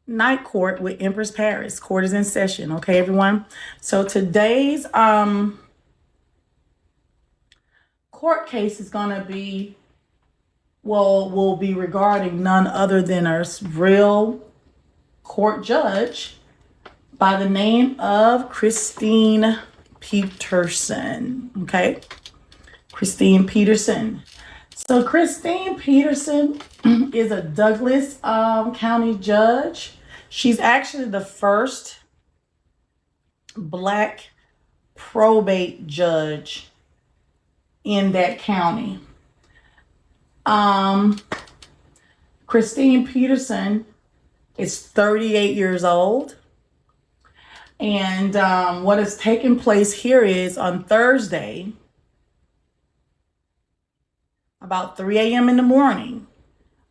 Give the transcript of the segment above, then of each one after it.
night court with Empress Paris. Court is in session. Okay, everyone. So today's court case is going to be, will be regarding none other than a real court judge by the name of Christine Peterson. Okay, Christine Peterson. So Christine Peterson is a Douglas County judge. She's actually the first Black probate judge in that county. Christine Peterson is 38 years old. And what is taking place here is on Thursday, about 3 a.m. in the morning,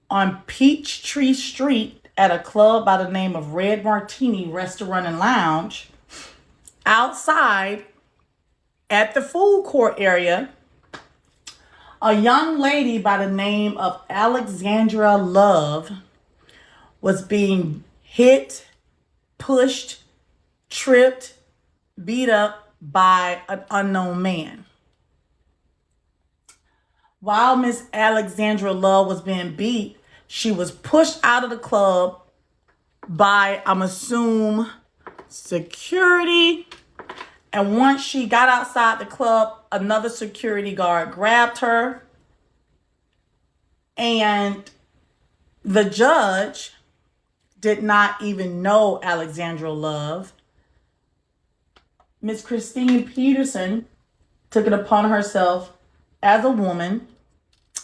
on Peachtree Street at a club by the name of Red Martini Restaurant and Lounge, outside at the food court area, a young lady by the name of Alexandra Love was being hit, pushed, tripped, beat up by an unknown man. While Miss Alexandra Love was being beat, she was pushed out of the club by, I'm assuming, security. And once she got outside the club, another security guard grabbed her. And the judge did not even know Alexandra Love. Miss Christine Peterson took it upon herself as a woman,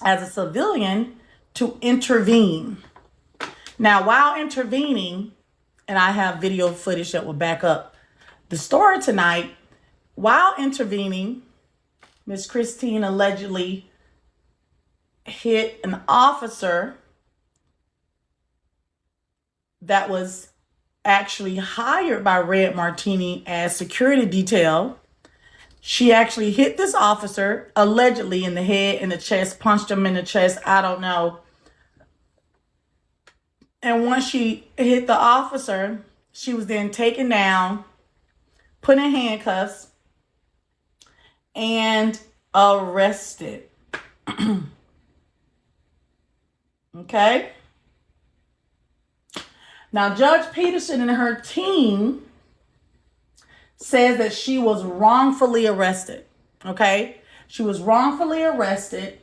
as a civilian, to intervene. Now, while intervening, and I have video footage that will back up the story tonight, while intervening, Miss Christine allegedly hit an officer that was actually hired by Red Martini as security detail. She actually hit this officer, allegedly in the head, in the chest, punched him in the chest, I don't know. And once she hit the officer, she was then taken down, put in handcuffs, and arrested. Okay? Now, Judge Peterson and her team says that she was wrongfully arrested. Okay? She was wrongfully arrested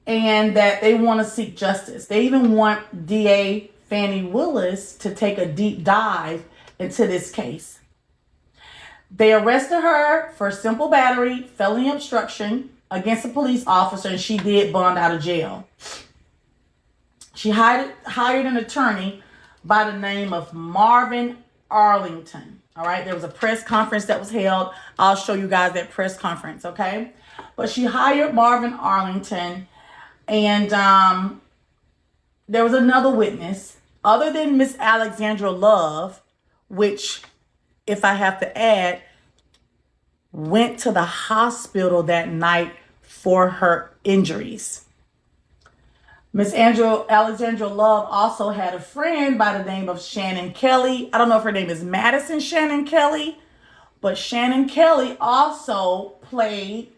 and that they want to seek justice. They even want DA Fannie Willis to take a deep dive into this case. They arrested her for simple battery, felony obstruction against a police officer, and she did bond out of jail. She hired an attorney by the name of Marvin Arlington. All right, there was a press conference that was held. I'll show you guys that press conference, okay? But she hired Marvin Arlington, and there was another witness other than Miss Alexandra Love, which, if I have to add, went to the hospital that night for her injuries. Miss Alexandra Love also had a friend by the name of Shannon Kelly. I don't know if her name is Madison Shannon Kelly, but Shannon Kelly also played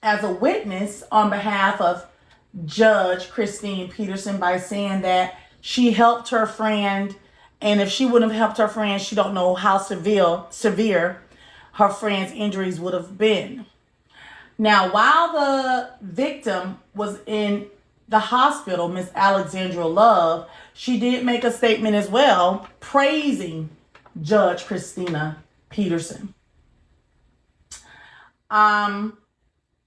as a witness on behalf of Judge Christine Peterson by saying that she helped her friend, and if she wouldn't have helped her friend, she don't know how severe her friend's injuries would have been. Now, while the victim was in the hospital, Miss Alexandra Love, she did make a statement as well, praising Judge Christina Peterson.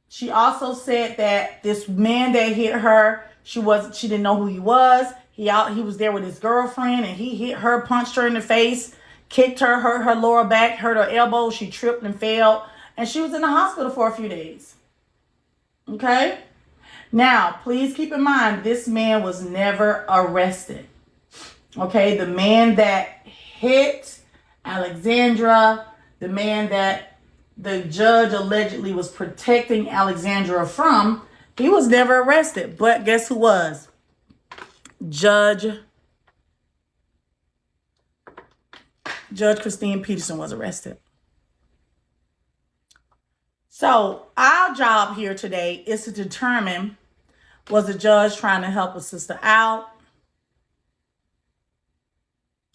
She also said that this man that hit her, she didn't know who he was. He was there with his girlfriend, and he hit her, punched her in the face, kicked her, hurt her lower back, hurt her elbow. She tripped and fell, and she was in the hospital for a few days. Okay? Now, please keep in mind, this man was never arrested. Okay? The man that hit Alexandra, the man that the judge allegedly was protecting Alexandra from, he was never arrested. But guess who was? Judge Judge Christina Peterson was arrested. So our job here today is to determine, was the judge trying to help a sister out?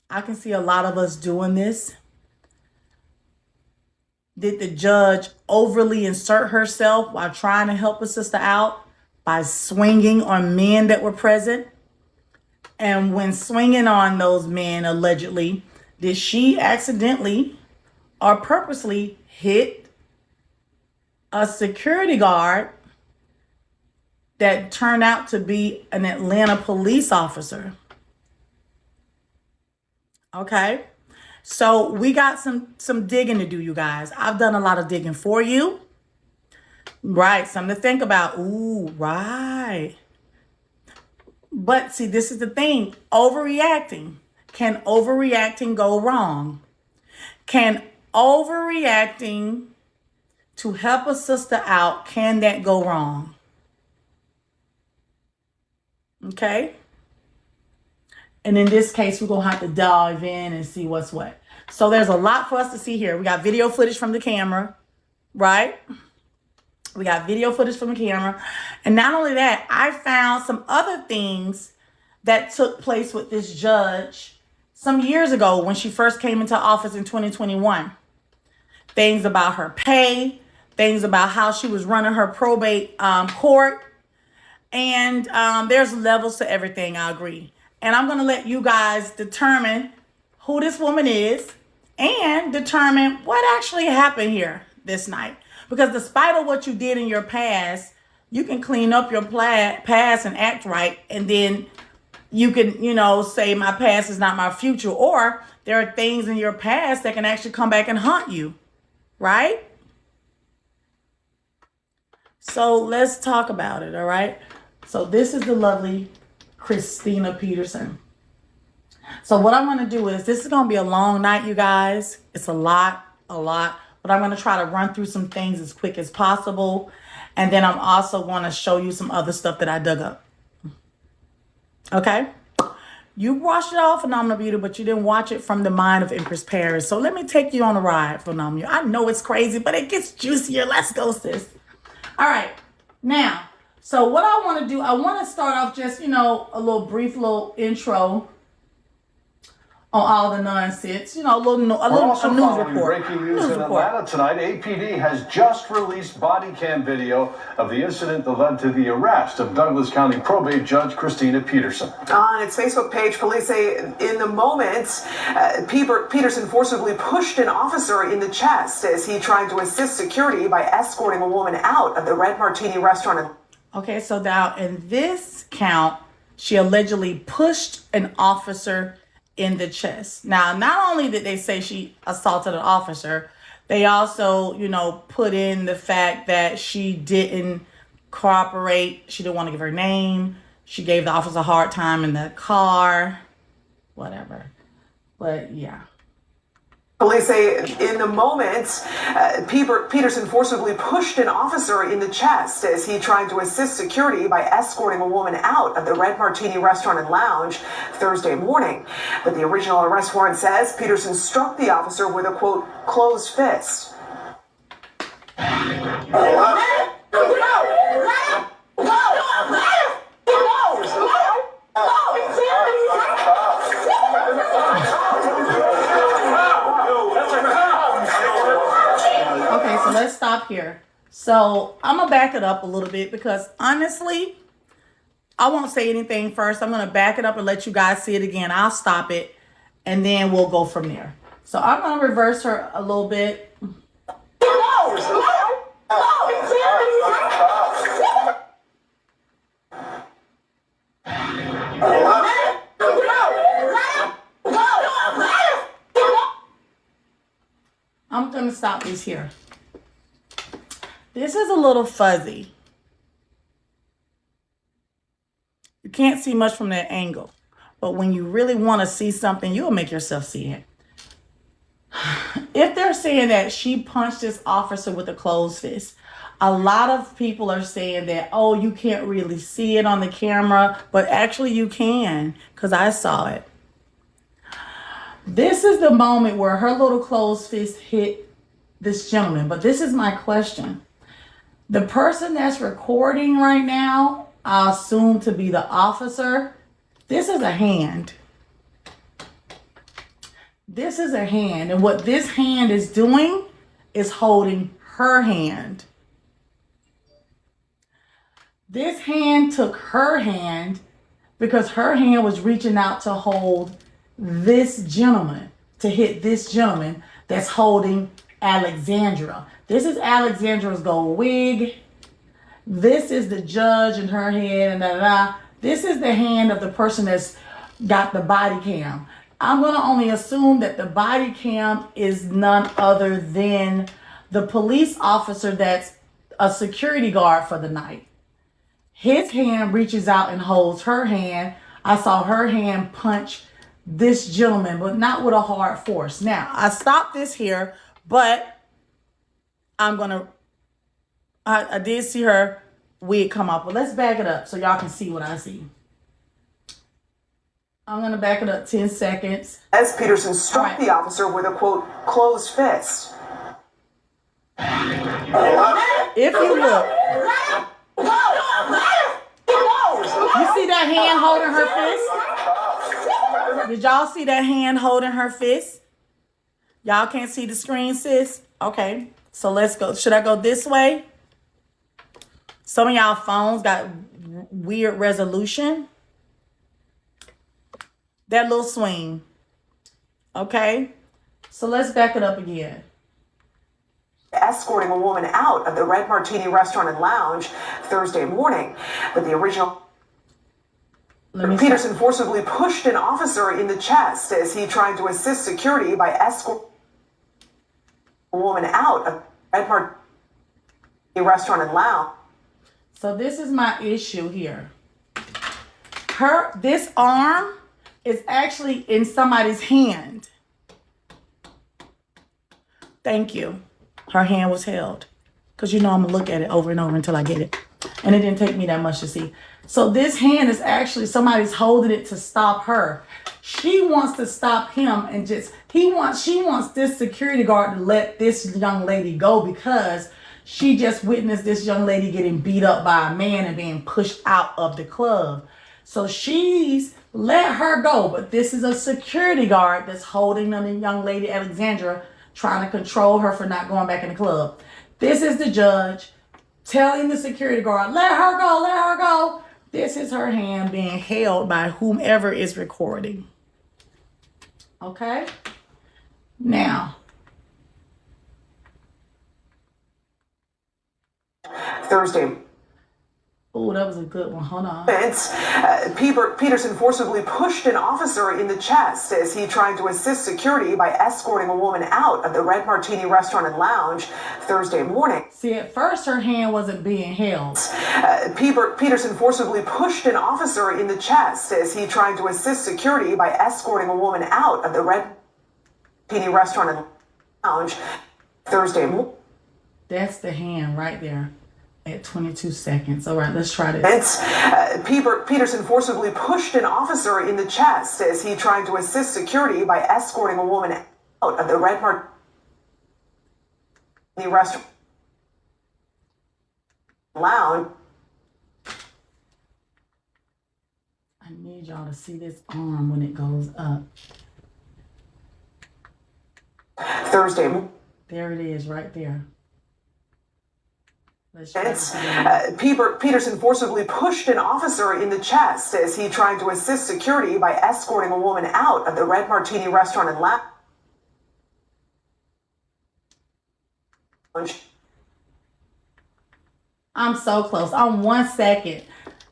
I can see a lot of us doing this. Did the judge overly insert herself while trying to help a sister out by swinging on men that were present? And when swinging on those men, allegedly, did she accidentally or purposely hit a security guard that turned out to be an Atlanta police officer? Okay. So we got some digging to do, you guys. I've done a lot of digging for you. Right. Something to think about. Ooh, right. But see, this is the thing. Overreacting. Can overreacting go wrong? Can overreacting to help a sister out, can that go wrong? Okay. And in this case, we're going to have to dive in and see what's what. So there's a lot for us to see here. We got video footage from the camera, right? We got video footage from the camera. And not only that, I found some other things that took place with this judge some years ago when she first came into office in 2021. Things about her pay, things about how she was running her probate court. And there's levels to everything, I agree. And I'm going to let you guys determine who this woman is and determine what actually happened here this night. Because despite of what you did in your past, you can clean up your past and act right. And then you can, say my past is not my future. Or there are things in your past that can actually come back and haunt you. Right? So let's talk about it. All right. So this is the lovely Christina Peterson. So what I'm going to do is, this is going to be a long night, you guys. It's a lot, but I'm going to try to run through some things as quick as possible. And then I'm also going to show you some other stuff that I dug up. Okay. You watched it all, Phenomenal Beauty, but you didn't watch it from the mind of Empress Paris. So let me take you on a ride, Phenomenal. I know it's crazy, but it gets juicier. Let's go, sis. All right. Now, so what I want to do, I want to start off just, a little brief intro on all the nonsense. A little news report. Breaking news in Atlanta tonight. APD has just released body cam video of the incident that led to the arrest of Douglas County probate judge Christina Peterson. On its Facebook page, police say in the moment, Peterson forcibly pushed an officer in the chest as he tried to assist security by escorting a woman out of the Red Martini restaurant. Okay, so now in this count, she allegedly pushed an officer in the chest. Now, not only did they say she assaulted an officer, they also, put in the fact that she didn't cooperate. She didn't want to give her name. She gave the officer a hard time in the car, whatever. But yeah. Police say in the moment, Peterson forcibly pushed an officer in the chest as he tried to assist security by escorting a woman out of the Red Martini restaurant and lounge Thursday morning. But the original arrest warrant says Peterson struck the officer with a, quote, closed fist. Okay, so let's stop here. So I'm going to back it up a little bit because honestly, I won't say anything first. I'm going to back it up and let you guys see it again. I'll stop it and then we'll go from there. So I'm going to reverse her a little bit. I'm going to stop this here. This is a little fuzzy. You can't see much from that angle. But when you really want to see something, you'll make yourself see it. If they're saying that she punched this officer with a closed fist, a lot of people are saying that, oh, you can't really see it on the camera. But actually you can, because I saw it. This is the moment where her little closed fist hit this gentleman. But this is my question. The person that's recording right now, I assume to be the officer. This is a hand. This is a hand. And what this hand is doing is holding her hand. This hand took her hand because her hand was reaching out to hold this gentleman, to hit this gentleman that's holding Alexandra. This is Alexandra's gold wig. This is the judge in her head and da-da-da. This is the hand of the person that's got the body cam. I'm going to only assume that the body cam is none other than the police officer that's a security guard for the night. His hand reaches out and holds her hand. I saw her hand punch this gentleman, but not with a hard force. Now, I stopped this here, but I did see her wig come off. But let's back it up so y'all can see what I see. I'm going to back it up 10 seconds. As Peterson struck the officer with a, quote, closed fist. If you look, you see that hand holding her fist? Did y'all see that hand holding her fist? Y'all can't see the screen, sis? Okay, so let's go. Should I go this way? Some of y'all phones got weird resolution. That little swing. Okay, so let's back it up again. Escorting a woman out of the Red Martini restaurant and lounge Thursday morning. But the original Peterson forcibly pushed an officer in the chest as he tried to assist security by escorting a woman out of Red Martini restaurant and lounge. So this is my issue here. This arm is actually in somebody's hand. Thank you. Her hand was held. Because you know I'm going to look at it over and over until I get it. And it didn't take me that much to see. So this hand is actually somebody's holding it to stop her. She wants to stop him and she wants this security guard to let this young lady go because she just witnessed this young lady getting beat up by a man and being pushed out of the club. So she's let her go. But this is a security guard that's holding the young lady, Alexandra, trying to control her for not going back in the club. This is the judge telling the security guard, let her go, let her go. This is her hand being held by whomever is recording. Okay? Now. Thursday. Oh, that was a good one. Hold on. Peterson forcibly pushed an officer in the chest as he tried to assist security by escorting a woman out of the Red Martini restaurant and lounge Thursday morning. See, at first her hand wasn't being held. Peterson forcibly pushed an officer in the chest as he tried to assist security by escorting a woman out of the Red Martini restaurant and lounge Thursday morning. That's the hand right there. At 22 seconds. All right, let's try this. Peterson forcibly pushed an officer in the chest as he tried to assist security by escorting a woman out of the Red Martini restaurant lounge. I need y'all to see this arm when it goes up. Thursday. There it is, right there. Peterson forcibly pushed an officer in the chest as he tried to assist security by escorting a woman out of the Red Martini restaurant and lounge. I'm so close. I'm 1 second.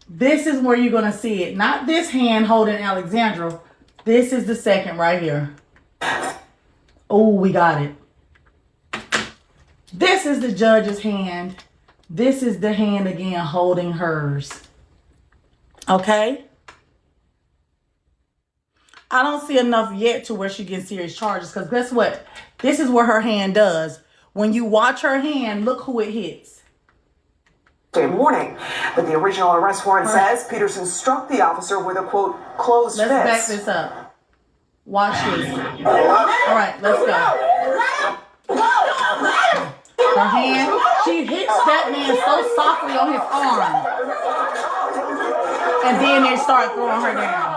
This is where you're going to see it. Not this hand holding Alexandra. This is the second right here. Oh, we got it. This is the judge's hand. This is the hand again holding hers. Okay? I don't see enough yet to where she gets serious charges because guess what? This is what her hand does. When you watch her hand, look who it hits. Morning, but the original arrest warrant says Peterson struck the officer with a, quote, closed fist. Let's back this up. Watch this. All right, let's go. Her hand, she hits that man so softly on his arm. And then they start throwing her down.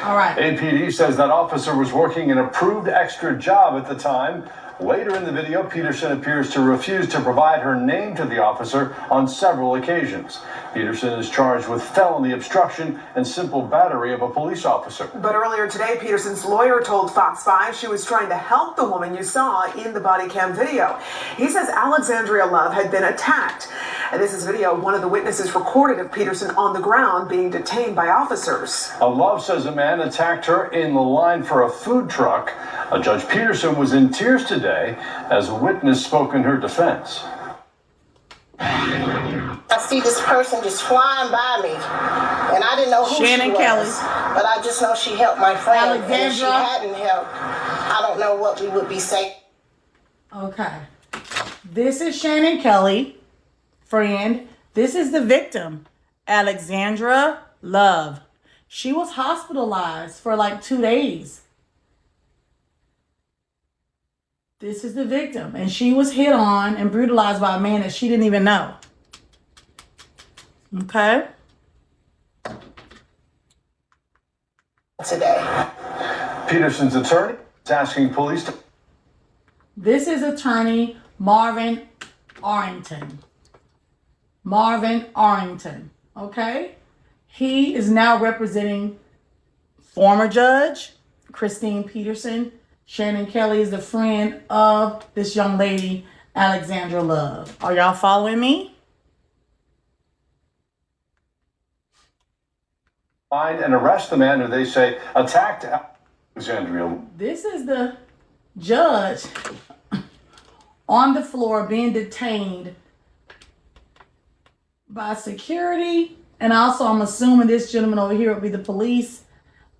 All right. APD says that officer was working an approved extra job at the time. Later in the video, Peterson appears to refuse to provide her name to the officer on several occasions. Peterson is charged with felony obstruction and simple battery of a police officer. But earlier today, Peterson's lawyer told Fox 5 she was trying to help the woman you saw in the body cam video. He says Alexandria Love had been attacked. And this is video one of the witnesses recorded of Peterson on the ground being detained by officers. Love says a man attacked her in the line for a food truck. Judge Peterson was in tears today as a witness spoke in her defense. I see this person just flying by me, and I didn't know who Shannon she was, Kelly. but I just know she helped my friend. Alexandra. And if she hadn't helped, I don't know what we would be saying. Okay. This is Shannon Kelly, friend. This is the victim, Alexandra Love. She was hospitalized for like 2 days. This is the victim, and she was hit on and brutalized by a man that she didn't even know. Okay? Today. Peterson's attorney is asking police to... This is attorney Marvin Arrington. Marvin Arrington, okay? He is now representing former Judge Christine Peterson. Shannon Kelly is the friend of this young lady, Alexandra Love. Are y'all following me? Find and arrest the man who they say attacked Alexandria. This is the judge on the floor being detained by security. And also, I'm assuming this gentleman over here would be the police.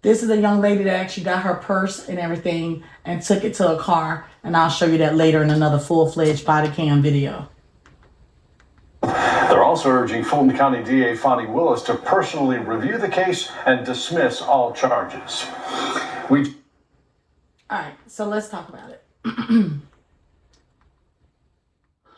This is a young lady that actually got her purse and everything and took it to a car. And I'll show you that later in another full-fledged body cam video. They're also urging Fulton County DA Fonnie Willis to personally review the case and dismiss all charges. All right, so let's talk about it.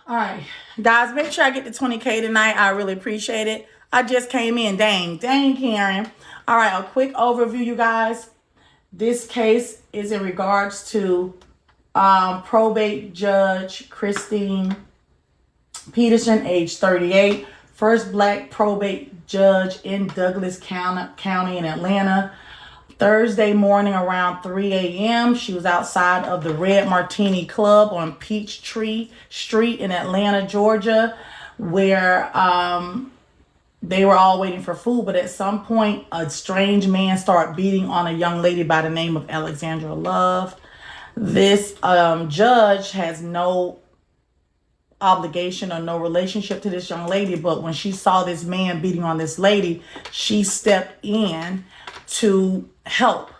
All right, guys, make sure I get to 20K tonight. I really appreciate it. I just came in. Dang, Karen. All right, a quick overview, you guys. This case is in regards to probate judge Christine Peterson, age 38, first black probate judge in Douglas County in Atlanta. Thursday morning around 3 a.m., she was outside of the Red Martini Club on Peachtree Street in Atlanta, Georgia, where they were all waiting for food. But at some point, a strange man started beating on a young lady by the name of Alexandra Love. This judge has no obligation or no relationship to this young lady, but when she saw this man beating on this lady, she stepped in to help.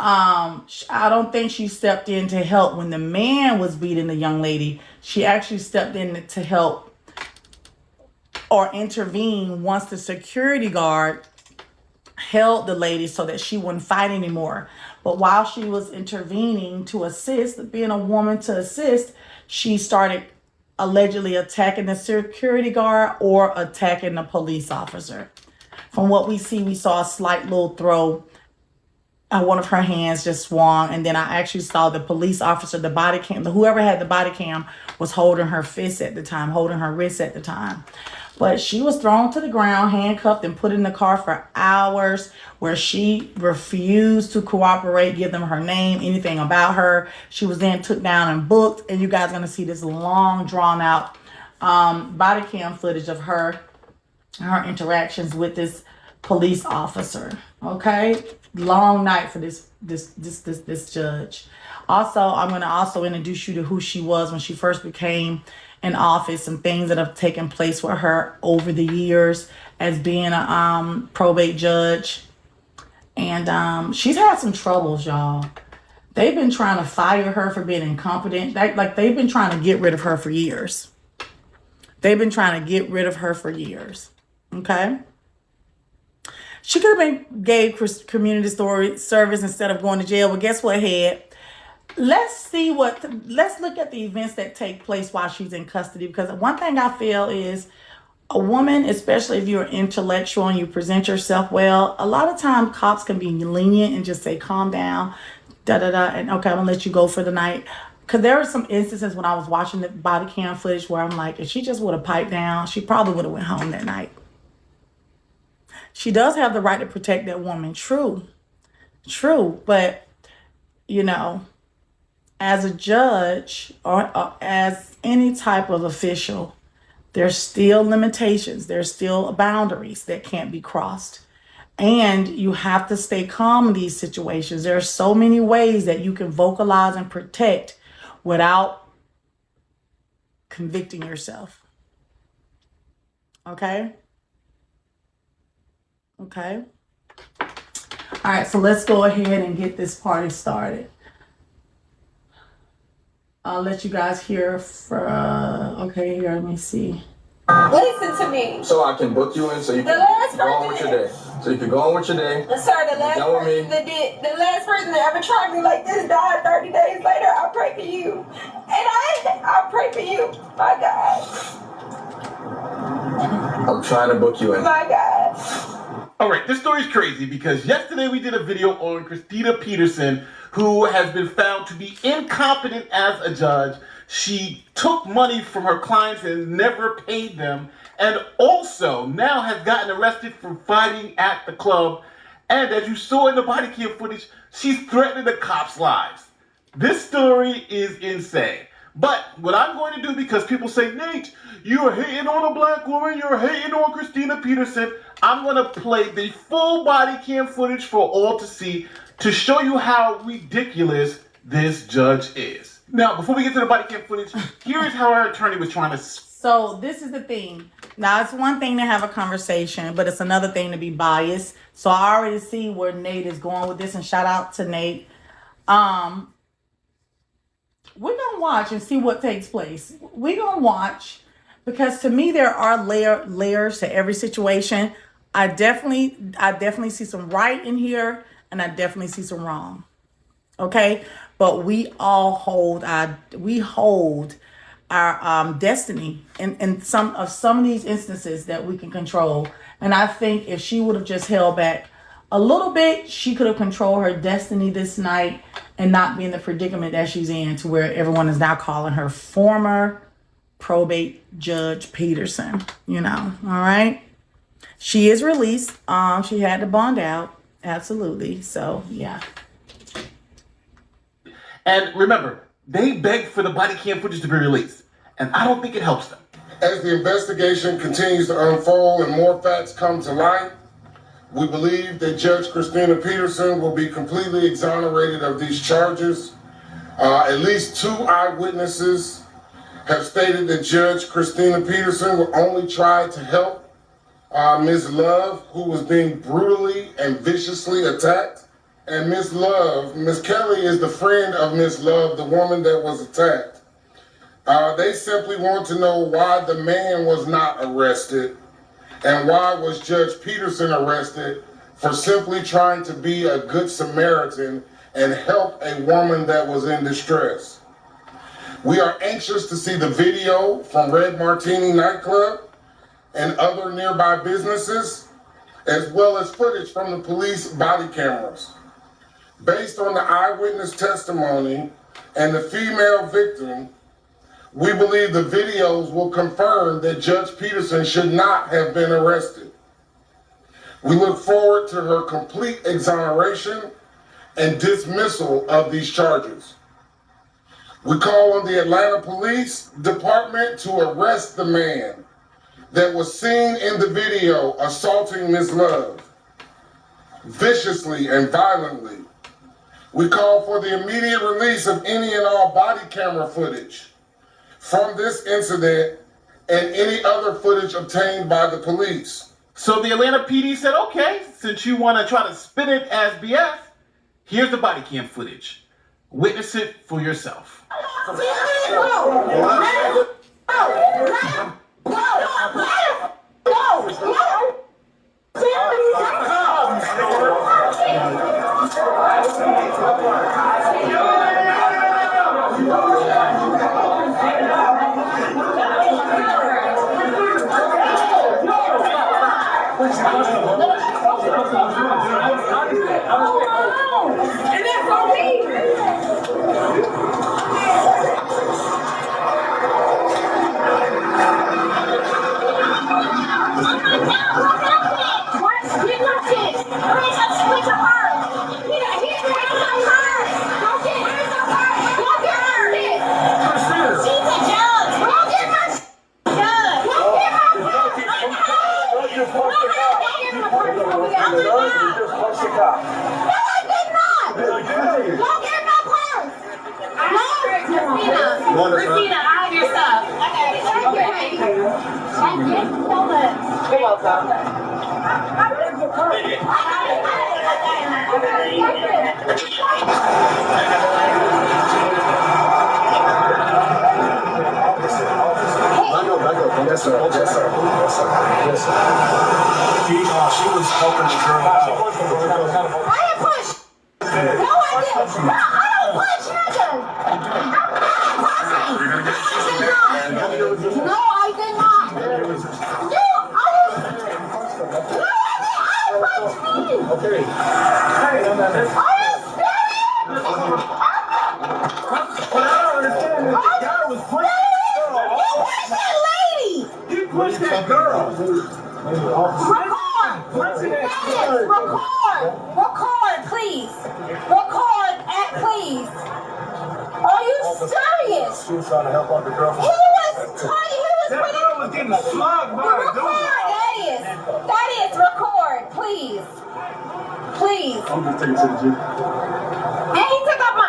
I don't think she stepped in to help when the man was beating the young lady. She actually stepped in to help or intervene once the security guard held the lady so that she wouldn't fight anymore. But while she was intervening to assist, being a woman to assist, she started allegedly attacking the security guard or attacking the police officer. From what we see, we saw a slight little throw. One of her hands just swung, and then I actually saw the police officer, the body cam, whoever had the body cam was holding her fist at the time, holding her wrist at the time. But she was thrown to the ground, handcuffed, and put in the car for hours, where she refused to cooperate, give them her name, anything about her. She was then took down and booked, and you guys are going to see this long, drawn-out body cam footage of her interactions with this police officer. Okay, long night for this judge. Also, I'm going to also introduce you to who she was when she first became in office and things that have taken place with her over the years as being a probate judge. And she's had some troubles, y'all. They've been trying to fire her for being incompetent. They've been trying to get rid of her for years. Okay? She could have been gave community service instead of going to jail. But guess what, Head? Let's look at the events that take place while she's in custody. Because one thing I feel is a woman, especially if you're intellectual and you present yourself well, a lot of times cops can be lenient and just say, calm down, and okay, I'm gonna let you go for the night. Because there were some instances when I was watching the body cam footage where I'm like, if she just would have piped down, she probably would have went home that night. She does have the right to protect that woman. True. But, you know, as a judge or as any type of official, there's still limitations. There's still boundaries that can't be crossed. And you have to stay calm in these situations. There are so many ways that you can vocalize and protect without convicting yourself. Okay? Okay. All right, so let's go ahead and get this party started. I'll let you guys hear for, okay, here, let me see. Listen to me. So I can book you in so you can go on with your day. So you can go on with your day. Sir, the last person that ever tried me like this died 30 days later. I pray for you. And I pray for you. My God. I'm trying to book you in. My God. All right, this story is crazy because yesterday we did a video on Christina Peterson, who has been found to be incompetent as a judge. She took money from her clients and never paid them, and also now has gotten arrested for fighting at the club. And as you saw in the body cam footage, she's threatening the cops' lives. This story is insane. But what I'm going to do, because people say, Nate, you're hating on a black woman, you're hating on Christina Peterson, I'm going to play the full body cam footage for all to see to show you how ridiculous this judge is. Now, before we get to the body cam footage, here is how our attorney was trying to... So this is the thing. Now, it's one thing to have a conversation, but it's another thing to be biased. So I already see where Nate is going with this, and shout out to Nate. We're going to watch and see what takes place. We're going to watch because to me, there are layers to every situation. I definitely see some right in here, and I definitely see some wrong. Okay, but we all hold our destiny in some of these instances that we can control. And I think if she would have just held back a little bit, she could have controlled her destiny this night and not be in the predicament that she's in, to where everyone is now calling her former probate Judge Peterson. You know, all right. She is released. She had to bond out. Absolutely. So yeah. And remember, they begged for the body cam footage to be released, and I don't think it helps them. As the investigation continues to unfold and more facts come to light, we believe that Judge Christina Peterson will be completely exonerated of these charges. At least 2 eyewitnesses have stated that Judge Christina Peterson will only try to help Ms. Love, who was being brutally and viciously attacked. And Ms. Kelly is the friend of Ms. Love, the woman that was attacked. They simply want to know why the man was not arrested and why was Judge Peterson arrested for simply trying to be a good Samaritan and help a woman that was in distress. We are anxious to see the video from Red Martini nightclub and other nearby businesses, as well as footage from the police body cameras. Based on the eyewitness testimony and the female victim, we believe the videos will confirm that Judge Peterson should not have been arrested. We look forward to her complete exoneration and dismissal of these charges. We call on the Atlanta Police Department to arrest the man that was seen in the video assaulting Ms. Love viciously and violently. We call for the immediate release of any and all body camera footage from this incident and any other footage obtained by the police. So the Atlanta PD said, okay, since you want to try to spin it as BS, here's the body cam footage. Witness it for yourself. Here's your purse. Here's your purse. Go get her. Go get her. She's a judge. Go get my judge. Go get my purse. No, I did not. Go get my purse. Christina, I have your stuff. Okay. Thank you so much. You're welcome. Yes, sir. Yes, sir. Yes, sir. She was helping the girl out. I didn't push. No, I didn't. No, I don't push nothing. No, I did not. No, I punched me. Okay. I am serious. But I don't understand that the guy was pushing. You pushed that lady. Push that girl. Record, please. Record, please. Are you serious? She was trying to help out the girl. He was That girl was getting slugged by a dude. That is, record, please. Please. I'm just taking to the gym. And he took off my...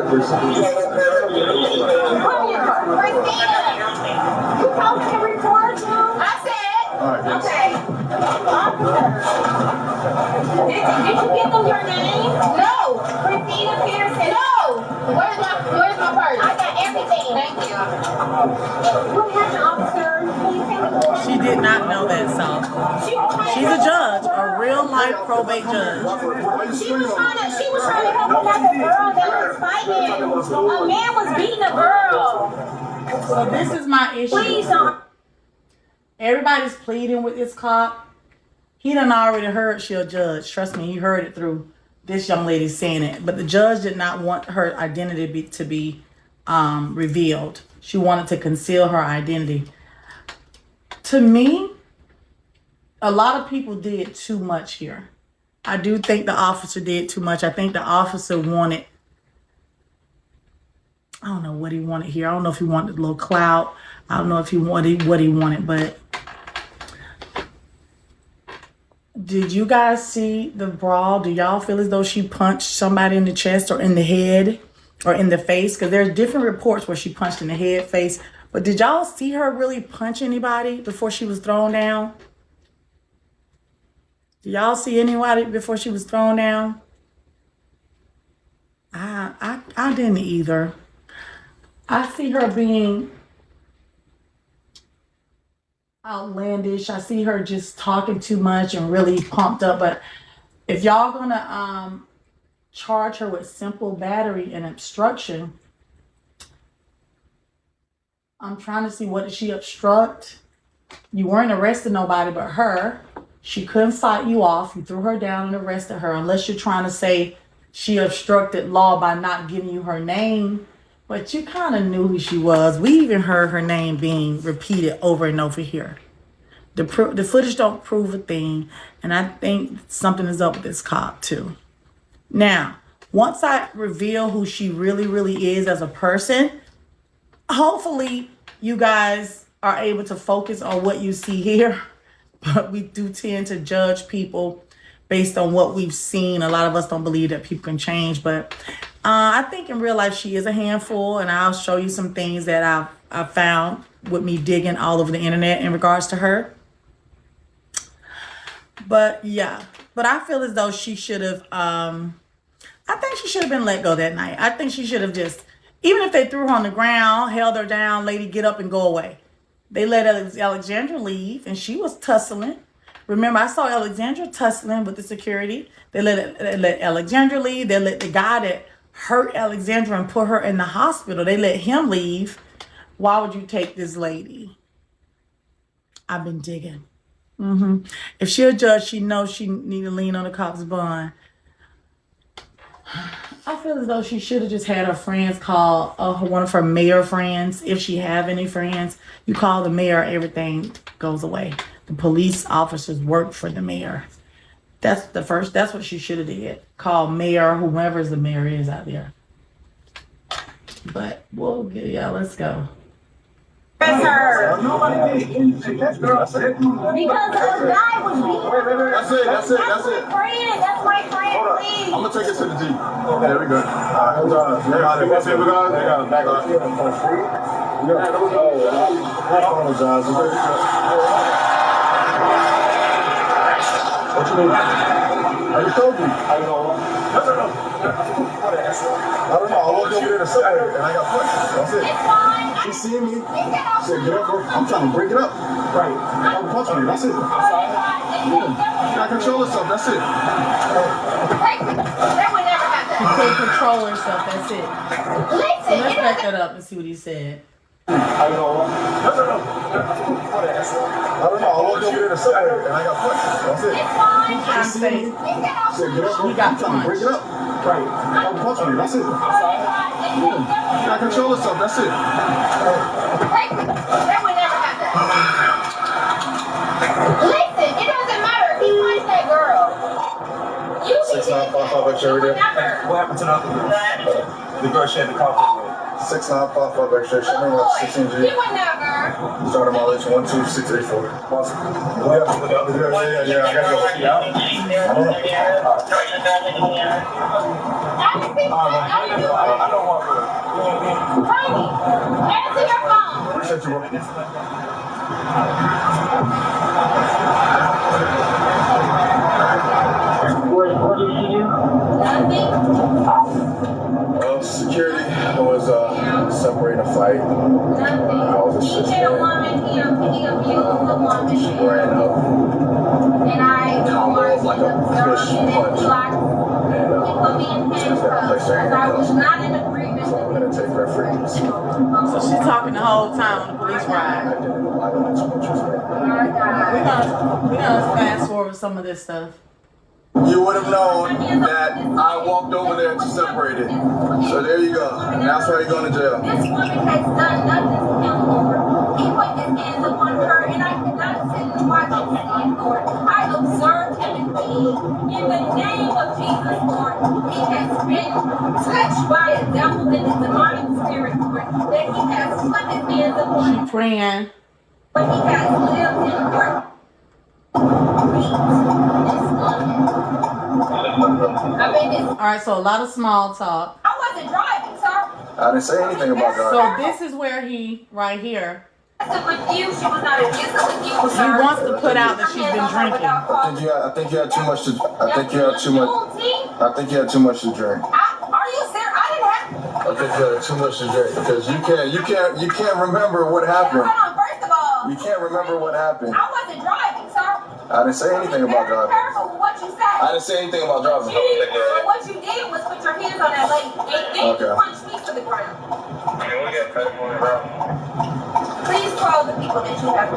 Christina, you told me to record you? I said, okay. Did you give them your name? No. Christina Peterson. No. Where's my purse? I got everything. Thank you. What happened, officer? She did not know that, so she's a judge, a real life probate judge. She was trying to help another girl that was fighting. A man was beating a girl. So this is my issue. Please don't. Everybody's pleading with this cop. He done already heard she a judge. Trust me, he heard it through this young lady saying it. But the judge did not want her identity to be revealed. She wanted to conceal her identity. To me, a lot of people did too much here. I do think the officer did too much. I think the officer wanted, I don't know what he wanted here. I don't know if he wanted a little clout. I don't know if he wanted what he wanted, but did you guys see the brawl? Do y'all feel as though she punched somebody in the chest or in the head or in the face? Because there's different reports where she punched in the head, face. But did y'all see her really punch anybody before she was thrown down? Did y'all see anybody before she was thrown down? I didn't either. I see her being outlandish. I see her just talking too much and really pumped up. But if y'all gonna charge her with simple battery and obstruction, I'm trying to see, what did she obstruct? You weren't arresting nobody but her. She couldn't fight you off. You threw her down and arrested her, unless you're trying to say she obstructed law by not giving you her name. But you kind of knew who she was. We even heard her name being repeated over and over here. The footage don't prove a thing. And I think something is up with this cop too. Now, once I reveal who she really, really is as a person, hopefully you guys are able to focus on what you see here. But we do tend to judge people based on what we've seen. A lot of us don't believe that people can change. But I think in real life she is a handful. And I'll show you some things that I've found with me digging all over the internet in regards to her. But yeah. But I feel as though she should have... I think she should have been let go that night. I think she should have just... Even if they threw her on the ground, held her down, lady, get up and go away. They let Alexandra leave, and she was tussling. Remember, I saw Alexandra tussling with the security. They let Alexandra leave. They let the guy that hurt Alexandra and put her in the hospital, they let him leave. Why would you take this lady? I've been digging. If she a judge, she knows she need to lean on the cop's bond. I feel as though she should have just had her friends call one of her mayor friends. If she have any friends, you call the mayor, everything goes away. The police officers work for the mayor. That's what she should have did. Call mayor, whoever the mayor is out there. But yeah, let's go. Because the guy was beating. That's it. That's my friend, please. I'm gonna take it to the Jeep. Okay, there we go. Hold on. They got it. What's it? We got it. They got it. Back up. I apologize. What you mean? I just told you. I don't know. No. I don't know. I walked over there to separate and I got punched. That's it. It's fine. She seen me. She said, get up, bro. I'm trying to break it up. Right. Don't punch me. That's it. You gotta control yourself. That's it. That would never happen. She couldn't control herself. That's it. Listen, So let's back that up and see what he said. I don't know. No. I don't know. I walked over there to separate and I got punched. That's it. it's fine. He's trying to say She said, get up, bro. He got I'm trying to break it up. Right. Don't punch me. That's it. You gotta control yourself. That's it. That would never happen. Listen, it doesn't matter. He punched that girl. You can 6955 extra every day. never. What happened to the other girl? The girl she had the car with. 6955 extra. She bring up 16 G. He would never. Started mileage 12684. Yeah, I gotta go. I don't want her. Frankie, answer your phone. Appreciate you, bro. What did you do? Nothing. Security was separating a fight. Nothing. He hit a woman. He abused a woman. She ran up And I combo like a push and then punch. he locked. He put me in handcuffs. I was not in agreement So I'm with gonna take referees. So she's talking the whole time on the police ride. I didn't rely on it too much. my God. We're gonna fast forward some of this stuff. You would have known that I walked over there to separate it. So there you go. And that's why you're going to jail. This woman has done nothing to him, Lord. He put his hands upon her, and I could not sit and watch him stand, Lord. I observed him indeed. In the name of Jesus, Lord, he has been touched by a devil and a demonic spirit, Lord, that he has put his hands upon, Praying. but he has lived in Lord. All right, so a lot of small talk. I wasn't driving, sir. I didn't say anything about that. So this is where he, right here, With you, she was not abusive with you, he sir. wants to put out that she's been drinking. I think you had too much to. I think you had too much to drink. Are you serious? I didn't have. I think you had too much to drink because you can't remember what happened. Hold on, first of all, You can't remember what happened. I wasn't driving, sir. I didn't say anything about Be very driving. careful with what you say. I didn't say anything about driving. What you did was put your hands on that lady and then Okay. you punched me to the ground. Please call the people that you have.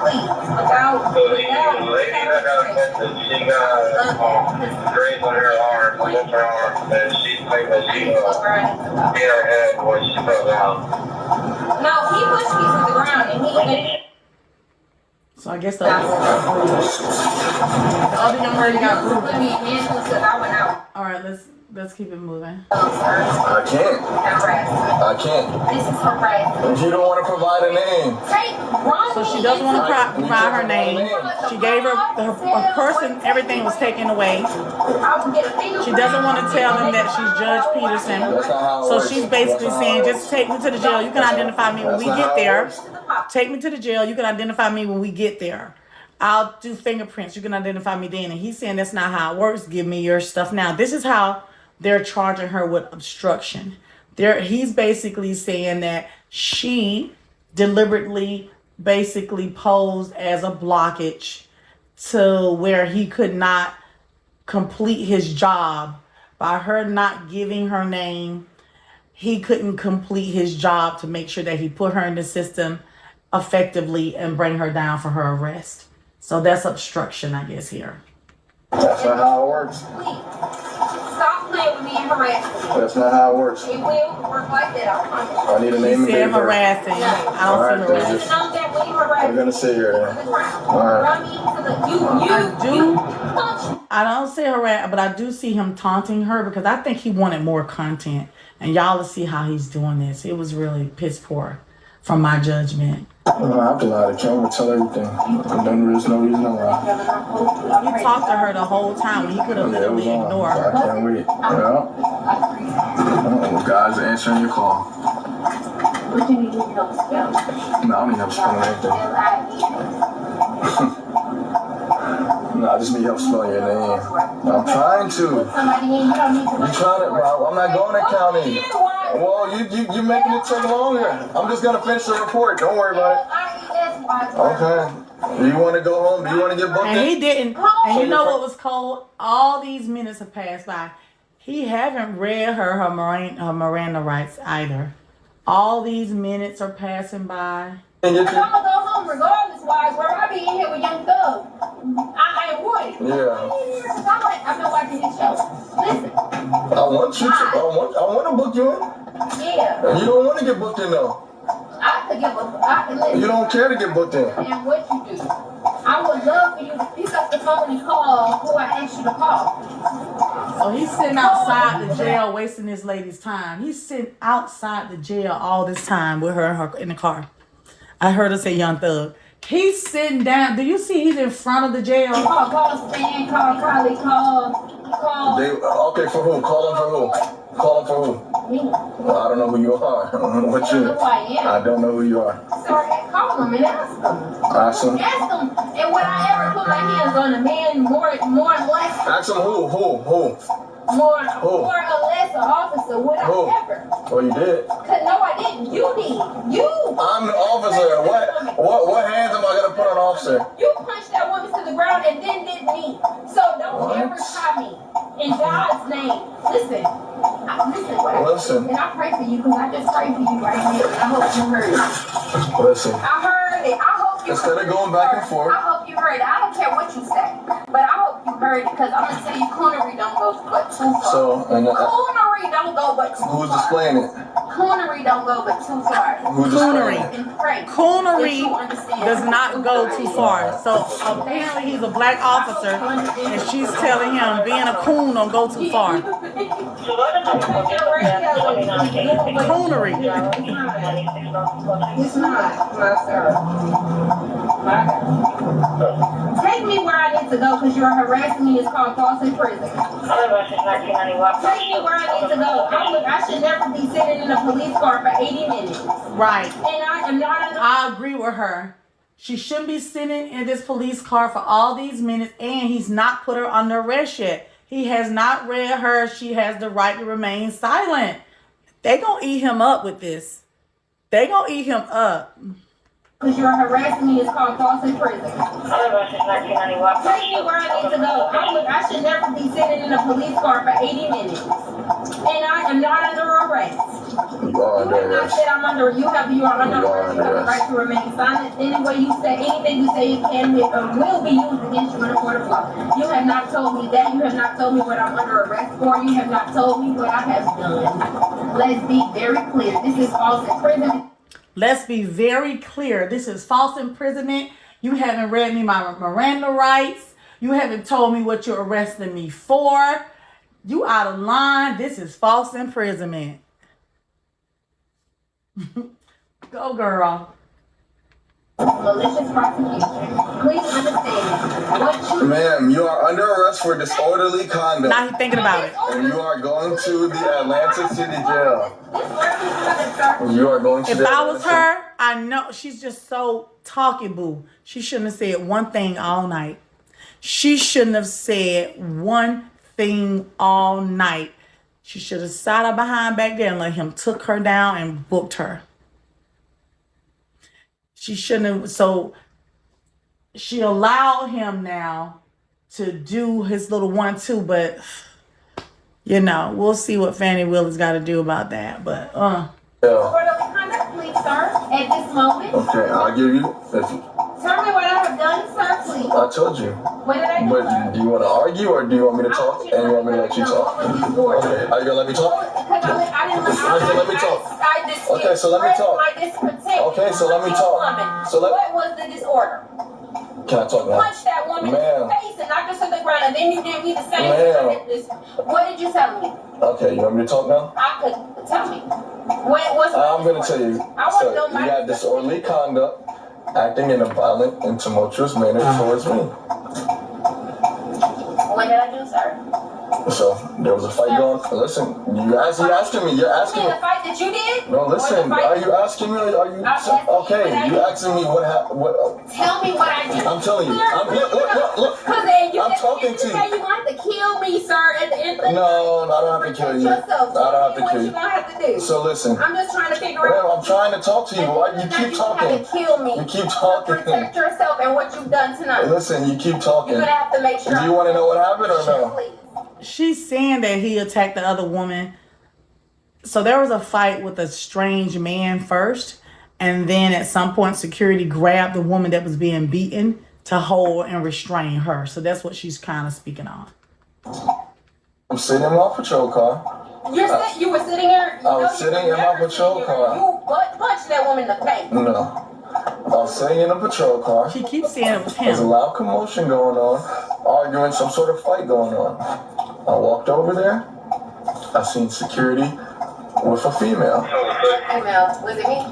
Please, without. Grace on her arm, on her arm, and she claimed that she hit her head when she fell down. No, he pushed me to the ground and he. So I guess the other young lady got Put bruised. me in handcuffs because I went out. All right, let's keep it moving. I can't. Harassment. I can't. This is harassment. If you don't want to provide a name, So she doesn't want to provide her name. She gave her a person, everything was taken away. She doesn't want to tell them that she's Judge Peterson. that's not how it So works. she's basically That's not saying, how it just take me to the jail. You can identify me when we That's not get how it there. works. Take me to the jail. You can identify me when we get there. I'll do fingerprints. You can identify me then. And he's saying that's not how it works. Give me your stuff now. This is how they're charging her with obstruction. He's basically saying that she deliberately basically posed as a blockage to where he could not complete his job. By her not giving her name, he couldn't complete his job to make sure that he put her in the system effectively and bring her down for her arrest. So that's obstruction, I guess, here. That's not how it works. Please, stop playing with me and harassing me. That's not how it works. It will work like that, I promise. I need a She name and date said of birth. harassing. I don't see harassing. Just know that when you harass We're gonna sit here then. run me to the you punch. I don't see harass, but I do see him taunting her because I think he wanted more content. And y'all will see how he's doing this. It was really piss poor from my judgment. I don't have to lie to camera, tell everything. There's no reason to lie. He talked to her the whole time when he could have literally ignored I her. can't wait. Oh, guys answering your call. What you need to help spell? No, I don't need help spelling anything. No, I just need help spelling your name. I'm trying to. Somebody in, you don't need to. You trying to, bro? I'm not going to county. Well, you making it take longer. I'm just gonna finish the report. Don't worry about it. Okay. Do you want to go home? Do you want to get booked in? And he didn't. And you know what was cold? All these minutes have passed by. He haven't read her Miranda rights either. All these minutes are passing by. I'm gonna go home regardless, wise. Where I be in here with Young Thug. I would. Yeah. I've been watching his show. Listen. I want to book you in. Yeah. You don't want to get booked in though. I could listen. You don't care to get booked in. And what you do. I would love for you to pick up the phone and call who I asked you to call. So he's sitting outside the jail wasting this lady's time. He's sitting outside the jail all this time with her in the car. I heard her say Young Thug. He's sitting down. Do you see he's in front of the jail? Call Stan, call Carly, call. Okay, for who? Call him for who? Call him for who? Me. Well, I don't know who you are. I don't know what you. Who I am. I don't know who you are. So call him and ask him. Ask him. Ask him. And would I ever put my hands on a man more or less? Ask him who? More or less an officer, would I ever? Well, you did. No, I didn't. You did. You. I'm an officer. What hands am I gonna put on officer? You punched that woman to the ground and then did me. So don't ever try me. In God's name. Listen. Listen. And I pray for you because I just prayed for you right here. And I hope you heard it. Listen. I heard it. I hope you Instead of going back and forth. I hope you heard it. I don't care what you say. But I hope you heard it because I'm going to tell you coonery don't go but too far. Coonery don't go but too far. Who's displaying it? Coonery don't go but too far. Coonery does not go too far. So apparently he's a black officer and she's telling him being a coon don't go too far. Coonery. It's not, my sir. Take me where I need to go because you're harassing me. It's called false imprisonment. Take me where I need to go. I should never be sitting in a police car for 80 minutes. Right. And I am not. I agree with her. She shouldn't be sitting in this police car for all these minutes, and he's not put her under arrest yet. He has not read her. She has the right to remain silent. They gonna eat him up with this. They gonna eat him up. Because you're harassing me, it's called false imprisonment. Take me where I need to go. I should never be sitting in a police car for 80 minutes. And I am not under arrest. You are under arrest. Said I'm under. You are under arrest. You have the right to remain silent. Anything you say it can be or will be used against you in a court of law. You have not told me that. You have not told me what I'm under arrest for. You have not told me what I have done. Let's be very clear. This is false imprisonment. Let's be very clear. This is false imprisonment. You haven't read me my Miranda rights. You haven't told me what you're arresting me for. You out of line. This is false imprisonment. Go, girl. Malicious prosecution. Please understand what you... Ma'am, you are under arrest for disorderly conduct. Now he's thinking about it. And you are going to the Atlanta City Jail. You are going to If I was her, I know she's just so talking boo. She shouldn't have said one thing all night. She shouldn't have said one thing all night. She should have sat her behind back there and let him took her down and booked her. She shouldn't have. So she allowed him now to do his little 1-2, but you know, we'll see what Fannie Willis got to do about that. But Please, sir, at this moment. Okay, I'll give you. Tell me what I have done, sir, please. I told you. What did I do? But do you want to argue or do you want me to talk and you want me to let you talk? Okay. Are you gonna let me talk? Because I didn't Let me talk. Okay, so let me talk. Okay, so let me talk. So what was the disorder? Can I talk now? Punched that woman in the face and knocked her to the ground, and then you did me the same. What did you tell me? Okay, you want me to talk now? I could tell me. What's I'm gonna tell you. So you got disorderly conduct, acting in a violent and tumultuous manner towards me. What did I do, sir? So there was a fight going. Listen, you're asking me. You're asking me. The fight that you did? No, listen. Are you asking me? Are you? Okay, you asking me what happened? What? Tell me what I did. I'm telling you. Look. I'm talking to you. You want to kill me, sir, at the end of the No, I don't have to kill you. I don't have to kill you. What you gonna have to do? So listen. I'm just trying to figure out. I'm trying to talk to you. Why you keep talking? You have to kill me. You keep talking. Protect yourself and what you've done tonight. Listen, you keep talking. You're gonna have to make sure. Do you want to know what happened or no? Please. She's saying that he attacked the other woman. So there was a fight with a strange man first. And then at some point, security grabbed the woman that was being beaten to hold and restrain her. So that's what she's kind of speaking on. I'm sitting in my patrol car. You were sitting here? I was sitting in my patrol car. You punched that woman in the face. No. I was sitting in a patrol car. She keeps saying it was him. There's a loud commotion going on, arguing, some sort of fight going on. I walked over there. I seen security with a female. Female? Was it me?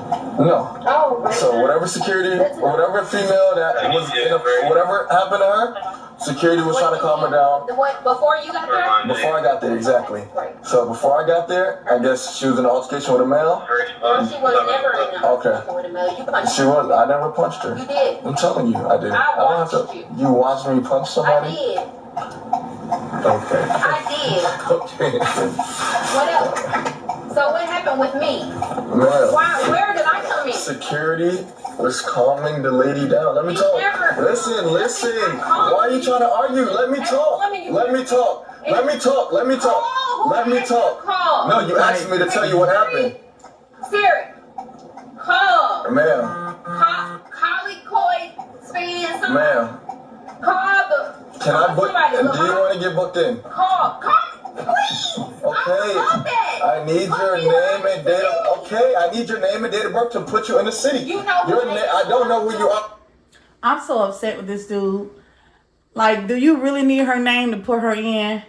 No. Oh. So whatever security, or whatever female that was in a, whatever happened to her, security was trying to calm her down. Before you got there? Before I got there, exactly. So before I got there, I guess she was in an altercation with a male. Well, she was never in an altercation with a male. You punched She was. I never punched her. You did. I'm telling you, I did. I watched you. You watched me punch somebody? I did. Okay. I did. Okay. What else? So what happened with me? Man. Where did I come in? Security was calming the lady down. Let me talk. Listen. Why are you trying to argue? Let me talk. Let me talk. No, you asked me to tell you what happened. Siri. Call. Ma'am. Collie Coy Span. Ma'am. Call the. Can I book? Do you want to get booked in? Call me, please. Okay. I need your name and date of. Okay, I need your name and date of birth to put you in the city. You know your name. I don't know who you are. I'm so upset with this dude. Like, do you really need her name to put her in?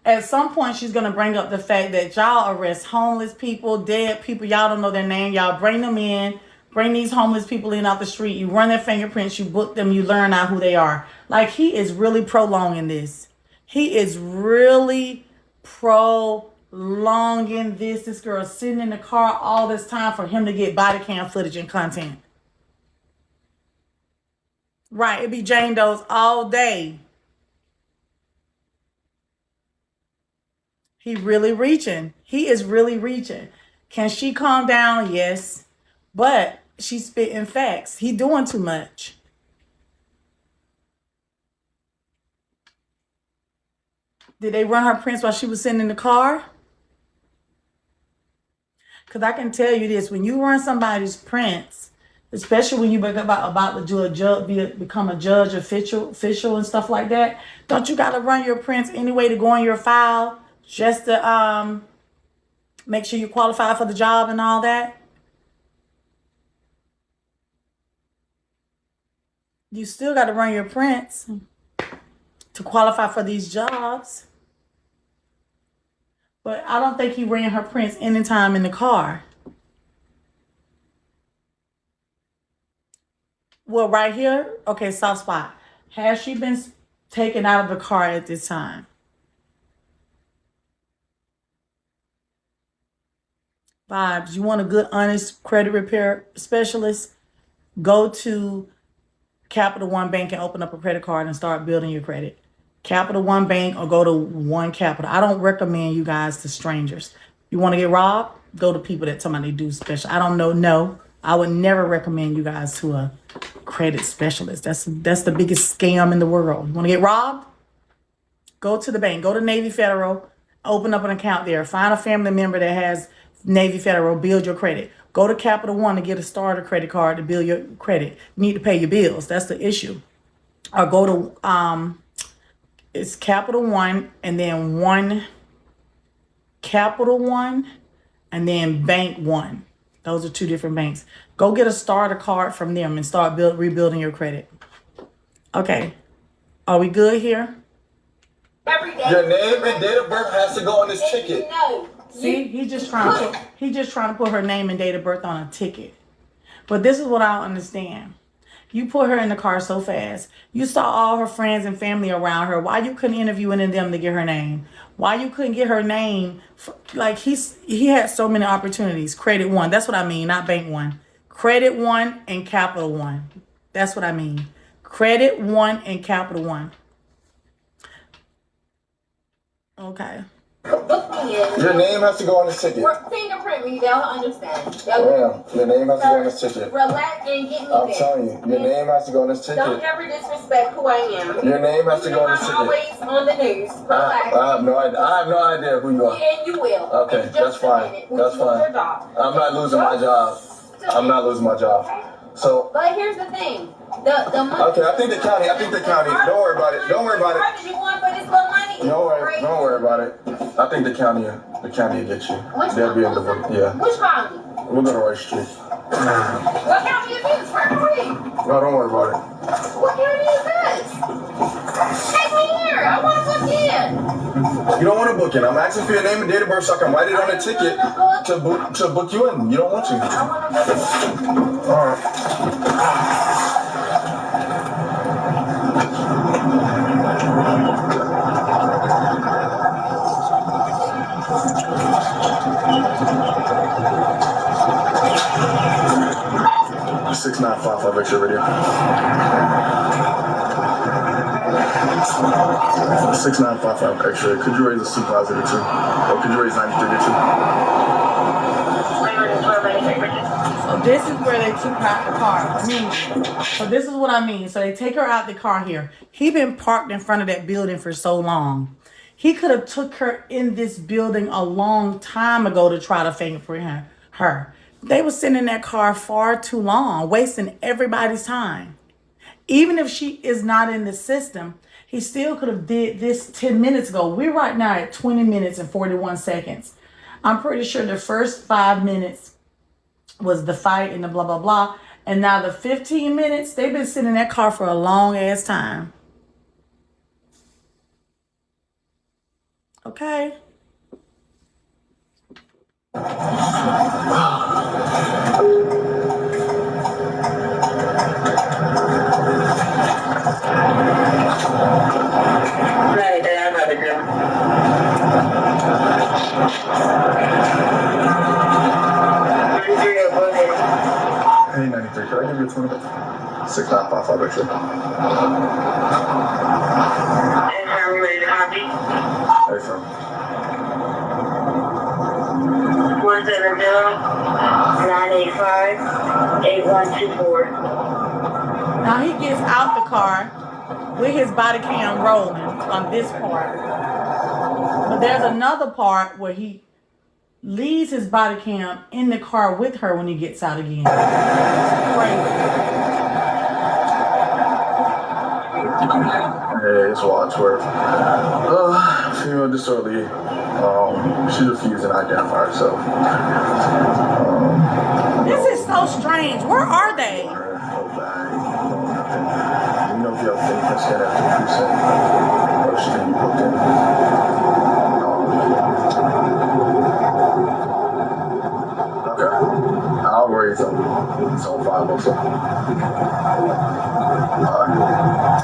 At some point, she's going to bring up the fact that y'all arrest homeless people, dead people. Y'all don't know their name. Y'all bring them in. Bring these homeless people in off the street. You run their fingerprints. You book them. You learn out who they are. Like, he is really prolonging this. He is really prolonging this. This girl sitting in the car all this time for him to get body cam footage and content. Right. It be Jane Doe's all day. He really reaching. He is really reaching. Can she calm down? Yes. But she's spitting facts. He doing too much. Did they run her prints while she was sitting in the car? Because I can tell you this. When you run somebody's prints, especially when you become about to become a judge official and stuff like that, don't you got to run your prints anyway to go in your file just to make sure you qualify for the job and all that? You still got to run your prints to qualify for these jobs. But I don't think he ran her prints anytime in the car. Well, right here, okay, soft spot. Has she been taken out of the car at this time? Vibes, you want a good, honest credit repair specialist? Go to Capital One Bank and open up a credit card and start building your credit. Capital One Bank or go to One Capital. I don't recommend you guys to strangers. You want to get robbed? Go to people that tell me they do special. I don't know. No, I would never recommend you guys to a credit specialist. That's the biggest scam in the world. You want to get robbed? Go to the bank. Go to Navy Federal. Open up an account there. Find a family member that has Navy Federal. Build your credit. Go to Capital One to get a starter credit card to build your credit. You need to pay your bills. That's the issue. or go to it's Capital One and then One Capital One and then Bank One. Those are two different banks. Go get a starter card from them and start rebuilding your credit. Okay. Are we good here? Every day. Your name and date of birth has to go on this ticket. No. See, he's just trying to put her name and date of birth on a ticket. But this is what I don't understand. You put her in the car so fast. You saw all her friends and family around her. Why you couldn't interview any of them to get her name? Why you couldn't get her name? Like he had so many opportunities. Credit One. That's what I mean, not Bank One. Credit One and Capital One. That's what I mean. Credit One and Capital One. Okay. Look me in. Your name has to go on this ticket. Fingerprint me, they'll understand. Yeah, your name has to go on this ticket. Relax and get me I'm there. telling you, your name has to go on this ticket. Don't ever disrespect who I am. Your name has to go on this I'm ticket. always on the news. Relax. I have no idea who you are. And you will. Okay, It's that's just a fine. minute. That's You lose your fine. job. I'm not losing my job. I'm not losing my job. So. But here's the thing. The money. Okay, I think the county. Don't worry about it. Don't worry about it. How did you want for this little money? Don't worry about it. I think the county will get you. They'll be able to work. Yeah. Which county? We'll go to Rice Street. What county is this? Where are we? No, don't worry about it. What county is this? Take me here. I want to book in. You don't want to book in. I'm asking for your name and date of birth so I can write it on the ticket to book you in. You don't want to. I want to book in. All right. 6955 extra radio. 6955 extra. Could you raise a supervisor to 2? Or could you raise 93 to 2? So this is where they took her out the car. So this is what I mean. So they take her out the car here. He been parked in front of that building for so long. He could have took her in this building a long time ago to try to fingerprint her. They were sitting in that car far too long, wasting everybody's time. Even if she is not in the system, he still could have did this 10 minutes ago. We're right now at 20 minutes and 41 seconds. I'm pretty sure the first 5 minutes was the fight and the blah, blah, blah. And now the 15 minutes, they've been sitting in that car for a long ass time. Okay. Hey, 93, could I give you a 20? 6955 extra. Hey, from 170-985-8124. Now he gets out the car with his body cam rolling on this part. But there's another part where he leaves his body cam in the car with her when he gets out again. Crazy. Hey, it's Wadsworth. Female disorderly. She refused an identifier, so. This is so strange. Where are they? You know if you have a thing that's going to have to or she can be booked in. Okay. I'll worry it's on 5 also. Alright.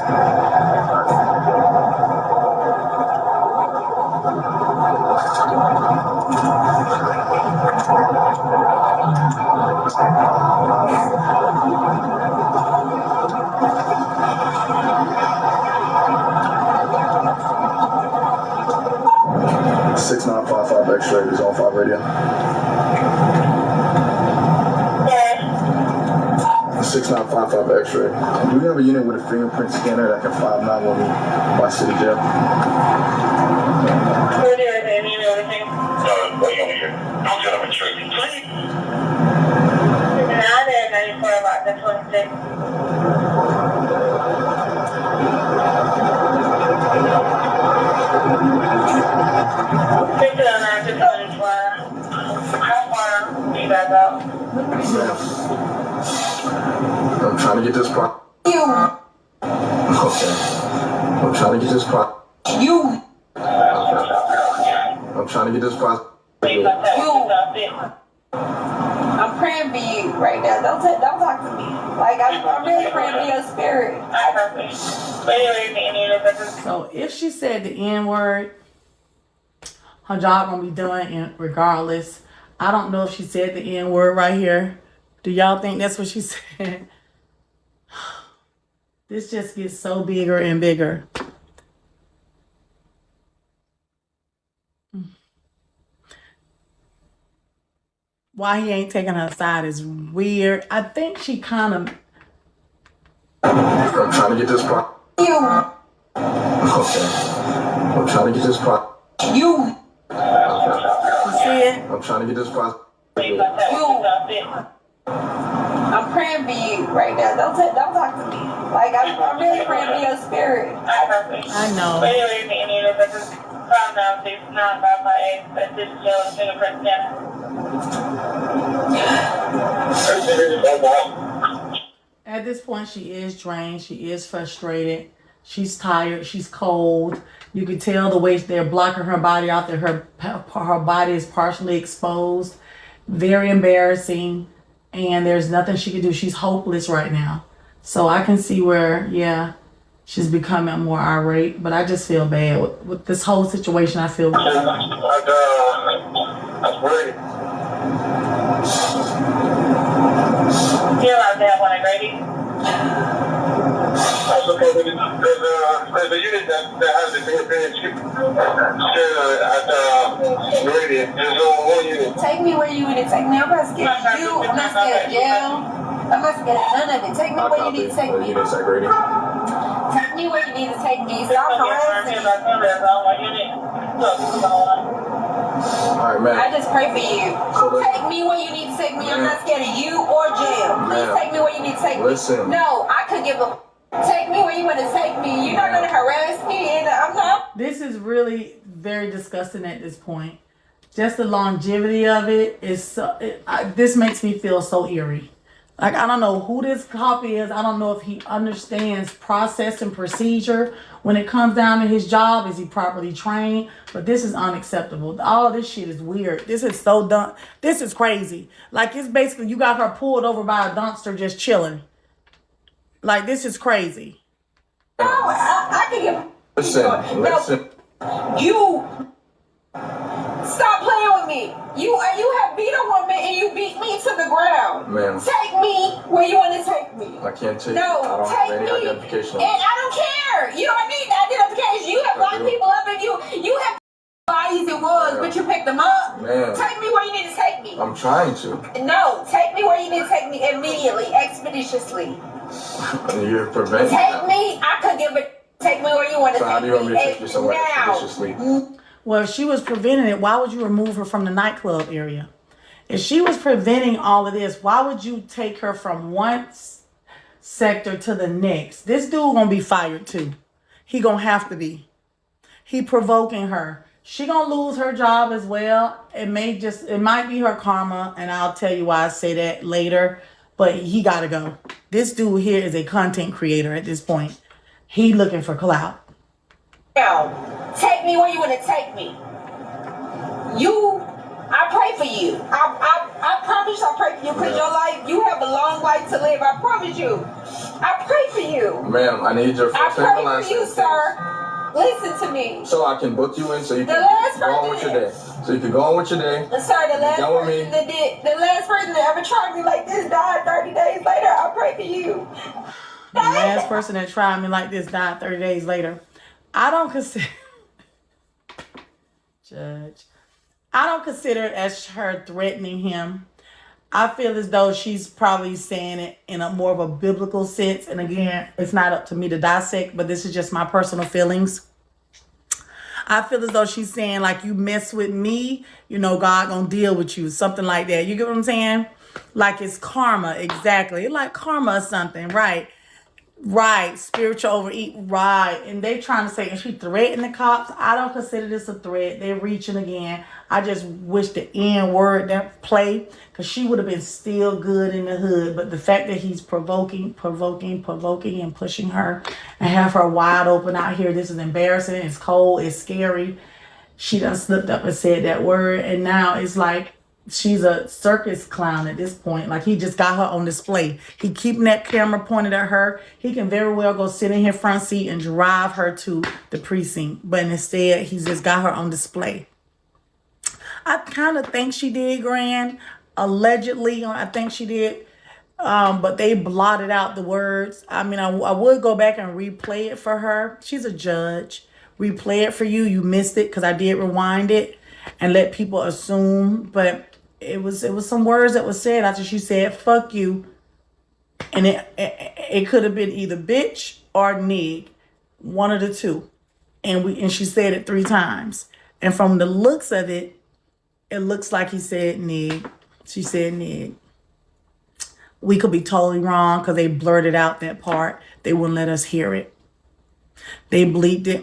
6955 X-ray is on 5 radio. 6955 X-ray. Do we have a unit with a fingerprint scanner that can 591 by city jail? I'm trying to get this pro. You. Okay. I'm trying to get this pro. You. Okay. I'm trying to get this pro. You. I'm praying for you right now. Don't talk to me. Like I'm really praying for your spirit. So if she said the N-word, her job gonna be done regardless. I don't know if she said the N-word right here. Do y'all think that's what she said? This just gets so bigger and bigger. Why he ain't taking her side is weird. I think she kind of... I'm trying to get this pro. You. Okay. I'm trying to get this pro. You. Okay. You see it? I'm trying to get this pro. You. I'm praying for you right now. Don't talk to me. Like I'm really praying for your spirit. I know. At this point, she is drained. She is frustrated. She's tired. She's cold. You can tell the way they're blocking her body out there. Her body is partially exposed. Very embarrassing. And there's nothing she can do. She's hopeless right now. So I can see where, yeah, she's becoming more irate. But I just feel bad. With this whole situation, I feel bad. That's worried. Yeah, like that when I'm ready. That's okay. There's a unit that has the fingerprint ready. There's one unit. Take me where you need to take me. I'm not scared of you. I'm not scared of jail. I'm not scared of none of it. Take me where you need to take me. Take me where you need to take me. Stop harassing me. Alright, man. I just pray for you. Take me where you need to take me. I'm not scared of you or jail. Please take me where you need to take me. Listen. No, I could give a... Take me where you want to take me. You're not going to harass me, and I'm not... This is really very disgusting at this point. Just the longevity of it is so... this makes me feel so eerie. Like, I don't know who this cop is. I don't know if he understands process and procedure when it comes down to his job. Is he properly trained? But this is unacceptable. All this shit is weird. This is so dumb. This is crazy. Like, it's basically you got her pulled over by a dumpster just chilling. Like, this is crazy. No, I can give... Listen. You... Stop playing with me. You have beat a woman and you beat me to the ground. Ma'am. Take me where you want to take me. I can't take No, I don't take have any me. identification. And I don't care. You don't need identification. You have locked people up and you have bodies and woods, but you picked them up. Man. Take me where you need to take me. I'm trying to. No, take me where you need to take me immediately, expeditiously. You're preventing. Take me. I could give it. Take me where you want to So how take do you want me. me to take you somewhere Now. expeditiously? Well, if she was preventing it, why would you remove her from the nightclub area? If she was preventing all of this, why would you take her from one sector to the next? This dude gonna be fired too. He gonna have to be. He provoking her. She gonna lose her job as well. It might be her karma, and I'll tell you why I say that later. But he gotta go. This dude here is a content creator at this point. He looking for clout. Now, take me where you want to take me. I pray for you. I promise I pray for you because your life, you have a long life to live. I promise you. I pray for you. Ma'am, I need your I first name and pray last for you, name. sir. Listen to me. So I can book you in so you can go on with your day. So you can go on with your day. Sir, the last person that ever tried me like this died 30 days later. I pray for you. The last person that tried me like this died 30 days later. I don't consider... Judge. I don't consider it as her threatening him. I feel as though she's probably saying it in a more of a biblical sense. And again, it's not up to me to dissect, but this is just my personal feelings. I feel as though she's saying, like, you mess with me, you know, God gonna deal with you. Something like that. You get what I'm saying? Like it's karma. Exactly. Like karma or something. Right. Right. Spiritual overeat. Right. And they trying to say, is she threatening the cops? I don't consider this a threat. They're reaching again. I just wish the N word that play, because she would have been still good in the hood. But the fact that he's provoking, and pushing her and have her wide open out here, this is embarrassing. It's cold. It's scary. She done slipped up and said that word. And now it's like she's a circus clown at this point. Like, he just got her on display. He keeping that camera pointed at her. He can very well go sit in her front seat and drive her to the precinct. But instead, he's just got her on display. I kind of think she did, Grand. Allegedly, I think she did. But they blotted out the words. I mean, I would go back and replay it for her. She's a judge. Replay it for you. You missed it because I did rewind it and let people assume. But it was some words that was said after she said, fuck you. And it could have been either bitch or nig. One of the two. And she said it 3 times. And from the looks of it, it looks like he said nig. She said nig. We could be totally wrong because they blurted out that part. They wouldn't let us hear it. They bleeped it.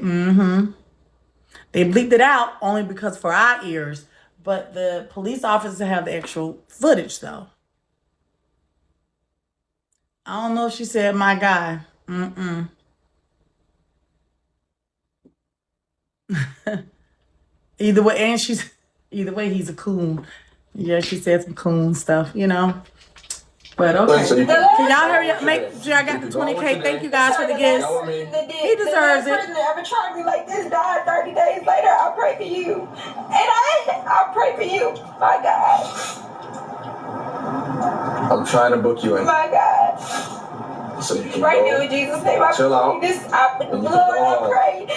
They bleeped it out only because for our ears. But the police officers have the actual footage, though. I don't know if she said my guy. Either way, he's a coon. Yeah, she said some coon stuff, you know. But okay. Can y'all hurry up? Make sure I got the 20K. Thank you guys for the gifts. He deserves it. The person that ever tried me like this died 30 days later. I pray for you. And I pray for you. My God. I'm trying to book you in. My God. So you can right go. now, in Jesus' name, I chill out. Lord, I pray.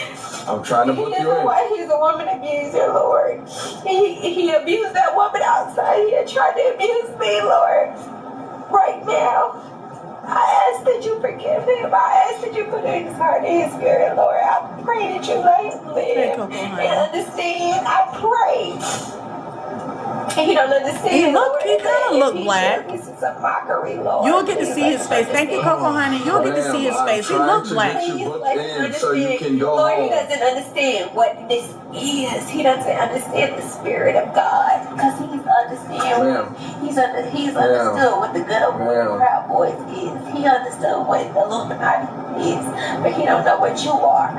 I'm trying to book you in. He's a woman abuser, Lord. He abused that woman outside here, tried to abuse me, Lord. Right now, I ask that you forgive him. I ask that you put in his heart and his spirit, Lord. I pray that you let him live and understand. I pray. He don't understand. He kind of look black. This is a mockery, Lord. You'll get to see his face. Thank you, Coco Honey. You'll get to see his face. He looks black. So you can go Lord, home. he doesn't understand what this is. He doesn't understand the spirit of God because he's understood what the good old Proud Boys is. He understood what the Illuminati is, but he don't know what you are.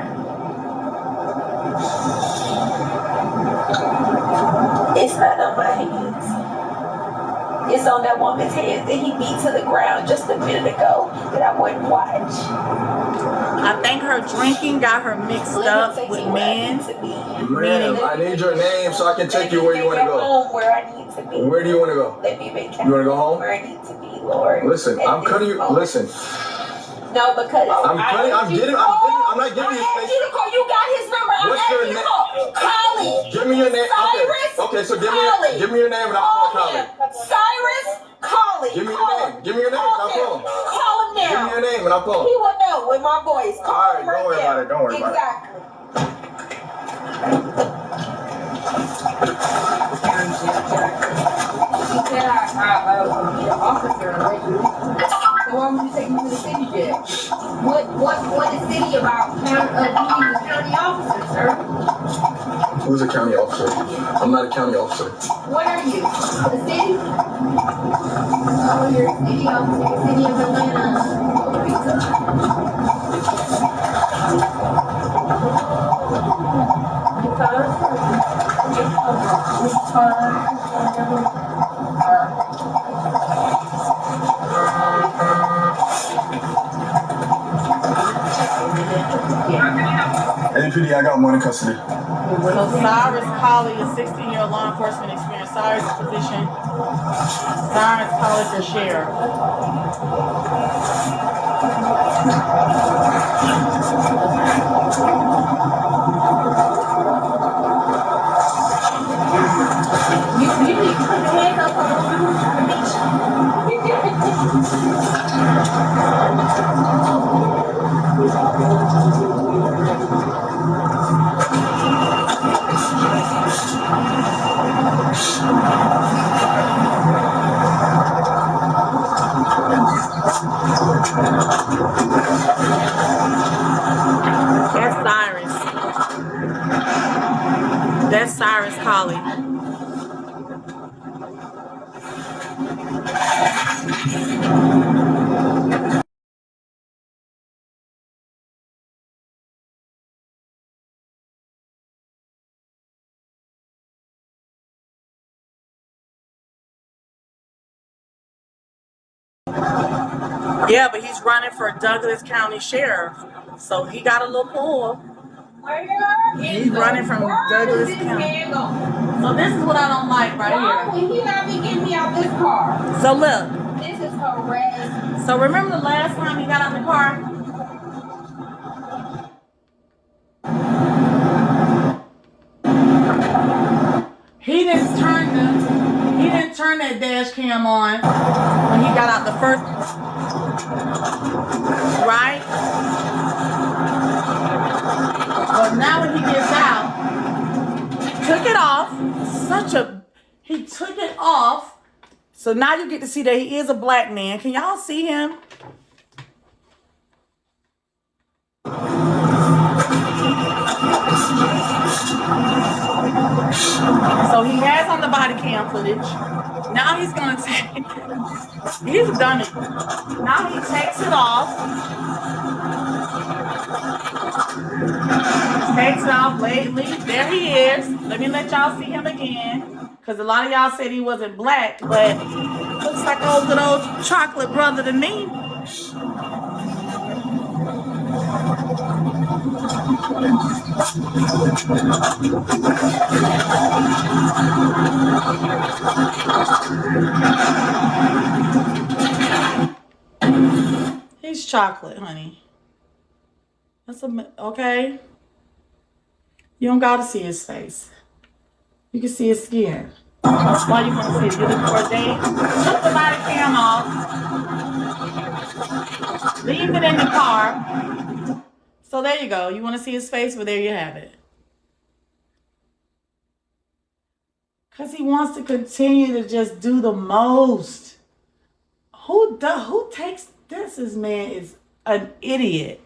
It's not on my hands. It's on that woman's hands that he beat to the ground just a minute ago that I wouldn't watch. I think her drinking got her mixed up with men. Ma'am, I need your name so I can take you where you want to go. Where I need to be. Where do you want to go? Let me make You want to go home? where I need to be, Lord. Listen, I'm cutting you. Listen. No, because I'm not giving you his face. You call. You got his number. What's your name? Collie. Give me your name. Cyrus. Okay, so give me your name and I'll call Collie. Cyrus Collie. Give me your name. Give me your name and I'll call him. Call him now. Give me your name and I'll call him. He will know with my voice. Call All right, him don't worry now. about it. Don't worry about it. Why would you take me to the city jail? What is city about? He's a county officer, sir. Who's a county officer? I'm not a county officer. What are you? The city? Oh, you're a city officer. City of Atlanta. APD, I got one in custody. So Cyrus Collie is 16-year law enforcement experience. Cyrus' position. Cyrus Collie for sheriff. That's Cyrus Collie. Yeah, but he's running for Douglas County Sheriff. So he got a little pull. He's running from Douglas County. So this is what I don't like right here. Why would he not be getting me out this car? So look. This is harassment. So remember the last time he got out the car? He didn't turn that dash cam on when he got out the first, right? But now when he gets out, took it off. He took it off. So now you get to see that he is a black man. Can y'all see him? So he has on the body cam footage. Now he's going to take, he's done it. Now he takes it off. Takes it off lately. There he is. Let me let y'all see him again. Because a lot of y'all said he wasn't black, but looks like old good old chocolate brother to me. He's chocolate, honey. That's okay. You don't gotta see his face. You can see his skin. That's why you want to see it. You're looking for a date. Took the body cam off. Leave it in the car. So there you go. You want to see his face? Well, there you have it. Because he wants to continue to just do the most. Who takes this? This man is an idiot.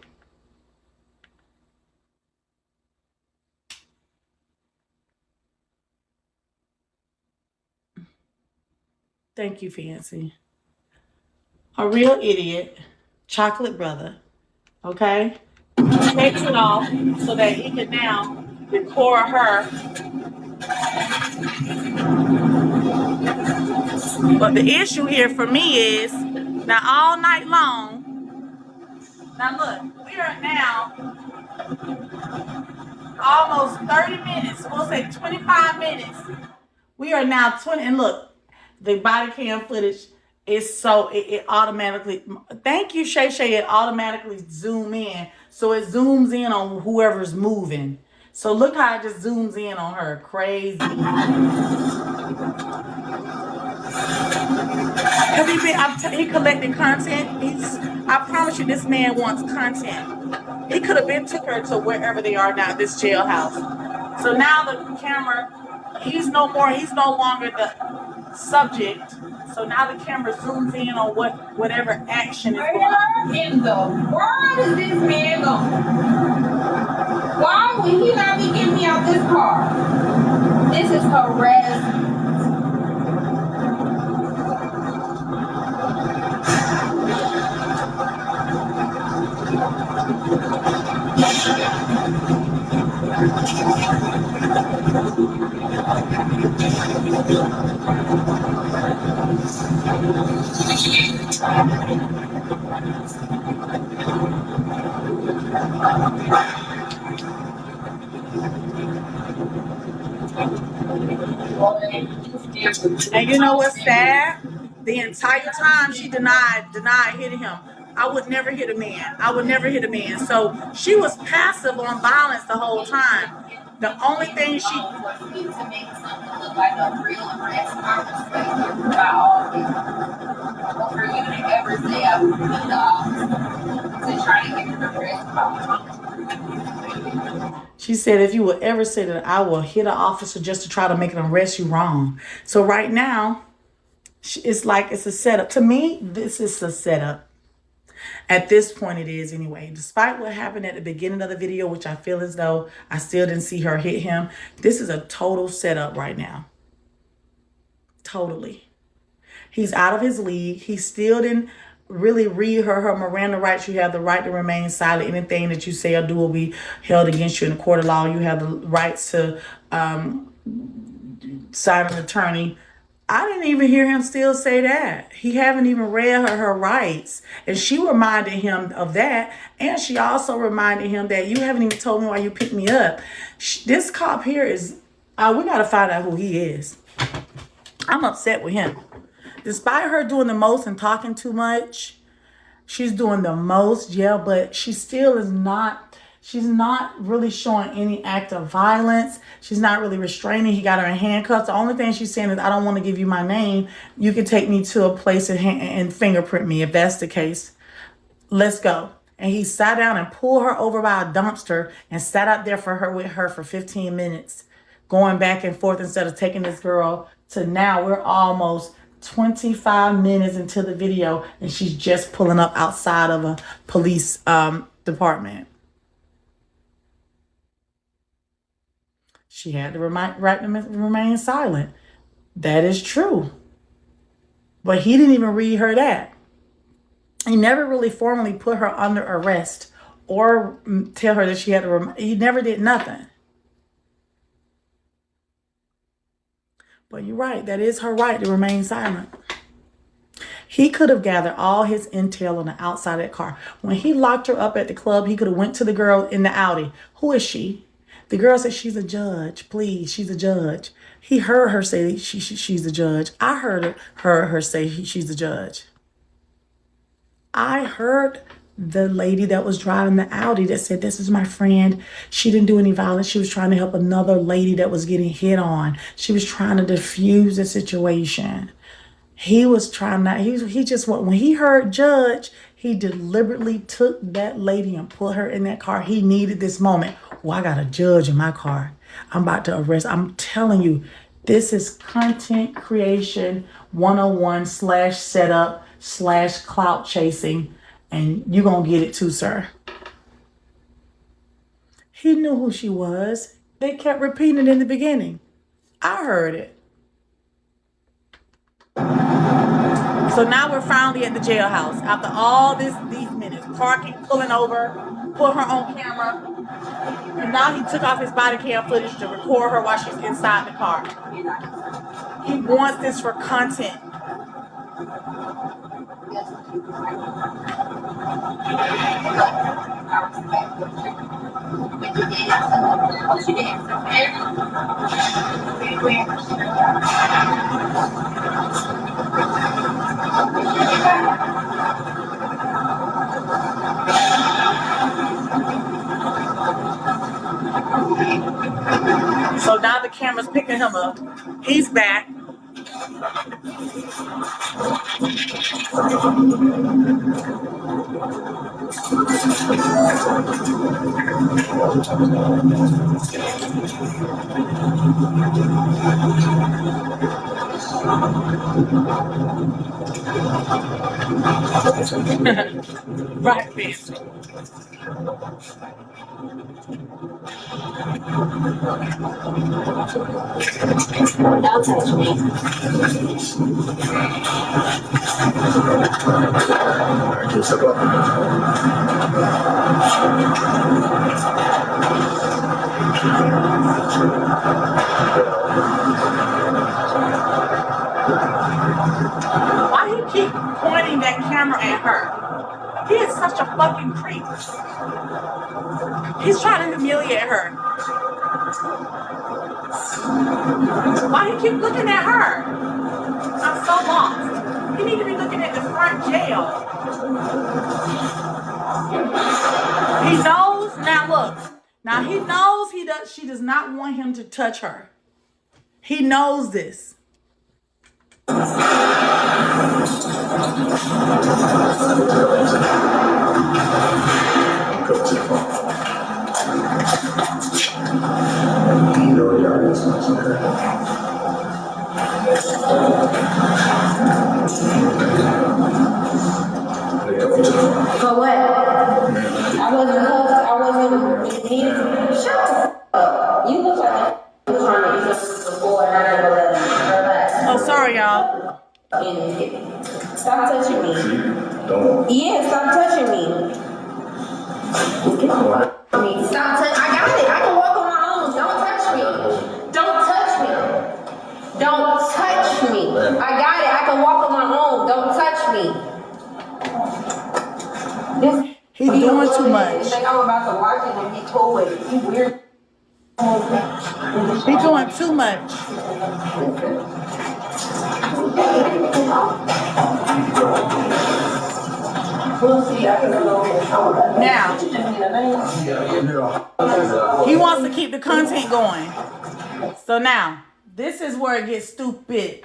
Thank you, Fancy. A real idiot. Chocolate brother. Okay? Takes it off so that he can now record her. But the issue here for me is, now all night long, now look, we are now almost 30 minutes, we'll say 25 minutes. We are now 20, and look, the body cam footage is so, it automatically, thank you, Shay Shay, it automatically zoom in. So it zooms in on whoever's moving. So look how it just zooms in on her. Crazy. Because he collected content. I promise you, this man wants content. He could have been took her to wherever they are now, this jailhouse. So now the camera, he's no longer the subject. So now the camera zooms in on whatever action is going on. Where in the world is this man going? Why would he not be getting me out this car? This is harassment. And you know what's sad? The entire time she denied hitting him. I would never hit a man. I would never hit a man. So she was passive on violence the whole time. The only thing she... to make something look like a real arrest, I respect you by all means. But for you to ever say I would beat the officer to try to get an arrest, She said, if you would ever say that I will hit an officer just to try to make an arrest, you're wrong. So right now, it's like it's a setup. To me, this is a setup. At this point, it is anyway. Despite what happened at the beginning of the video, which I feel as though I still didn't see her hit him, this is a total setup right now. Totally. He's out of his league. He still didn't really read her Miranda rights. You have the right to remain silent. Anything that you say or do will be held against you in the court of law. You have the rights to sign an attorney. I didn't even hear him still say that. He haven't even read her rights. And she reminded him of that. And she also reminded him that you haven't even told me why you picked me up. This cop here is, we got to find out who he is. I'm upset with him. Despite her doing the most and talking too much, she's doing the most, yeah, but she still is not, she's not really showing any act of violence. She's not really restraining. He got her in handcuffs. The only thing she's saying is, I don't want to give you my name. You can take me to a place and fingerprint me if that's the case. Let's go. And he sat down and pulled her over by a dumpster and sat out there with her for 15 minutes, going back and forth instead of taking this girl to now. We're almost 25 minutes into the video and she's just pulling up outside of a police department. She had the right to remain silent. That is true. But he didn't even read her that. He never really formally put her under arrest or tell her that she had to he never did nothing. But you're right. That is her right to remain silent. He could have gathered all his intel on the outside of that car. When he locked her up at the club, he could have went to the girl in the Audi. Who is she? The girl said, she's a judge. Please, she's a judge. He heard her say she's a judge. I heard her say she's a judge. I heard the lady that was driving the Audi that said, this is my friend. She didn't do any violence. She was trying to help another lady that was getting hit on. She was trying to diffuse the situation. He was trying not, he just, when he heard judge, he deliberately took that lady and put her in that car. He needed this moment. Well, I got a judge in my car. I'm about to arrest. I'm telling you, this is content creation 101 / setup / clout chasing. And you're going to get it too, sir. He knew who she was. They kept repeating it in the beginning. I heard it. So now we're finally at the jailhouse. After all these minutes, parking, pulling over, put her on camera. And now he took off his body cam footage to record her while she's inside the car. He wants this for content. So now the camera's picking him up. He's back. Right, bitch. Don't touch me. Why he keep pointing that camera at her? He is such a fucking creep. He's trying to humiliate her. Why he keep looking at her? I'm so lost. He need to be looking at the front jail. He knows. Now look. Now he knows she does not want him to touch her. He knows this. For what? I wasn't needed. Shut up. You look like you were trying to before and I never let her back. Oh, sorry, y'all. And Stop touching. I got it. I can walk on my own. Don't touch me. Don't touch me. Don't touch me. I got it. I can walk on my own. Don't touch me. He's doing too much. Like I'm about to watch it and be told it. You weird. He's doing too much. Now, he wants to keep the content going. So now, this is where it gets stupid.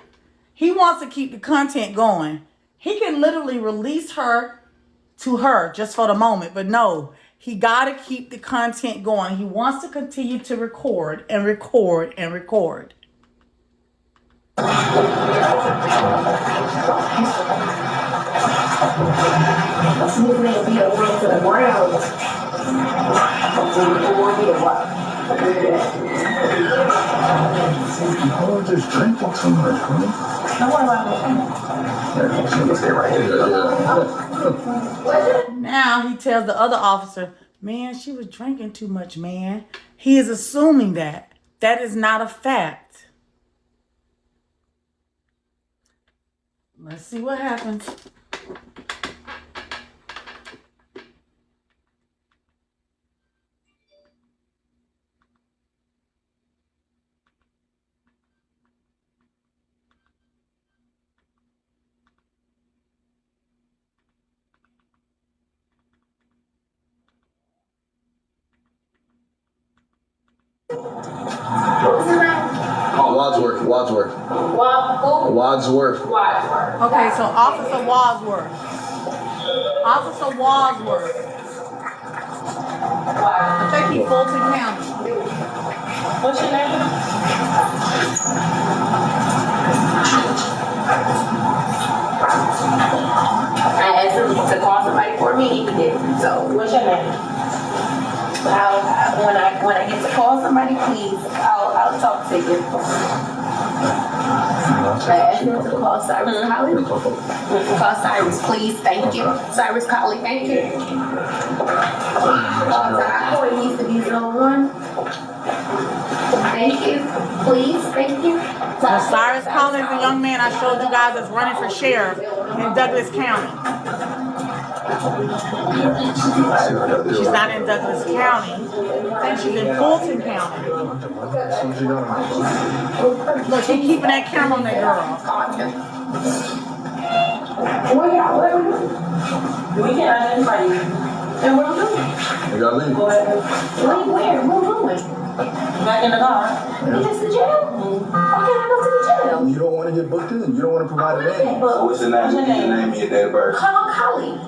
He wants to keep the content going. He can literally release her to her just for the moment, but no, he got to keep the content going. He wants to continue to record and record and record. Oh, just drinking too much, honey. Now he tells the other officer, man, she was drinking too much, man. He is assuming that. That is not a fact. Let's see what happens. Wadsworth. Wadsworth. Okay, so Officer Wadsworth. Officer Wadsworth. I think he's Fulton County. What's your name? I asked him to call somebody for me, he did. So what's your name? When I get to call somebody, please, I'll talk to you. I asked him to call Cyrus Colley. Call Cyrus, please. Thank you. Cyrus Colley, thank you. Call it needs to be 01. Thank you. Please, thank you. So Cyrus Colley is the young man I showed you guys that's running for sheriff in Douglas County. She's not in Douglas County. I think she's in Fulton County. Look, he's keeping that camera on that girl. We can't identify you. And what I'm doing? You gotta leave. Where? Where I'm going? Back in the car. Just the jail? Why can't I go to the jail? You don't want to get booked in. You don't want to provide a name. What's your name? What's your name and your date of birth? Call Collie.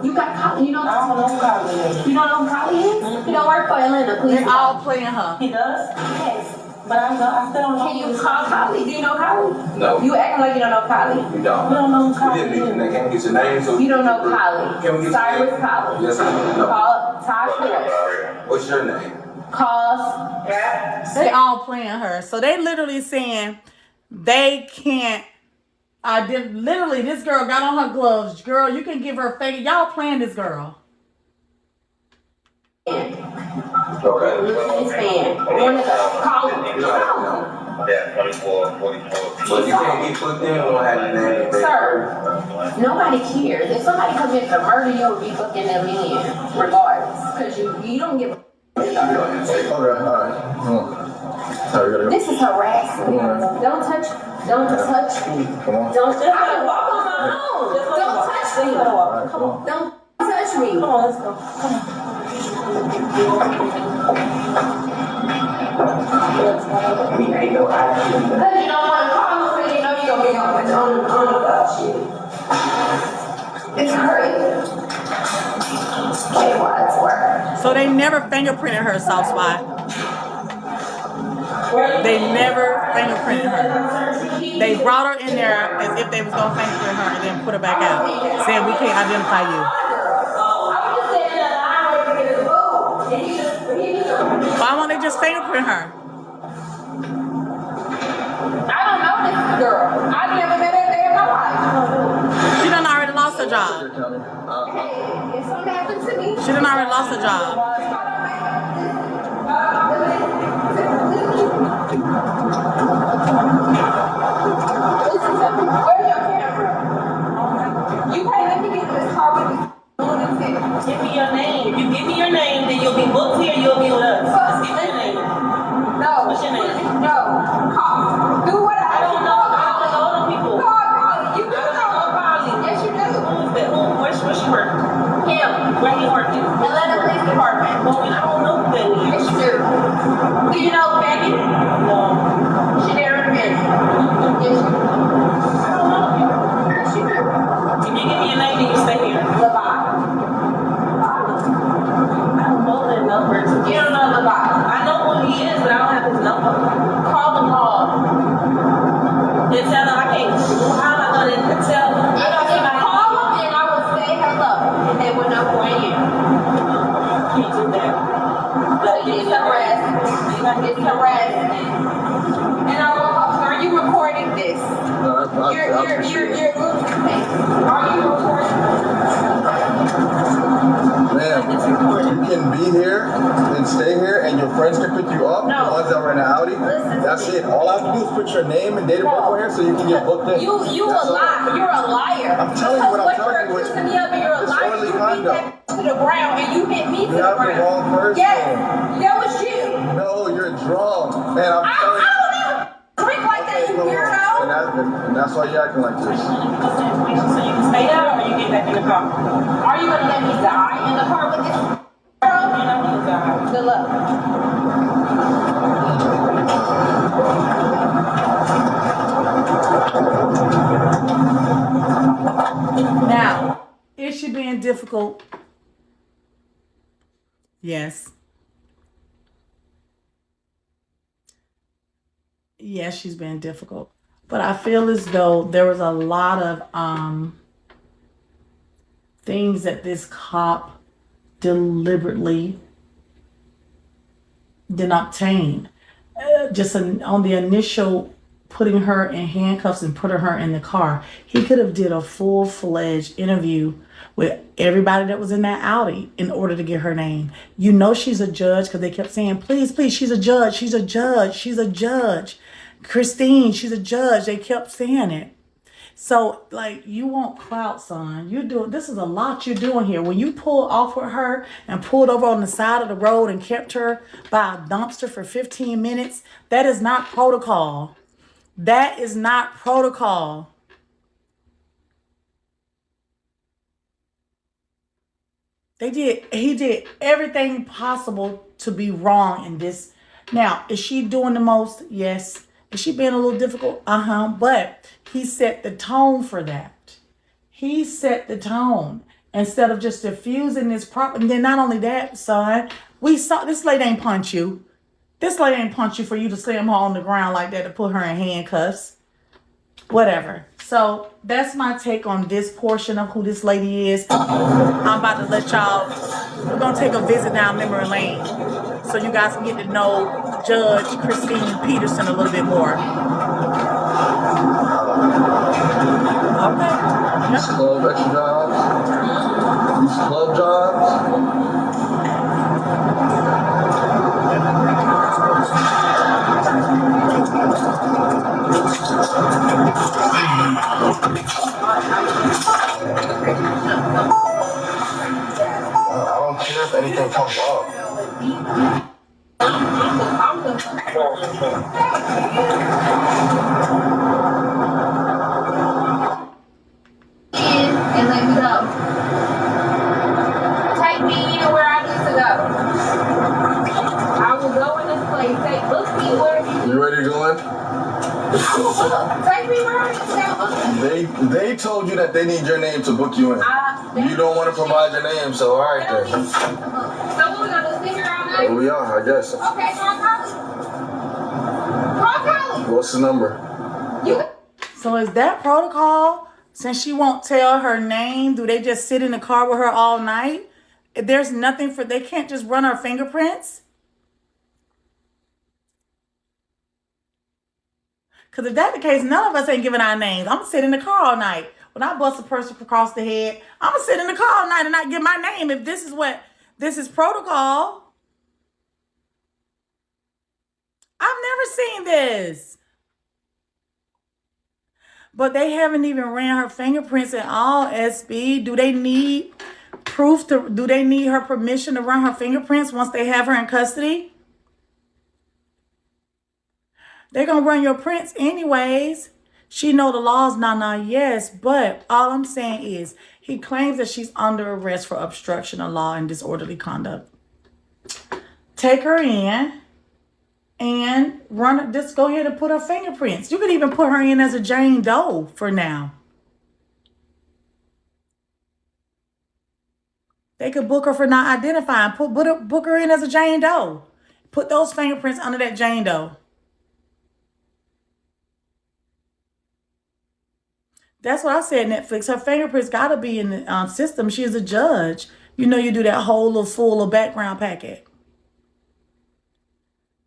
You got Collie. You know I don't know who Collie is. You don't know who Collie is? He don't work for Atlanta. Please. They're all playing her. He does? Yes. But I still don't know. Can you call Collie? Do you know Collie? No. You acting like you don't know Collie. You don't. You don't know who Collie is. Can we get your name? So You don't know Collie. Can we get Cyrus Collie. Yes, I know. Call Tosh Lewis. What's your name? Calls. They all playing her. So they literally saying they can't. Literally, this girl got on her gloves. Girl, you can give her a finger. Y'all playing this girl. Okay. This man. Call him. Yeah, 24, 44. But you can't get put in on having that. Sir, nobody cares. If somebody comes in to murder you, would be booking them in, regardless. Because you don't give a All right. Come on. This is harassment. Don't touch me. Come on. Don't I can walk on my own. Don't touch me. Come on. Don't touch me. Come on, let's go. Come on. Because you don't want to call me, you know you're going to be on the shit. It's crazy. Okay, Wadsworth. So they never fingerprinted her, soft spot. They never fingerprinted her. They brought her in there as if they was going to fingerprint her and then put her back out, saying we can't identify you. Why won't they just fingerprint her? I don't know this girl. I've never met her day in my life. She done already lost her job. Hey, it's Something happened to me. She done already lost her job. Listen to me. Where's your camera? You can't let me get in this car with this lunatic. Give me your name. If you give me your name, then you'll be booked here. You'll be with us. Just give me your name. No. What's your name? No. Call. Do what I don't know. I don't know them people. Call. You do I don't know Polly. Yes, you do. Who's that? Where she work? Him. Where he working? Atlanta Police Department. Well, I don't know who that is. Yes, you do. Do you know Becky? No. She there in a minute. Yes, you do. I don't know. Yes, you do. If you give me your name, then you stay here. Levi. I don't know that number. You don't know Levi. I know who he is, but I don't have his number. Call the mall. Then tell him I can't. How am I gonna tell him? I don't know. Call them and I will say hello. And they will know who I am. Can't do that. It's harassment. It's harassment. And I will. Are you recording this? No, You're losing me. Are you recording? Ma'am, you can be here and stay here, and your friends can pick you up. No. The ones that were in the Audi. Listen. That's it. All I have to do is put your name and date of birth on here, so you can get booked in. You That's a all. lie. You're a liar. I'm telling you what I'm Because talking you're with. accusing me of and you're a liar. Disorderly You beat conduct. that to the ground and you hit me to You the have the ground. wrong person. Yes, that was you. No, you're drunk. And I'm I telling you. don't even drink like that, you weirdo. And that's why you're acting like this. So you can stay out or you get back in the car. Are you gonna let me die in the car with this girl? You're not gonna die. Good luck. Now, is she being difficult? Yes. Yes, she's being difficult. But I feel as though there was a lot of things that this cop deliberately didn't obtain. On the initial putting her in handcuffs and putting her in the car, he could have did a full-fledged interview with everybody that was in that Audi in order to get her name. You know she's a judge because they kept saying, please, please, she's a judge, she's a judge, she's a judge. Christine, she's a judge. They kept saying it. So, like, you want clout, son. This is a lot you're doing here. When you pulled off with her and pulled over on the side of the road and kept her by a dumpster for 15 minutes, that is not protocol. That is not protocol. He did everything possible to be wrong in this. Now, is she doing the most? Yes. Is she being a little difficult? But he set the tone for that. He set the tone instead of just diffusing this problem. And then not only that, son, we saw this lady ain't punch you. This lady ain't punch you for you to slam her on the ground like that to put her in handcuffs. Whatever. So that's my take on this portion of who this lady is. I'm about to let y'all, we're going to take a visit down memory lane so you guys can get to know Judge Christina Peterson a little bit more. Okay. These club extra jobs. These club jobs. I don't care if anything comes up. And let me go. Take me anywhere I need to go. I will go in this place. Look me where You ready to go in? take me where I need to go. They told you that they need your name to book you in. You don't want to provide your name, so all right then. So what we gonna do? Sit here all night? Here we are, I guess. Okay, call Colin. Call Colin. What's the number? So is that protocol? Since she won't tell her name, do they just sit in the car with her all night? There's nothing they can't just run her fingerprints? Because if that's the case, none of us ain't giving our names. I'm going to sit in the car all night. when I bust a person across the head, I'm gonna sit in the car all night and not give my name if this is protocol. I've never seen this. But they haven't even ran her fingerprints at all, SB. Do they need proof do they need her permission to run her fingerprints once they have her in custody? They're gonna run your prints anyways. She know the laws, yes, but all I'm saying is he claims that she's under arrest for obstruction of law and disorderly conduct. Take her in and just go ahead and put her fingerprints. You could even put her in as a Jane Doe for now. They could book her for not identifying. Book her in as a Jane Doe. Put those fingerprints under that Jane Doe. That's what I said, Netflix. Her fingerprints got to be in the system. She is a judge. You know you do that whole little full of background packet.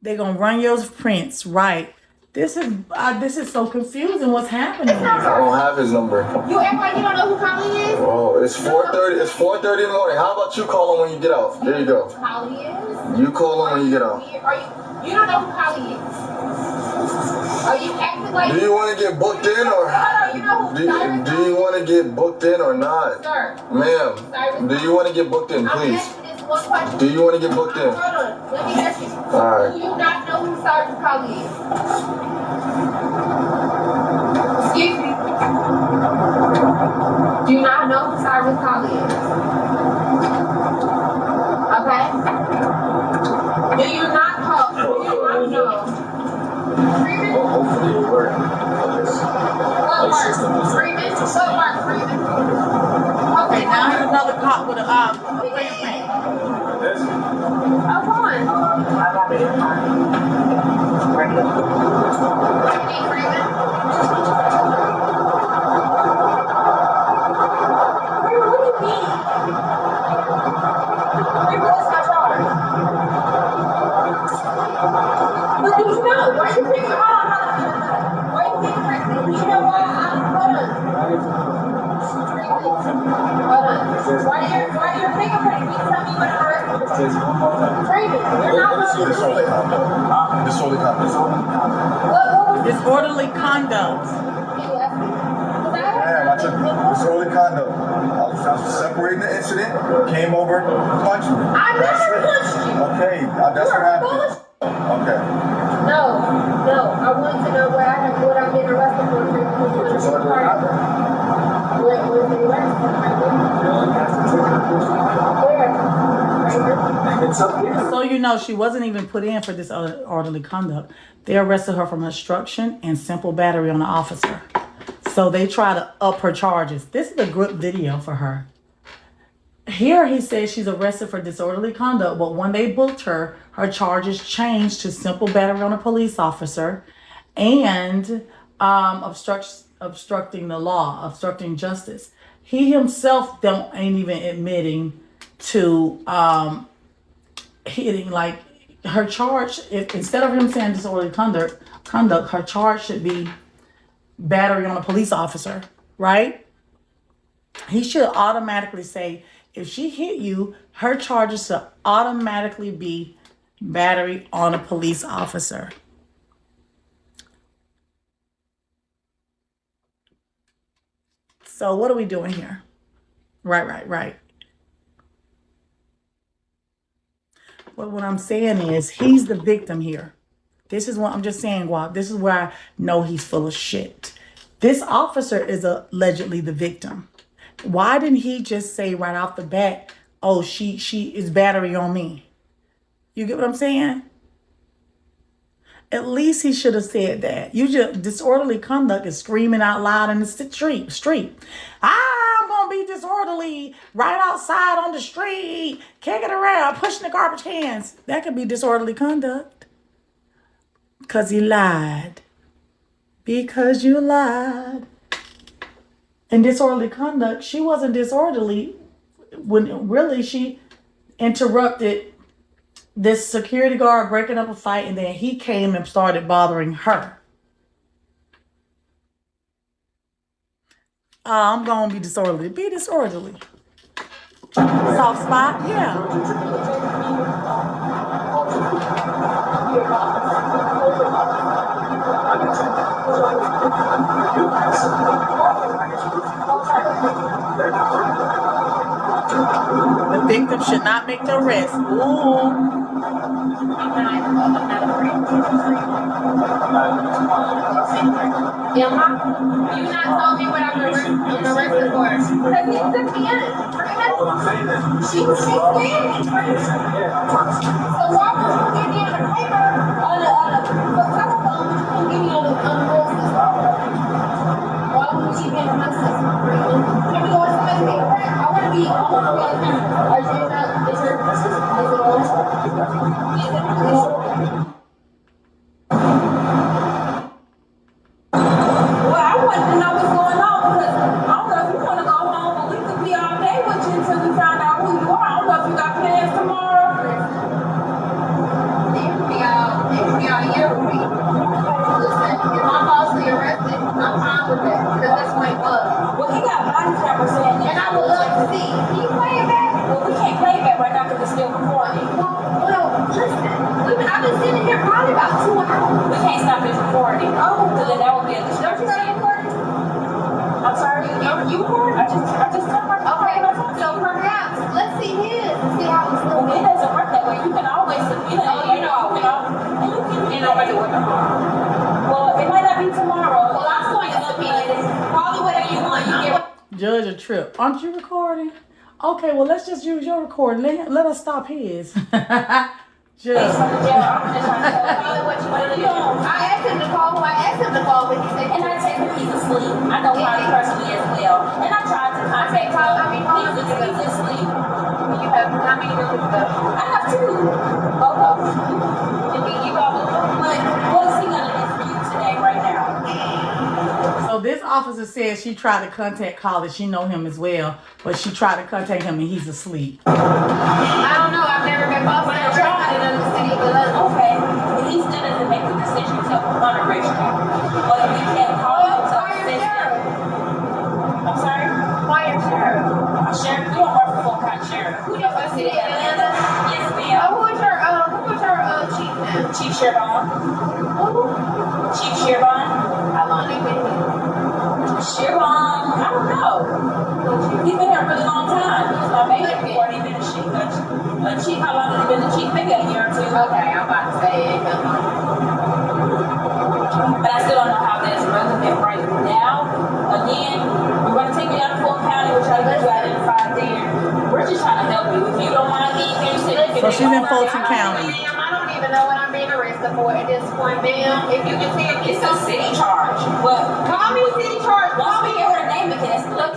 They're going to run your prints, right? This is so confusing. What's happening here? I don't have his number. You act like you don't know who Polly is? Oh, it's 4:30. It's 4:30 in the morning. How about you call him when you get off? There you go. Polly is? You call him when you get off. You don't know who Polly is? Are you acting like... Do you want to get booked in or... Do you want to get booked in or not? Sir. Ma'am, do you want to get booked in, please? One question. Do you want to get booked in? Hold on. Let me ask you. All right. Do you not know who Sergeant Polly is? Excuse me. Do you not know who Sergeant Polly is? Okay. Do you not know? Well, hopefully you learn. What works? Freeman? What works, Freeman? Okay, now here's another cop with a fingerprint. Oh, come on. Hey, Freeman. What do you mean? What's my charge? But you know, why you think, why you think, you know what? Hold on. Why are you fingerprinting me? Tell me what I'm arrested for. Freeman, you're not Disorderly conduct. Disorderly conduct. Disorderly conduct. Yeah, I took disorderly conduct. I was separating the incident, came over, punched me. I never punched you. Okay, that's what happened. Okay. No. I want to know what I'm being arrested for. Disorderly conduct. So you know she wasn't even put in for this disorderly conduct. They arrested her from obstruction and simple battery on an officer. So they try to up her charges. This is a good video for her. Here he says she's arrested for disorderly conduct, but when they booked her, her charges changed to simple battery on a police officer and obstructing the law, obstructing justice. He himself ain't even admitting to hitting, like, her charge. If instead of him saying disorderly conduct, her charge should be battery on a police officer, right? He should automatically say, if she hit you, her charges should automatically be battery on a police officer. So what are we doing here? Right. But what I'm saying is he's the victim here. This is what I'm just saying, Guap. This is where I know he's full of shit. This officer is allegedly the victim. Why didn't he just say right off the bat, oh, she is battery on me? You get what I'm saying? At least he should have said that. You just disorderly conduct is screaming out loud in the street. I'm gonna be disorderly right outside on the street, kicking around, pushing the garbage cans. That could be disorderly conduct. Because he lied. Because you lied. In disorderly conduct, she wasn't disorderly when really she interrupted this security guard breaking up a fight, and then he came and started bothering her. I'm gonna be disorderly. Be disorderly. Soft spot, yeah. The victim should not make the arrest. Ooh. You not told me what I'm arrested for. Because he took me in. She was scared. So why would you give me on the paper, on the telephone, but you couldn't give me on the real system? Why would you give me on the real system? Can we go inside and take a break? I want to be on the camera. Is it on? Well, I wanted to know what's going on because I don't know if you want to go home, but we could be all day with you until we find out who you are. I don't know if you got plans tomorrow. It could be all year with me. Listen, if I'm falsely arrested, I'm fine with that because that's my club. Well, he got body camera saying that. And I would love to see. Can you play it back? Well, we can't play it back right now because it's still recording. Well, listen. I've been sitting here probably about 2 hours. We can't stop this recording. Oh, so then that would be a distraction. I'm sorry, you recording? I just turned my okay. So perhaps let's see his and see how it's looking. Well, it doesn't work that way. You can always, you can already work tomorrow. Well, it might not be tomorrow. Well, I'm going to look at it. Probably whatever you want. You get. Judge a trip. Aren't you recording? Okay, well let's just use your recording. Let us stop his. Judge. I'm just trying to tell you what you want to do. I asked him to call, but he said, And I take him, he's asleep. I know how the person is as well. And I tried to contact him. He's asleep. You have how many rooms left? I have 2. Both of them. And then you have a room. What is he going to do for you today, right now? So this officer says she tried to contact Colin. She know him as well, but she tried to contact him and he's asleep. I don't know. I've never been boss. I tried in the city, but okay. He still doesn't make the decision to underrate you. But we can't call him to assist him. I'm sorry? Fire sheriff. Sheriff, you don't work for full time sheriff. Who does I see? Atlanta? Yes, ma'am. Who was your chief now? Chief Shervon. Who? Chief Shervon. How long they been here? Shervon, I don't know. He's been here a really long time. He was my major before he been a chief. Chief, how long has he been the chief? Maybe a year or 2. Okay, I'm about to say it. But I still don't know how that's relevant right now. Again, we're going to take you down to Fulton County. We're trying to get you identified there. We're just trying to help you. If you don't mind being here, so she's in Fulton County. I don't even know what I'm being arrested for at this point, ma'am. If you can tell me, it's a city charge. Well, call me city charge. Call me her name because I'm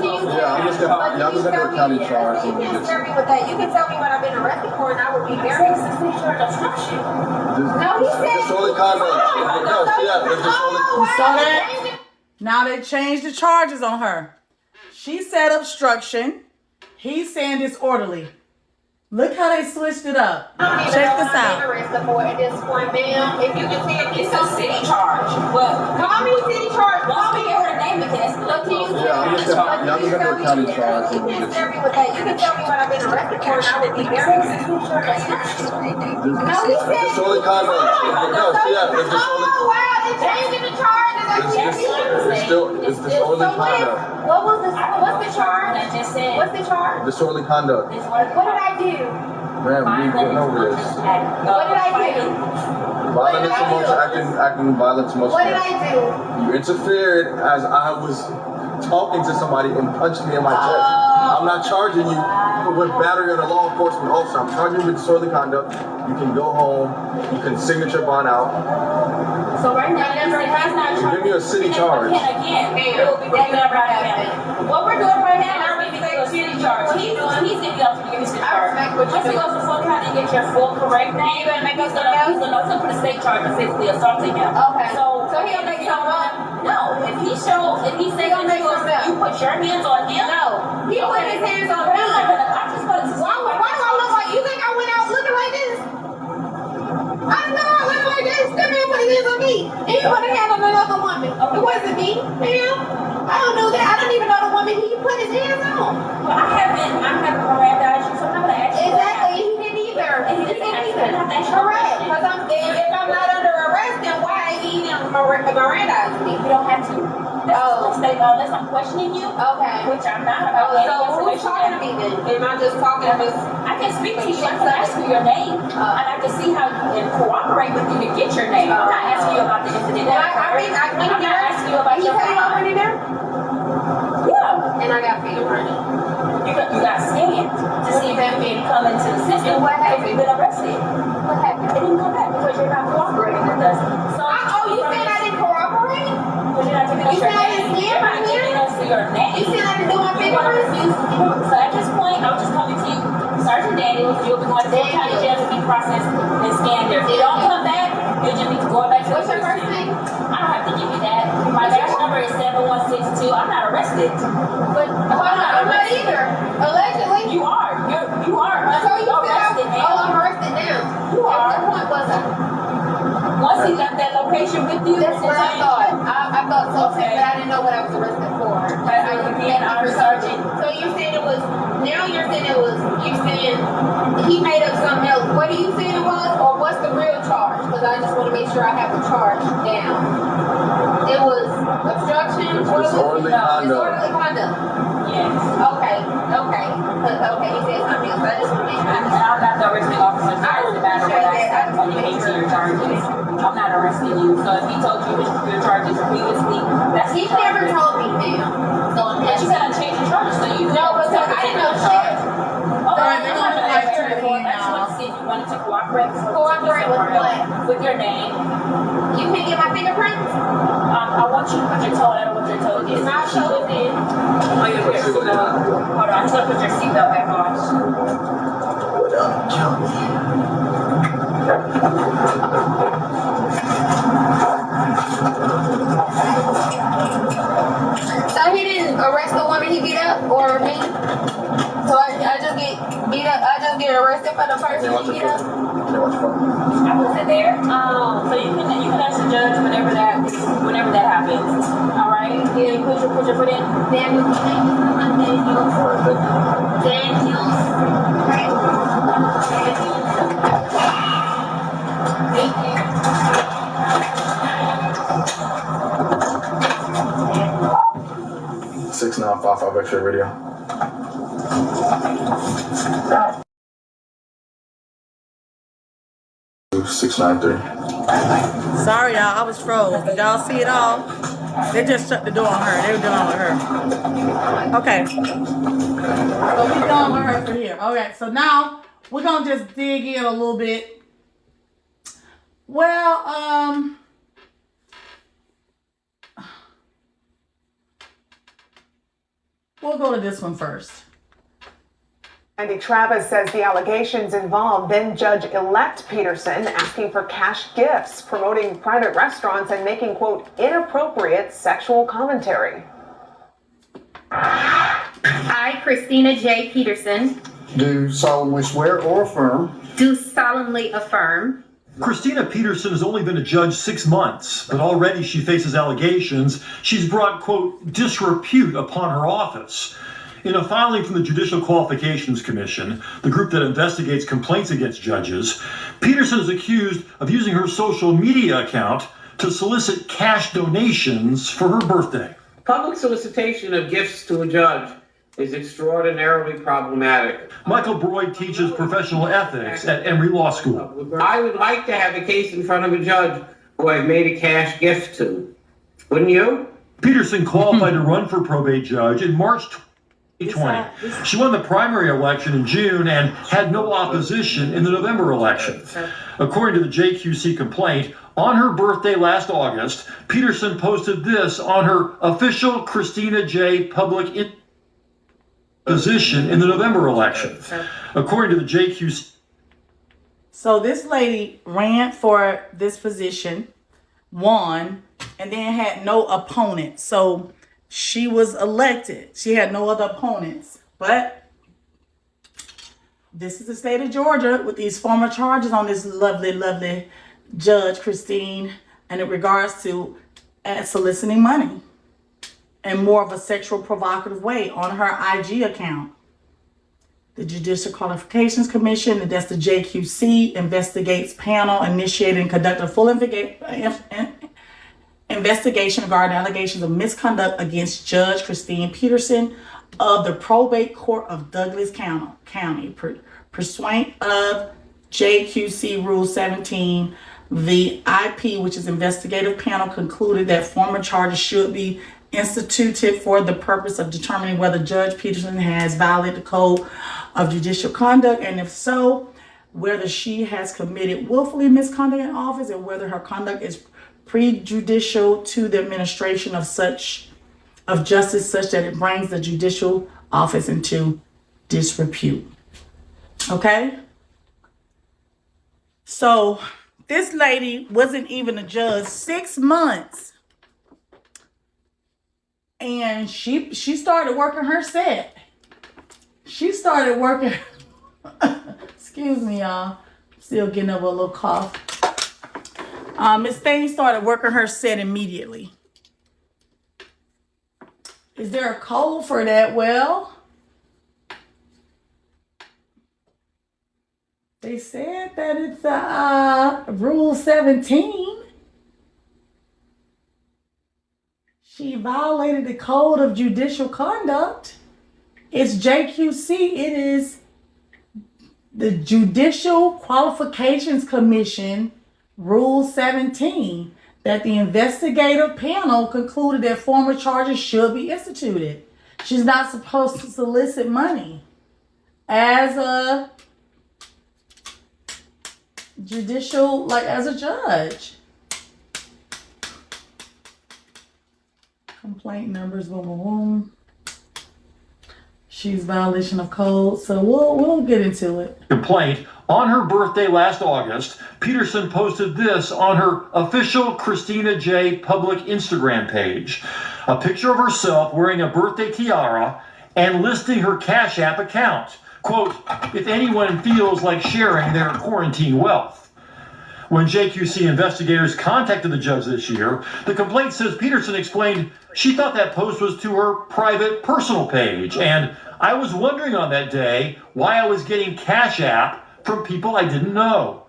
just gonna do a county charge. You can tell me what that. You can tell me what I've been arrested for, and I would be very city charge obstruction. No, he said disorderly conduct. No, you saw that? Now they changed the charges on her. She said obstruction. He's saying disorderly. Look how they switched it up. Check this out. At this point, ma'am, if you can tell me, it's a city charge. Well, call me city charge. Call me her name because I'm just gonna do a county charge. You can tell me what that. You can tell me what I've been arrested for, and I would be very No, he said disorderly conduct. No, it's disorderly. Oh wow, they're changing the charges. It's disorderly conduct. What was the? What's the charge? I just said. What's the charge? Disorderly conduct. What did I do? Ma'am, we went over this. What did I do? Violent emotion, acting violent emotion. What did I do? You interfered as I was talking to somebody and punched me in my chest. I'm not charging you with battery on a law enforcement officer. I'm charging you with disorderly conduct. You can go home. You can signature bond out. So right now, he's not charging. Give me a city charge. Again, it will be right now. What we're doing right now, we're giving you a city charge. He's giving you a city charge. Once he goes to Fulton County and get your full correct name, he's gonna put a state charge of physically assaulting him. Okay. So he'll make something up. No, if he says you put your hands on him. No, he put his hands on me. Why do I look like? You think I went out looking like this? I don't know. I look like this. That man put his hands on me. And he put a hand on another woman. It wasn't me, ma'am. I don't know that. I don't even know the woman I haven't Mirandized you, so I'm not gonna ask you. Exactly, he didn't either. He didn't either. Correct. Because if I'm not under arrest, then why he didn't Mirandize me? You don't have to. Unless I'm questioning you. Okay. Which I'm not about. So who's talking to me then? Am I just talking to I can speak to you. I can ask you your name. And I can see how you can cooperate with you to get your name. I'm not asking you about the incident. I went I'm not asking you about your crime. I went in there? Yeah. And I got fingerprinted. You got scanned to see if that man come into the system. What happened? If you've been arrested. What happened? It didn't come back because you're not cooperating with us. So you said I didn't cooperate? Because you're not giving us You your said I name. didn't You're not giving us your name. You said I didn't do my fingerprints? So at this point, I'm just coming to you, Sergeant Daniels. You'll be going to Fulton County Jail to be processed and scanned there. If you don't come back, you'll just be going back to What's your first name? I don't have to give you that. My badge number is 7162. I'm not arrested. But I'm not either. Allegedly. You are. You are. So you arrested said now. I'm arrested now. You are. At what point was I? Once he left that location with you, That's what I thought. I thought so too, Okay. but I didn't know what I was arrested for. Again, I'm Sergeant. So you're saying it was, now you're saying it was, you're saying he made up something else. What are you saying it was, or what's the real charge? Because I just want to make sure I have the charge down. It was obstruction. Disorderly conduct. Disorderly conduct. Yes. Okay. Okay, you said something else. I just want to make sure I understand. I'm not the arresting officer. So it doesn't matter what I say when you get to your charges. I'm not arresting you. So if he told you your charges previously, that's He never told me now. So But you said I changed your charges, so you no, but so I didn't know shit. Okay, they're gonna like turn it in I just want to see if you wanted to cooperate. Cooperate with what? With your name. You can't get my fingerprints? I want you to put your toe. I don't want your toe. It's not showing in. Oh, you're here. So, hold on. I'm just gonna put your seatbelt back on. What up, Jones? So he didn't arrest the woman he beat up or me? So I just get beat up. I just get arrested for the person he beat up. I wasn't there. So you can ask the judge whenever that happens. All right. Yeah. You put your foot in. Daniels. Right. Thank you. 6955 X-ray radio. Sorry, y'all. I was froze. Did y'all see it all? They just shut the door on her. They were done with her. Okay. So we're done with her for here. Okay. So now we're gonna just dig in a little bit. Well, we'll go to this one first. Andy Travis says the allegations involve then-Judge-elect Peterson asking for cash gifts, promoting private restaurants, and making, quote, inappropriate sexual commentary. I, Christina J. Peterson, Do solemnly swear or affirm. do solemnly affirm. Christina Peterson has only been a judge 6 months, but already she faces allegations. She's brought, quote, disrepute upon her office. In a filing from the Judicial Qualifications Commission, the group that investigates complaints against judges, Peterson is accused of using her social media account to solicit cash donations for her birthday. Public solicitation of gifts to a judge is extraordinarily problematic. Michael Broyd teaches professional ethics at Emory Law School. I would like to have a case in front of a judge who I've made a cash gift to. Wouldn't you? Peterson qualified to run for probate judge in March 2020. She won the primary election in June and had no opposition in the November election. According to the JQC complaint, on her birthday last August, Peterson posted this on her official Christina J. public position in the November election. According to the JQC. So this lady ran for this position, won, and then had no opponent. So she was elected. She had no other opponents. But this is the state of Georgia with these former charges on this lovely, lovely Judge Christine, and in regards to soliciting money in more of a sexual provocative way on her IG account. The Judicial Qualifications Commission, and that's the JQC, investigates panel initiated and conducted a full investigation regarding allegations of misconduct against Judge Christina Peterson of the Probate Court of Douglas County. Pursuant of JQC Rule 17, the IP, which is investigative panel, concluded that formal charges should be instituted for the purpose of determining whether Judge Peterson has violated the code of judicial conduct, and if so, whether she has committed willfully misconduct in office and whether her conduct is prejudicial to the administration of justice such that it brings the judicial office into disrepute. Okay? So this lady wasn't even a judge 6 months. And she started working her set. She started working, excuse me, y'all. Still getting over a little cough. Miss Thane started working her set immediately. Is there a code for that? Well, they said that it's Rule 17. She violated the code of judicial conduct. It's JQC. It is the Judicial Qualifications Commission, Rule 17, that the investigative panel concluded that formal charges should be instituted. She's not supposed to solicit money as a judicial, as a judge. Complaint numbers, boom, boom, boom. She's violation of code, so we'll get into it. Complaint. On her birthday last August, Peterson posted this on her official Christina J. public Instagram page. A picture of herself wearing a birthday tiara and listing her Cash App account. Quote, if anyone feels like sharing their quarantine wealth. When JQC investigators contacted the judge this year, the complaint says Peterson explained she thought that post was to her private personal page, and I was wondering on that day why I was getting Cash App from people I didn't know.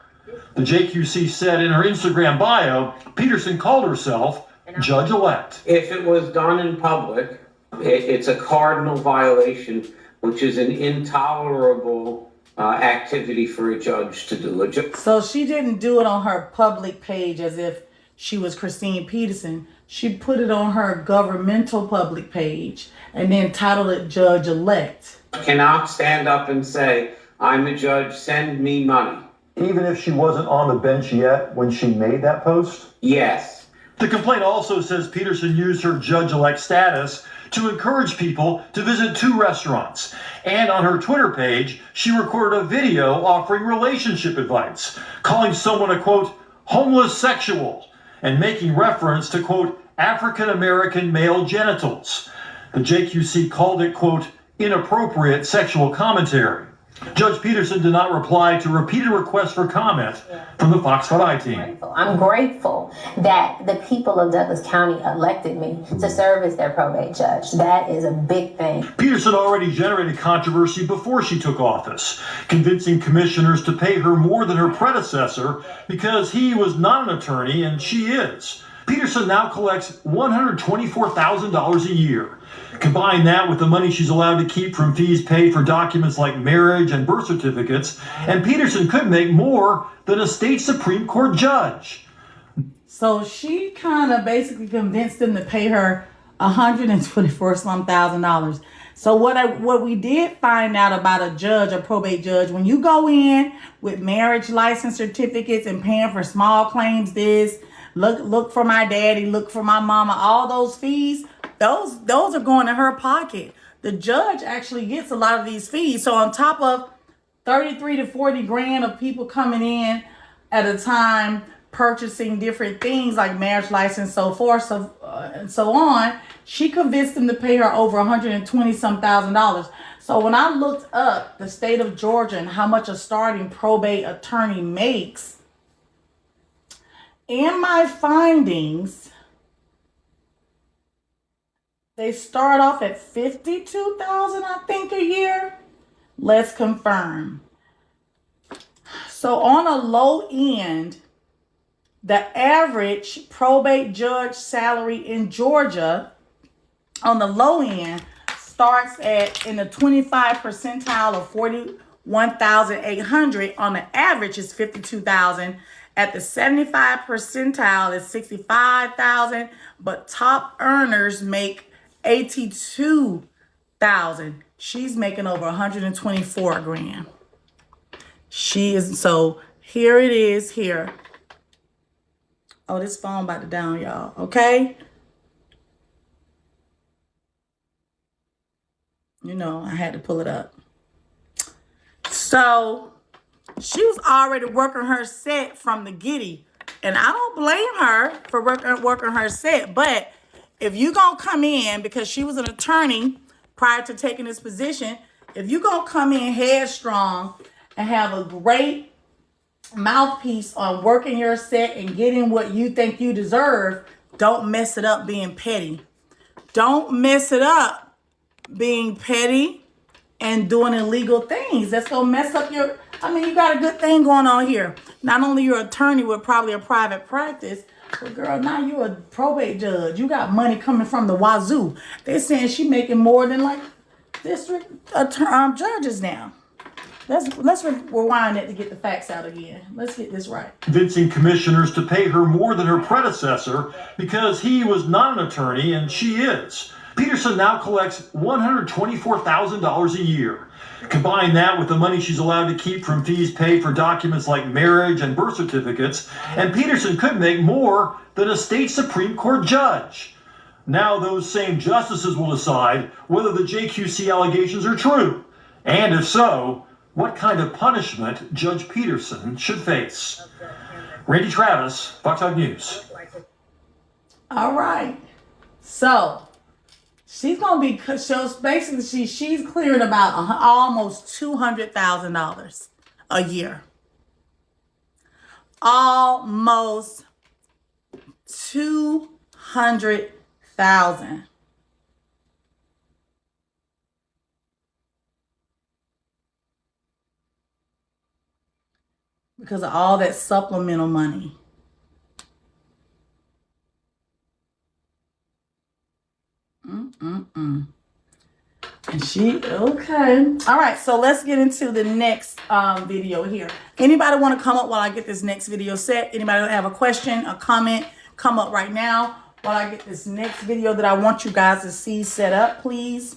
The JQC said in her Instagram bio, Peterson called herself Judge-elect. If it was done in public, it's a cardinal violation, which is an intolerable activity for a judge to do. So she didn't do it on her public page as if she was Christine Peterson. She put it on her governmental public page and then titled it Judge-elect. Cannot stand up and say, I'm a judge, send me money. Even if she wasn't on the bench yet when she made that post? Yes. The complaint also says Peterson used her judge-elect status to encourage people to visit 2 restaurants. And on her Twitter page, she recorded a video offering relationship advice, calling someone a, quote, homeless sexual, and making reference to, quote, African-American male genitals. The JQC called it, quote, inappropriate sexual commentary. Judge Peterson did not reply to repeated requests for comment from the Fox 5 team. I'm grateful that the people of Douglas County elected me to serve as their probate judge. That is a big thing. Peterson already generated controversy before she took office, convincing commissioners to pay her more than her predecessor because he was not an attorney and she is. Peterson now collects $124,000 a year. Combine that with the money she's allowed to keep from fees paid for documents like marriage and birth certificates, and Peterson could make more than a state Supreme Court judge. So she kind of basically convinced them to pay her $124,000. So what we did find out about a judge, a probate judge, when you go in with marriage license certificates and paying for small claims, look for my daddy, look for my mama, all those fees, those are going in her pocket. The judge actually gets a lot of these fees. So on top of 33 to 40 grand of people coming in at a time, purchasing different things like marriage license, so forth, and so on, she convinced them to pay her over $120,000. So when I looked up the state of Georgia and how much a starting probate attorney makes, in my findings, they start off at $52,000, I think, a year. Let's confirm. So on a low end, the average probate judge salary in Georgia on the low end starts at in the 25 percentile of 41,800. On the average is 52,000. At the 75 percentile is 65,000, but top earners make 82,000. She's making over 124 grand. She is, so here it is here. Oh, this phone about to down, y'all. Okay. You know, I had to pull it up. So she was already working her set from the giddy. And I don't blame her for working her set. But if you gonna come in, because she was an attorney prior to taking this position, if you gonna come in headstrong and have a great mouthpiece on working your set and getting what you think you deserve, don't mess it up being petty. Don't mess it up being petty and doing illegal things. That's gonna mess up your, I mean, you got a good thing going on here. Not only you're an attorney with probably a private practice, but girl, now you're a probate judge. You got money coming from the wazoo. They're saying she making more than like district judges now. Let's rewind it to get the facts out again. Let's get this right. Convincing commissioners to pay her more than her predecessor because he was not an attorney and she is. Peterson now collects $124,000 a year. Combine that with the money she's allowed to keep from fees paid for documents like marriage and birth certificates, and Peterson could make more than a state Supreme Court judge. Now those same justices will decide whether the JQC allegations are true, and if so, what kind of punishment Judge Peterson should face. Randy Travis, Fox 5 News. All right. So she's gonna be, so basically she's clearing about almost $200,000 a year. Almost 200,000. Because of all that supplemental money. And she, okay. All right, so let's get into the next video here. Anybody want to come up while I get this next video set? Anybody have a question, a comment? Come up right now while I get this next video that I want you guys to see set up, please.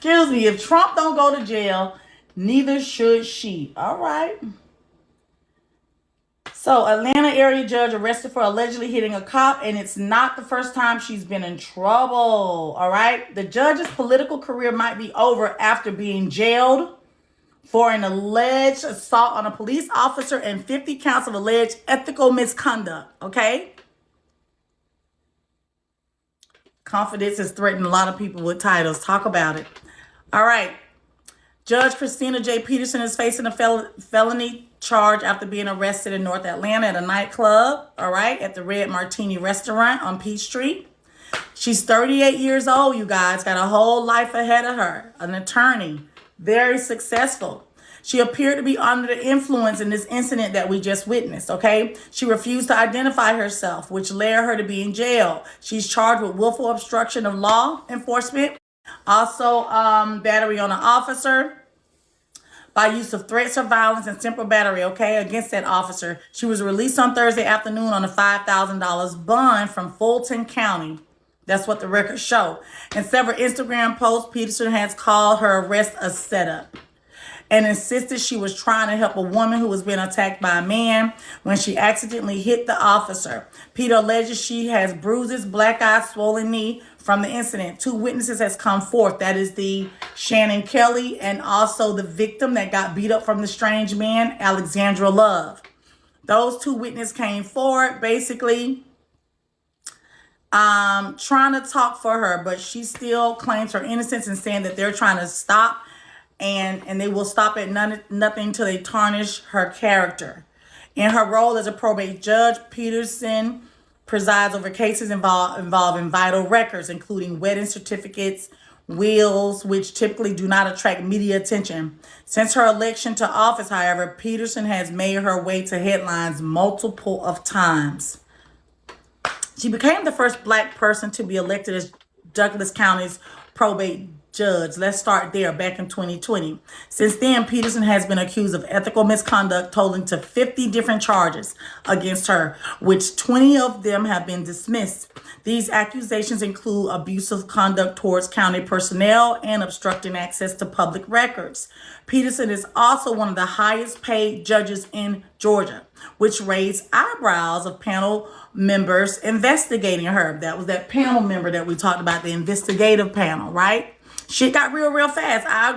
Excuse me, if Trump don't go to jail, neither should she. All right. So, Atlanta area judge arrested for allegedly hitting a cop, and it's not the first time she's been in trouble. All right. The judge's political career might be over after being jailed for an alleged assault on a police officer and 50 counts of alleged ethical misconduct. Okay. Confidence has threatened a lot of people with titles. Talk about it. All right. Judge Christina J. Peterson is facing a felony charge after being arrested in North Atlanta at a nightclub, all right, at the Red Martini restaurant on Peach Street. She's 38 years old, you guys, got a whole life ahead of her, an attorney, very successful. She appeared to be under the influence in this incident that we just witnessed, okay? She refused to identify herself, which led her to be in jail. She's charged with willful obstruction of law enforcement, also battery on an officer by use of threats or violence and simple battery, okay, against that officer. She was released on Thursday afternoon on a $5,000 bond from Fulton County. That's what the records show. In several Instagram posts, Peterson has called her arrest a setup and insisted she was trying to help a woman who was being attacked by a man when she accidentally hit the officer. Peter alleges she has bruises, black eye, swollen knee from the incident. Two witnesses has come forth. That is the Shannon Kelly and also the victim that got beat up from the strange man, Alexandra Love. Those two witnesses came forward basically trying to talk for her, but she still claims her innocence and saying that they're trying to stop and they will stop at nothing until they tarnish her character. In her role as a probate judge, Peterson presides over cases involving vital records, including wedding certificates, wills, which typically do not attract media attention. Since her election to office, however, Peterson has made her way to headlines multiple of times. She became the first Black person to be elected as Douglas County's probate judge. Let's start there, back in 2020. Since then, Peterson has been accused of ethical misconduct totaling to 50 different charges against her, which 20 of them have been dismissed. These accusations include abusive conduct towards county personnel and obstructing access to public records. Peterson is also one of the highest paid judges in Georgia, which raised eyebrows of panel members investigating her. That was that panel member that we talked about, the investigative panel, right? Shit got real fast. I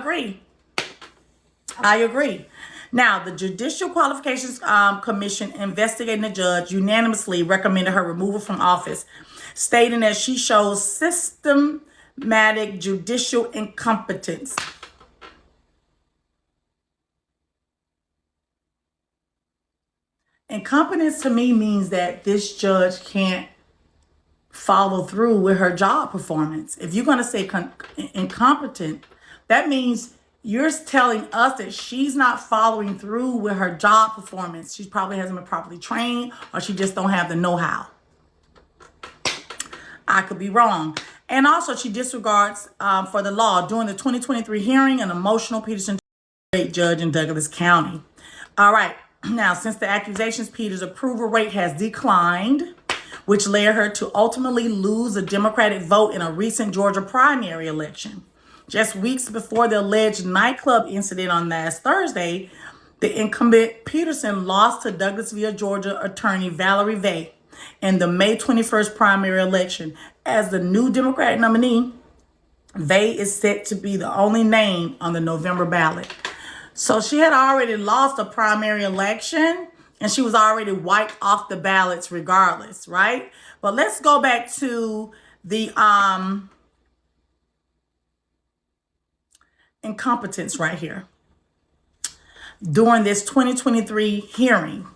agree. Now, the Judicial Qualifications Commission investigating the judge unanimously recommended her removal from office, stating that she shows systematic judicial incompetence. Incompetence to me means that this judge can't follow through with her job performance. If you're going to say incompetent, that means you're telling us that she's not following through with her job performance. She probably hasn't been properly trained, or she just don't have the know-how. I could be wrong. And also, she disregards for the law. During the 2023 hearing, an emotional Peterson judge in Douglas County. All right. Now, since the accusations, Peter's approval rate has declined, which led her to ultimately lose a Democratic vote in a recent Georgia primary election. Just weeks before the alleged nightclub incident on last Thursday, the incumbent Peterson lost to Douglasville, Georgia attorney Valerie Vay in the May 21st primary election. As the new Democratic nominee, Vay is set to be the only name on the November ballot. So she had already lost a primary election, and she was already wiped off the ballots regardless, right? But let's go back to the incompetence right here. During this 2023 hearing,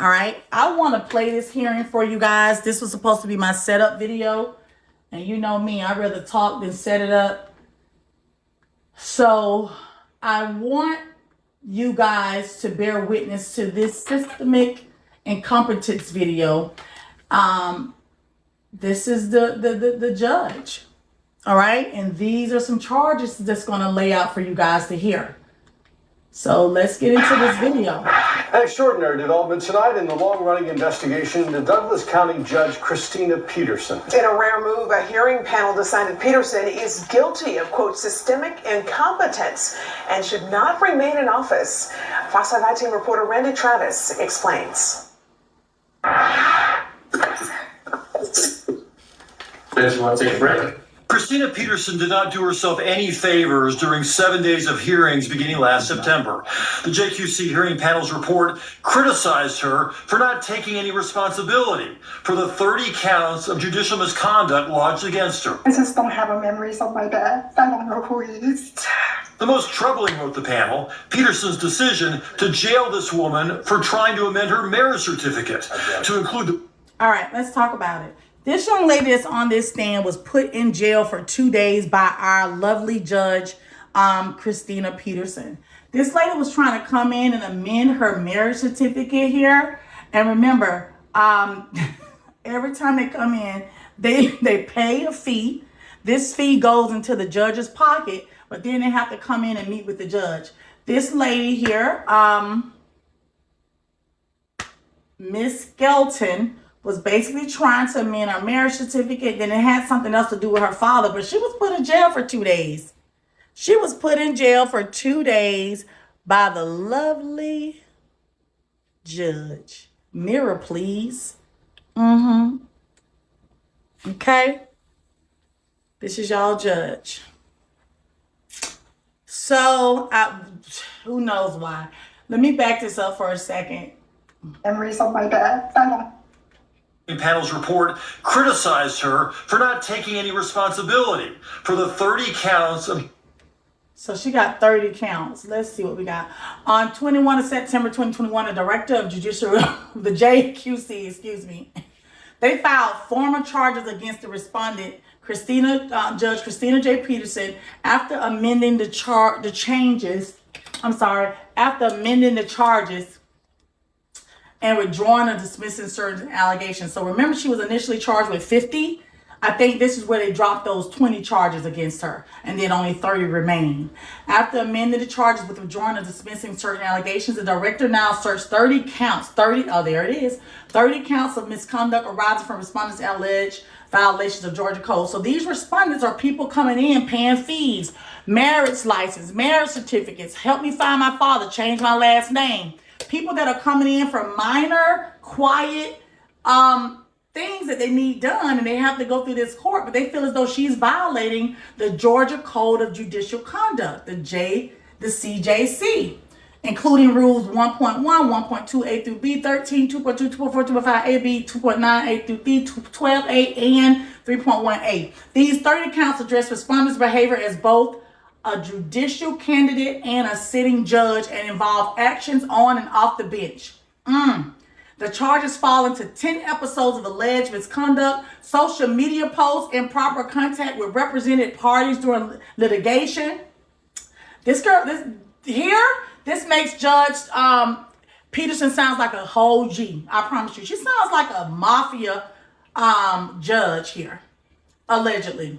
all right? I want to play this hearing for you guys. This was supposed to be my setup video. And you know me, I'd rather talk than set it up. So I want you guys to bear witness to this systemic incompetence video. This is the judge, all right? And these are some charges that's going to lay out for you guys to hear. So let's get into this video. An extraordinary development tonight in the long-running investigation into Douglas County Judge Christina Peterson. In a rare move, a hearing panel decided Peterson is guilty of, quote, systemic incompetence and should not remain in office. Fox 5 team reporter Randy Travis explains. Liz, you want to take a break? Christina Peterson did not do herself any favors during 7 days of hearings beginning last September. The JQC hearing panel's report criticized her for not taking any responsibility for the 30 counts of judicial misconduct lodged against her. I just don't have memories of my dad. I don't know who he is. The most troubling, wrote the panel, Peterson's decision to jail this woman for trying to amend her marriage certificate to include the... All right, let's talk about it. This young lady that's on this stand was put in jail for 2 days by our lovely judge, Christina Peterson. This lady was trying to come in and amend her marriage certificate here. And remember, every time they come in, they pay a fee. This fee goes into the judge's pocket, but then they have to come in and meet with the judge. This lady here, Miss Skelton, was basically trying to amend her marriage certificate. Then it had something else to do with her father, but she was put in jail for 2 days. She was put in jail for 2 days by the lovely judge. Mirror, please. Okay. This is y'all judge. So, who knows why? Let me back this up for a second. Memories of my dad. I don't. Panel's report criticized her for not taking any responsibility for the 30 counts of... So she got 30 counts. Let's see what we got. On 21 of September 2021, the director of judicial, the JQC, they filed formal charges against the respondent, Judge Christina J. Peterson, after amending the charges and withdrawing or dismissing certain allegations. So remember, she was initially charged with 50. I think this is where they dropped those 20 charges against her, and then only 30 remain. After amending the charges with withdrawing or dismissing certain allegations, the director now searched 30 counts. 30 counts of misconduct arising from respondents' alleged violations of Georgia Code. So these respondents are people coming in paying fees, marriage license, marriage certificates, help me find my father, change my last name. People that are coming in for minor, quiet things that they need done, and they have to go through this court, but they feel as though she's violating the Georgia Code of Judicial Conduct, the CJC, including rules 1.1, 1.2 A through B, 13, 2.2, 2.4, 2.5 A, B, 2.9 A through B, 12 A, and 3.1 A. These 30 counts address respondents' behavior as both a judicial candidate and a sitting judge and involve actions on and off the bench. The charges fall into 10 episodes of alleged misconduct, social media posts, improper contact with represented parties during litigation. This makes Judge Peterson sounds like a whole G. I promise you. She sounds like a mafia judge here, allegedly.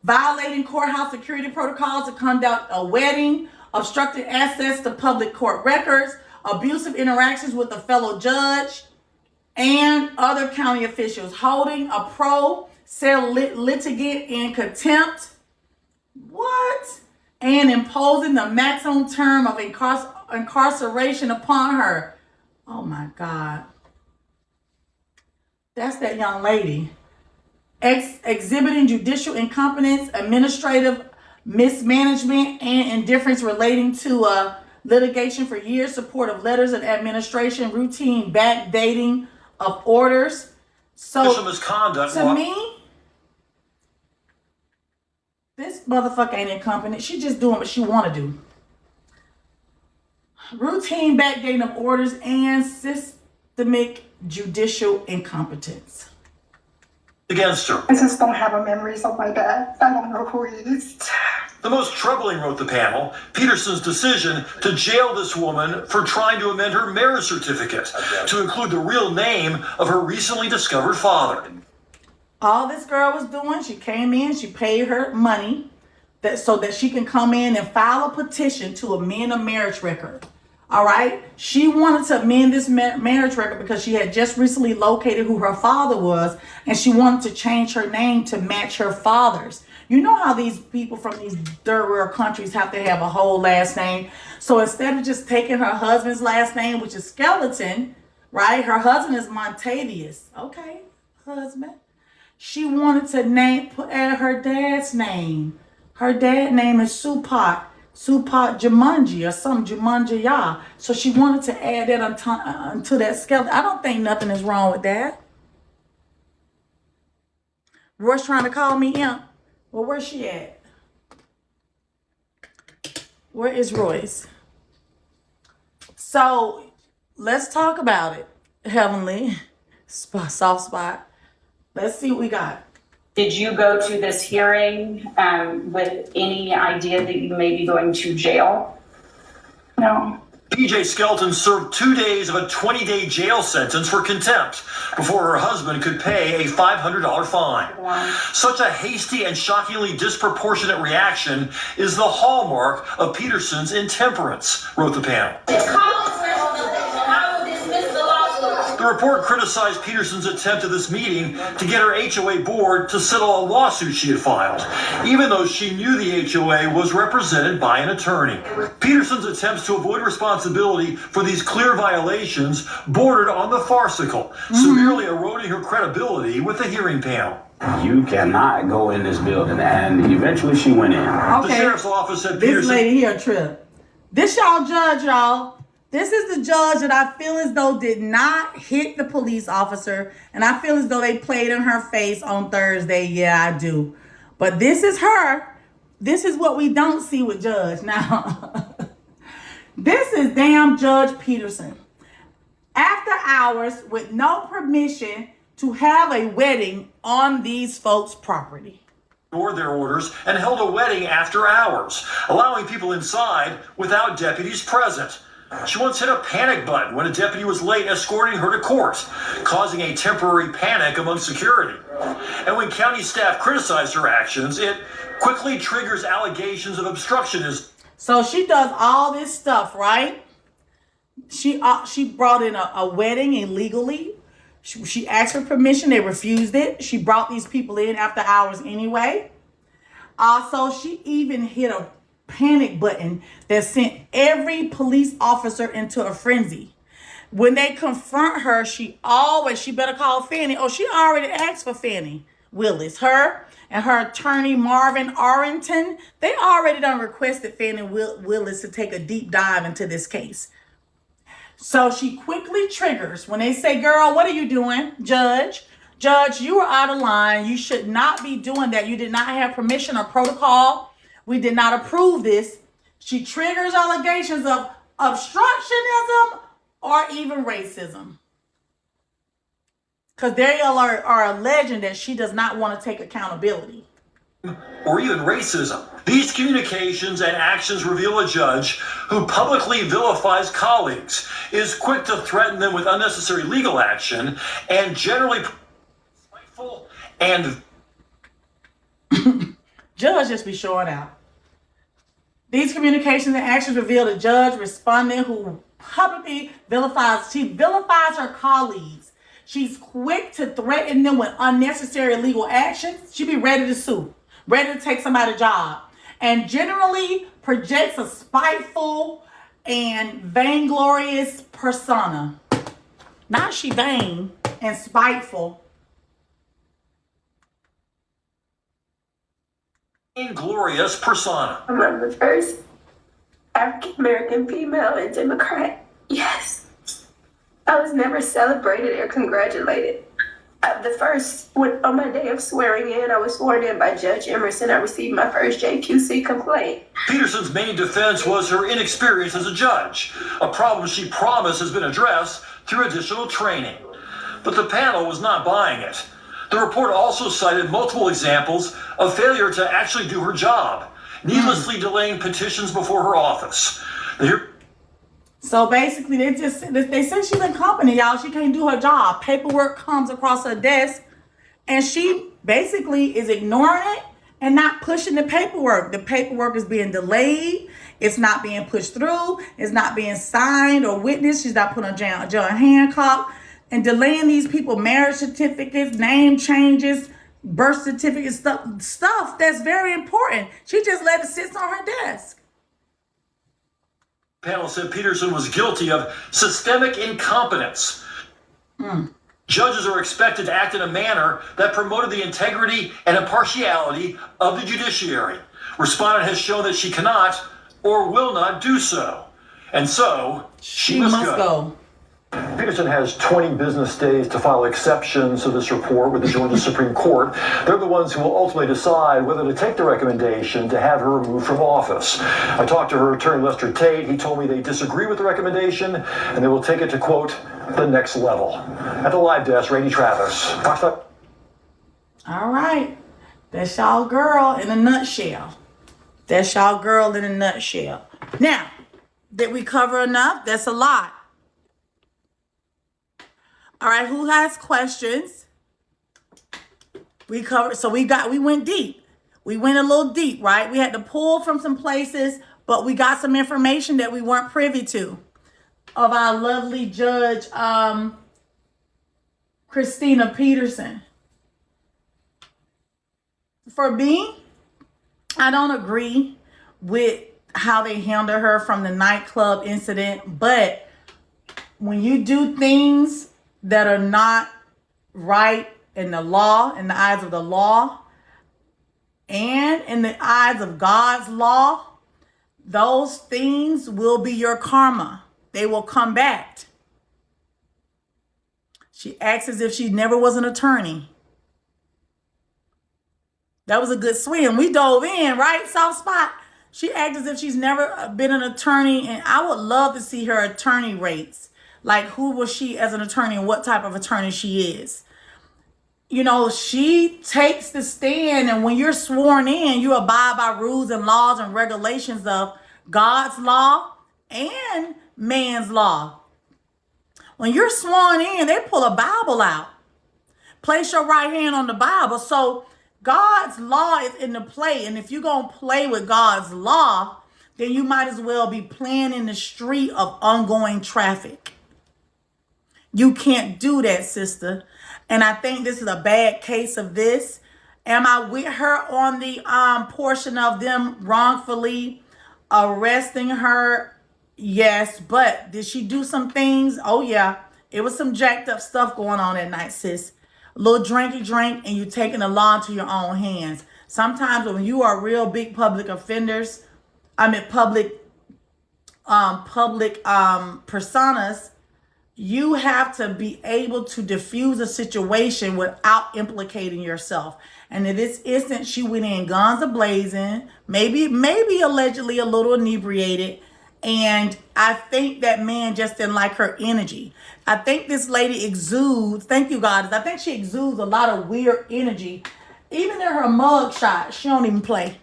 Violating courthouse security protocols to conduct a wedding, obstructing access to public court records, abusive interactions with a fellow judge and other county officials, holding a pro se litigant in contempt. What? And imposing the maximum term of incarceration upon her. Oh my God. That's that young lady. Exhibiting judicial incompetence, administrative mismanagement, and indifference relating to litigation for years, support of letters of administration, routine backdating of orders. So misconduct. To me, this motherfucker ain't incompetent. She just doing what she want to do. Routine backdating of orders and systemic judicial incompetence. Against her. I just don't have a memories of my dad. I don't know who he is. The most troubling, wrote the panel, Peterson's decision to jail this woman for trying to amend her marriage certificate to include the real name of her recently discovered father. All this girl was doing, she came in, she paid her money so that she can come in and file a petition to amend a marriage record. All right. She wanted to amend this marriage record because she had just recently located who her father was, and she wanted to change her name to match her father's. You know how these people from these third world countries have to have a whole last name. So instead of just taking her husband's last name, which is Skeleton, right? Her husband is Montavious. Okay, husband. She wanted to add her dad's name. Her dad's name is Supat Jumanji or some Jumanji Ya. So she wanted to add that onto that Skeleton. I don't think nothing is wrong with that. Roy's trying to call me Imp. Well, where's she at? Where is Royce? So let's talk about it. Heavenly soft spot. Let's see what we got. Did you go to this hearing with any idea that you may be going to jail? No. PJ Skelton served 2 days of a 20-day jail sentence for contempt before her husband could pay a $500 fine. Wow. Such a hasty and shockingly disproportionate reaction is the hallmark of Peterson's intemperance, wrote the panel. The report criticized Peterson's attempt at this meeting to get her HOA board to settle a lawsuit she had filed, even though she knew the HOA was represented by an attorney. Peterson's attempts to avoid responsibility for these clear violations bordered on the farcical, severely eroding her credibility with the hearing panel. You cannot go in this building, and eventually she went in. Okay. The sheriff's office said This Peterson... lady here, Trip. This y'all judge, y'all. This is the judge that I feel as though did not hit the police officer. And I feel as though they played in her face on Thursday. Yeah, I do. But this is her. this is what we don't see with Judge. Now, this is damn Judge Peterson. After hours with no permission to have a wedding on these folks' property. Ignored their orders and held a wedding after hours, allowing people inside without deputies present. She once hit a panic button when a deputy was late escorting her to court, causing a temporary panic among security. And when county staff criticized her actions, it quickly triggers allegations of obstructionism. So she does all this stuff, right? She brought in a wedding illegally. She asked for permission. They refused it. She brought these people in after hours anyway. Also, she even hit a panic button that sent every police officer into a frenzy. When they confront her, she better call Fannie. Oh, she already asked for Fannie Willis. Her and her attorney, Marvin Arrington, they already done requested Fannie Willis to take a deep dive into this case. So she quickly triggers when they say, girl, what are you doing, Judge? Judge, you are out of line. You should not be doing that. You did not have permission or protocol. We did not approve this. She triggers allegations of obstructionism or even racism. Because they are alleging that she does not want to take accountability. Or even racism. These communications and actions reveal a judge who publicly vilifies colleagues, is quick to threaten them with unnecessary legal action, and generally spiteful and... Judge just be showing out. These communications and actions reveal a judge respondent who publicly vilifies her colleagues. She's quick to threaten them with unnecessary legal actions. She be ready to sue, ready to take somebody's job, and generally projects a spiteful and vainglorious persona. Not she vain and spiteful. Inglorious persona. I'm the first African-American female and Democrat. Yes. I was never celebrated or congratulated. The first, on my day of swearing in, I was sworn in by Judge Emerson. I received my first JQC complaint. Peterson's main defense was her inexperience as a judge, a problem she promised has been addressed through additional training. But the panel was not buying it. The report also cited multiple examples of failure to actually do her job, needlessly delaying petitions before her office. So basically, they say she's incompetent, y'all. She can't do her job. Paperwork comes across her desk, and she basically is ignoring it and not pushing the paperwork. The paperwork is being delayed. It's not being pushed through. It's not being signed or witnessed. She's not putting on John Hancock and delaying these people marriage certificates, name changes, birth certificates, stuff that's very important. She just let it sit on her desk. The panel said Peterson was guilty of systemic incompetence. Judges are expected to act in a manner that promoted the integrity and impartiality of the judiciary. Respondent has shown that she cannot or will not do so. And so, she must go. Peterson has 20 business days to file exceptions to this report with the Georgia Supreme Court. They're the ones who will ultimately decide whether to take the recommendation to have her removed from office. I talked to her attorney, Lester Tate. He told me they disagree with the recommendation and they will take it to, quote, the next level. At the live desk, Rainey Travis. All right. That's y'all girl in a nutshell. That's y'all girl in a nutshell. Now, did we cover enough? That's a lot. All right, who has questions? We covered, so we went deep. We went a little deep, right? We had to pull from some places, but we got some information that we weren't privy to of our lovely Judge Christina Peterson. For me, I don't agree with how they handle her from the nightclub incident, but when you do things that are not right in the law, in the eyes of the law, and in the eyes of God's law, those things will be your karma. They will come back. She acts as if she never was an attorney. That was a good swim. We dove in, right? Soft spot. She acts as if she's never been an attorney, and I would love to see her attorney rates. Like, who was she as an attorney and what type of attorney she is. You know, she takes the stand, and when you're sworn in, you abide by rules and laws and regulations of God's law and man's law. When you're sworn in, they pull a Bible out. Place your right hand on the Bible. So God's law is in the play. And if you're going to play with God's law, then you might as well be playing in the street of ongoing traffic. You can't do that, sister. And I think this is a bad case of this. Am I with her on the portion of them wrongfully arresting her? Yes. But did she do some things? Oh, yeah. It was some jacked up stuff going on that night, sis. A little drinky drink, and you taking the law into your own hands. Sometimes when you are real big public offenders, public personas, you have to be able to diffuse a situation without implicating yourself. And in this instance, she went in guns a-blazing, maybe allegedly a little inebriated. And I think that man just didn't like her energy. I think this lady exudes, thank you, God, I think she exudes a lot of weird energy. Even in her mug shot, she don't even play.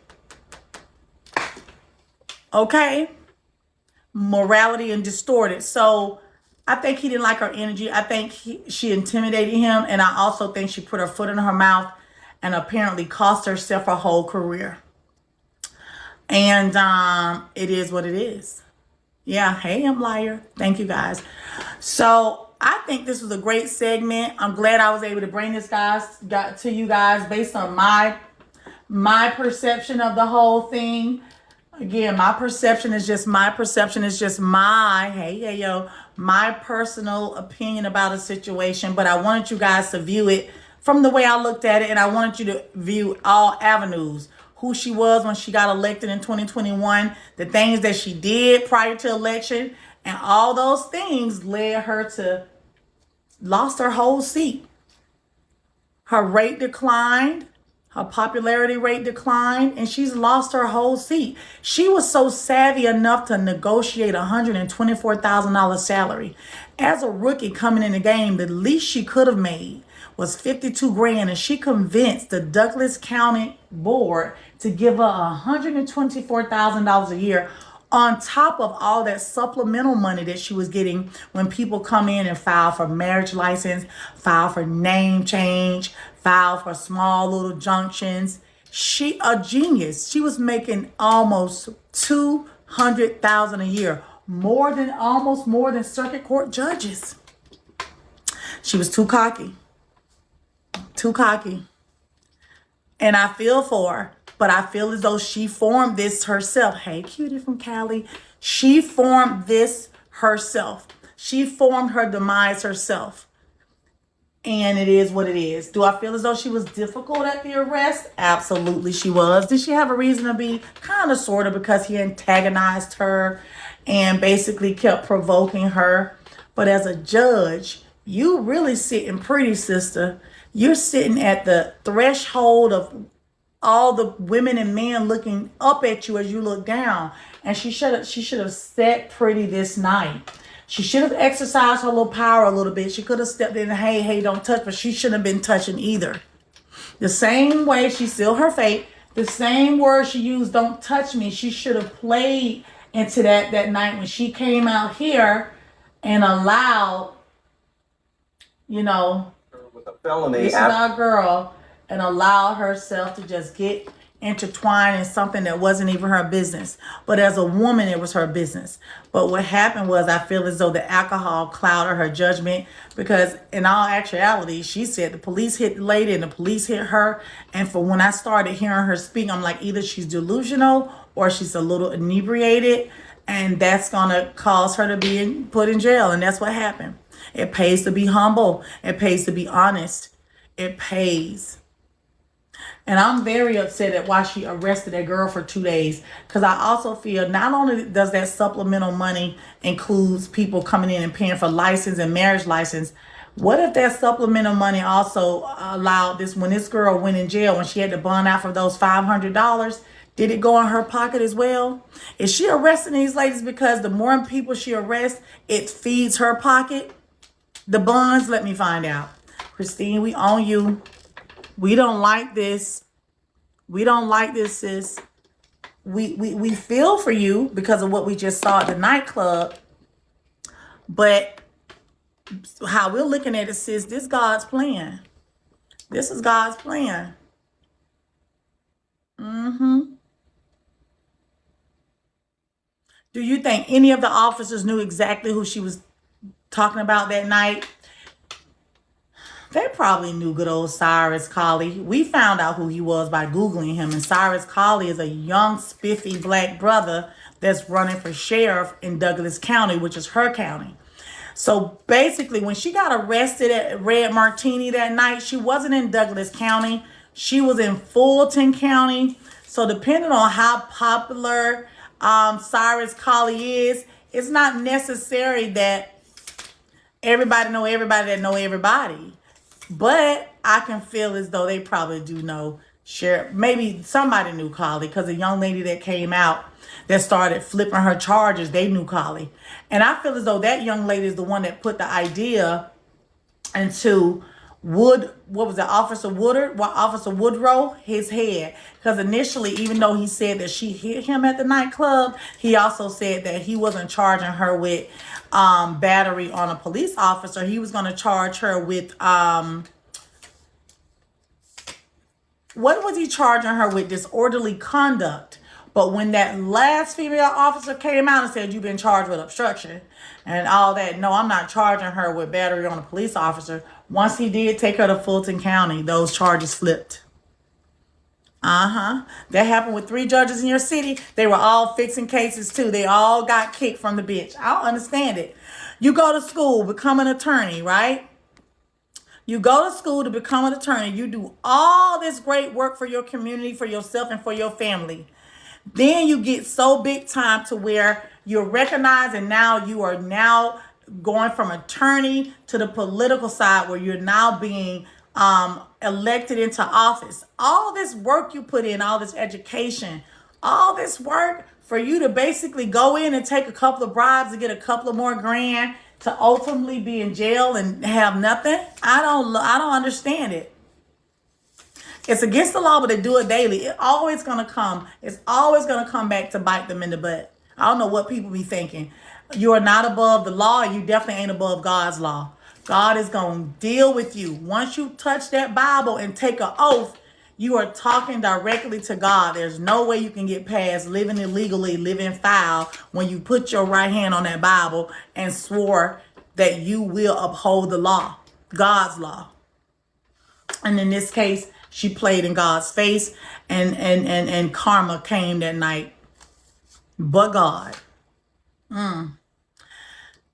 Okay? Morality and distorted. So I think he didn't like her energy. I think she intimidated him. And I also think she put her foot in her mouth and apparently cost herself her whole career. And it is what it is. Yeah, hey, I'm liar. Thank you, guys. So I think this was a great segment. I'm glad I was able to bring this to you guys based on my perception of the whole thing. Again, my perception is just my perception. It's just my personal opinion about a situation. But I wanted you guys to view it from the way I looked at it, and I wanted you to view all avenues. Who she was when she got elected in 2021, the things that she did prior to election, and all those things led her to lost her whole seat. Her rate declined, her popularity rate declined, and she's lost her whole seat. She was so savvy enough to negotiate a $124,000 salary. As a rookie coming in the game, the least she could have made was $52,000, and she convinced the Douglas County Board to give her $124,000 a year on top of all that supplemental money that she was getting when people come in and file for marriage license, file for name change, file for small little junctions. She a genius. She was making almost $200,000 a year, more than circuit court judges. She was too cocky. Too cocky. And I feel for her, but I feel as though she formed this herself. Hey, cutie from Cali. She formed this herself. She formed her demise herself. And it is what it is. Do I feel as though she was difficult at the arrest? Absolutely she was. Did she have a reason to be? Kind of, sort of, because he antagonized her and basically kept provoking her. But as a judge, you really sitting pretty, sister. You're sitting at the threshold of all the women and men looking up at you as you look down. And she should have sat pretty this night. She should have exercised her little power a little bit. She could have stepped in and, hey, don't touch, but she shouldn't have been touching either. The same way she sealed her fate, the same word she used, don't touch me, she should have played into that night when she came out here and allowed, with a felony. This is our girl, and allow herself to just get intertwined in something that wasn't even her business. But as a woman, it was her business. But what happened was, I feel as though the alcohol clouded her judgment, because in all actuality, she said the police hit the lady and the police hit her. And for when I started hearing her speak, I'm like, either she's delusional or she's a little inebriated, and that's gonna cause her to be put in jail. And that's what happened. It pays to be humble. It pays to be honest. It pays. And I'm very upset at why she arrested that girl for 2 days. Because I also feel not only does that supplemental money includes people coming in and paying for license and marriage license, What if that supplemental money also allowed this, when this girl went in jail, when she had to bond out for those $500, did it go in her pocket as well? Is she arresting these ladies because the more people she arrests, it feeds her pocket? The bonds, let me find out. Christine, we own you. We don't like this. We don't like this, sis. We feel for you because of what we just saw at the nightclub. But how we're looking at it, sis, this is God's plan. This is God's plan. Do you think any of the officers knew exactly who she was talking about that night? They probably knew good old Cyrus Colley. We found out who he was by Googling him. And Cyrus Colley is a young, spiffy black brother that's running for sheriff in Douglas County, which is her county. So basically, when she got arrested at Red Martini that night, she wasn't in Douglas County. She was in Fulton County. So depending on how popular Cyrus Colley is, it's not necessary that everybody know everybody that know everybody. But I can feel as though they probably do know Sheriff. Maybe somebody knew Colley, because the young lady that came out that started flipping her charges, they knew Colley. And I feel as though that young lady is the one that put the idea into Officer Woodrow, his head. Because initially, even though he said that she hit him at the nightclub, he also said that he wasn't charging her with battery on a police officer. He was going to charge her with what was he charging her with? Disorderly conduct. But when that last female officer came out and said, you've been charged with obstruction and all that, no, I'm not charging her with battery on a police officer. Once he did take her to Fulton County, those charges flipped. That happened with 3 judges in your city. They were all fixing cases too. They all got kicked from the bench. I don't understand it. You go to school, become an attorney, right? You go to school to become an attorney. You do all this great work for your community, for yourself, and for your family. Then you get so big time to where you're recognized, and now you are now going from attorney to the political side, where you're now being elected into office. All this work you put in, all this education, all this work for you to basically go in and take a couple of bribes to get a couple of more grand to ultimately be in jail and have nothing. I don't understand it. It's against the law, but they do it daily. It's always going to come back to bite them in the butt. I don't know what people be thinking. You are not above the law, and you definitely ain't above God's law. God is going to deal with you. Once you touch that Bible and take an oath, you are talking directly to God. There's no way you can get past living illegally, living foul, when you put your right hand on that Bible and swore that you will uphold the law, God's law. And in this case, she played in God's face, and karma came that night. But God.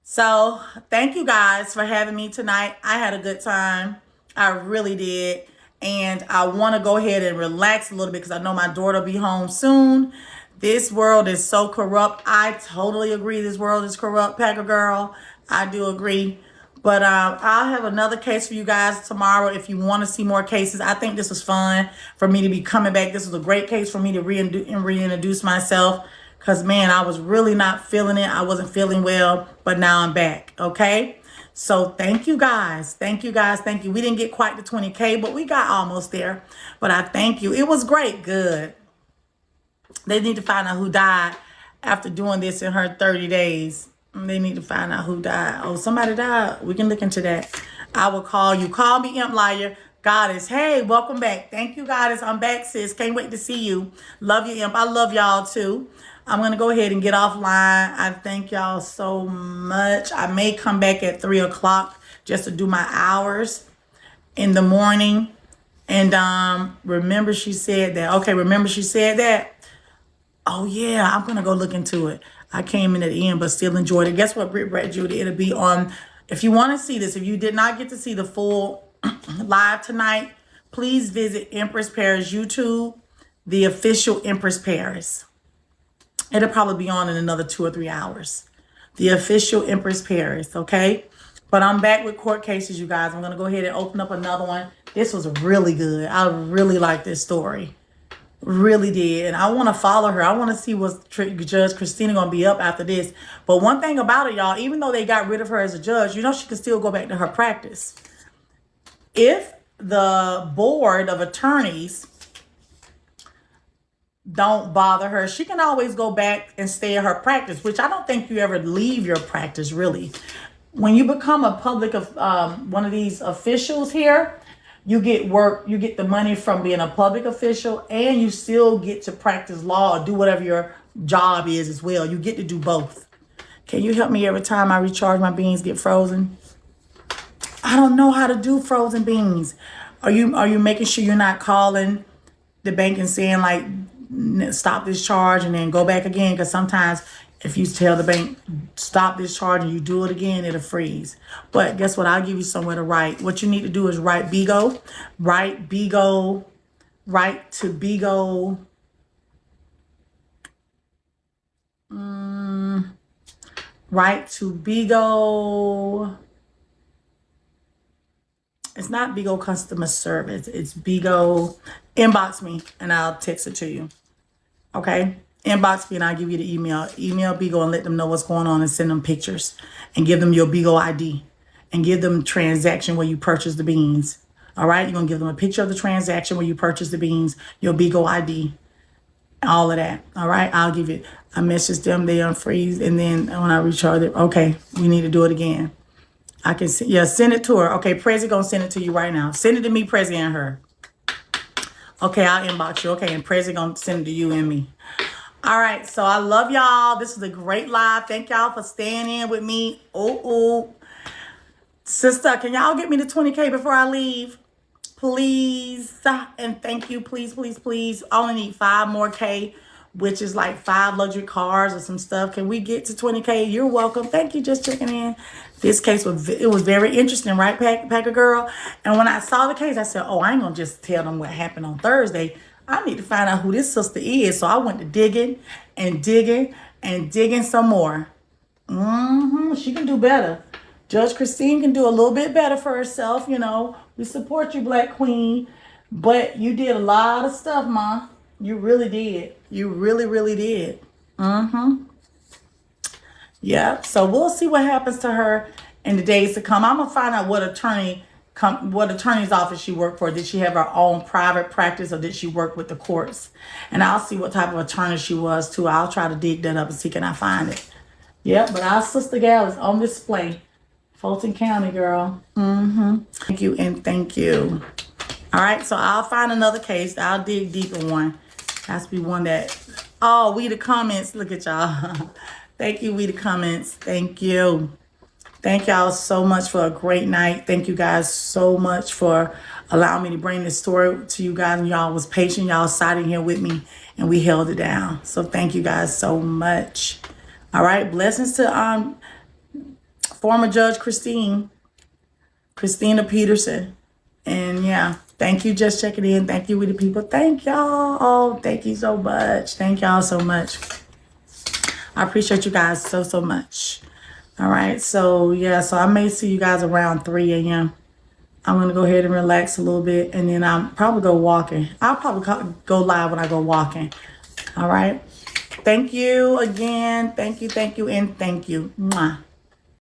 So thank you guys for having me tonight. I had a good time. I really did. And I want to go ahead and relax a little bit because I know my daughter will be home soon. This world is so corrupt. I totally agree. This world is corrupt, Packer Girl. I do agree. But I'll have another case for you guys tomorrow if you want to see more cases. I think this was fun for me to be coming back. This was a great case for me to reintroduce myself. Because, man, I was really not feeling it. I wasn't feeling well. But now I'm back. Okay? So thank you guys. Thank you guys. Thank you. We didn't get quite to 20K, but we got almost there. But I thank you. It was great. Good. They need to find out who died after doing this in her 30 days. They need to find out who died. Oh, somebody died. We can look into that. I will call you. Call me Imp Liar. Goddess. Hey, welcome back. Thank you, Goddess. I'm back, sis. Can't wait to see you. Love you, Imp. I love y'all too. I'm going to go ahead and get offline. I thank y'all so much. I may come back at 3 o'clock just to do my hours in the morning. And remember she said that. Okay, remember she said that. Oh, yeah, I'm going to go look into it. I came in at the end, but still enjoyed it. Guess what, Britt, Brett, Judy? It'll be on. If you want to see this, if you did not get to see the full live tonight, please visit Empress Paris YouTube, the official Empress Paris. It'll probably be on in another 2 or 3 hours. The official Empress Paris, okay? But I'm back with court cases, you guys. I'm going to go ahead and open up another one. This was really good. I really like this story. Really did. And I want to follow her. I want to see what Judge Christina going to be up after this. But one thing about it, y'all, even though they got rid of her as a judge, you know she can still go back to her practice. If the board of attorneys don't bother her, she can always go back and stay at her practice, which I don't think you ever leave your practice, really. When you become a public one of these officials here, you get work, you get the money from being a public official, and you still get to practice law or do whatever your job is as well. You get to do both. Can you help me every time I recharge my beans get frozen? I don't know how to do frozen beans. Are you making sure you're not calling the bank and saying like, stop this charge and then go back again? Because sometimes if you tell the bank, stop this charge and you do it again, it'll freeze. But guess what? I'll give you somewhere to write. What you need to do is write BIGO, write BIGO, write to BIGO. Write to BIGO. It's not BIGO customer service. It's BIGO. Inbox me and I'll text it to you. Okay? Inbox me and I'll give you the email. Email BIGO and let them know what's going on and send them pictures. And give them your BIGO ID. And give them transaction where you purchase the beans. All right? You're going to give them a picture of the transaction where you purchase the beans. Your BIGO ID. All of that. All right? I'll give it. I message them. They unfreeze. And then when I recharge it, okay, we need to do it again. I can see, yeah, send it to her. Okay, Prezi gonna send it to you right now. Send it to me, Prezi, and her. Okay, I'll inbox you. Okay, and Prezi gonna send it to you and me. All right, so I love y'all. This is a great live. Thank y'all for staying in with me. Sister, can y'all get me to 20K before I leave? Please. And thank you. Please, please, please. I only need 5 more K, which is like 5 luxury cars or some stuff. Can we get to 20K? You're welcome. Thank you. Just checking in. This case was very interesting, right, Packer Girl? And when I saw the case, I said, oh, I ain't going to just tell them what happened on Thursday. I need to find out who this sister is. So I went to digging and digging and digging some more. She can do better. Judge Christine can do a little bit better for herself. You know, we support you, Black Queen. But you did a lot of stuff, Ma. You really did. You really, really did. Yeah. So we'll see what happens to her in the days to come. I'm gonna find out what attorney's office she worked for. Did she have her own private practice or did she work with the courts? And I'll see what type of attorney she was too. I'll try to dig that up and see can I find it. Yeah. But our sister gal is on display. Fulton County, girl. Thank you and thank you. All right. So I'll find another case. I'll dig deep in one. Has to be one that, oh, we the comments. Look at y'all. Thank you, we the comments. Thank you. Thank y'all so much for a great night. Thank you guys so much for allowing me to bring this story to you guys. And y'all was patient. Y'all sat in here with me and we held it down. So thank you guys so much. All right. Blessings to former Judge Christina Peterson. And yeah. Thank you, just checking in. Thank you, we the people. Thank y'all. Oh, thank you so much. Thank y'all so much. I appreciate you guys so, so much. All right. So, yeah. So, I may see you guys around 3 a.m. I'm going to go ahead and relax a little bit. And then I'll probably go walking. I'll probably go live when I go walking. All right. Thank you again. Thank you, and thank you. Mwah.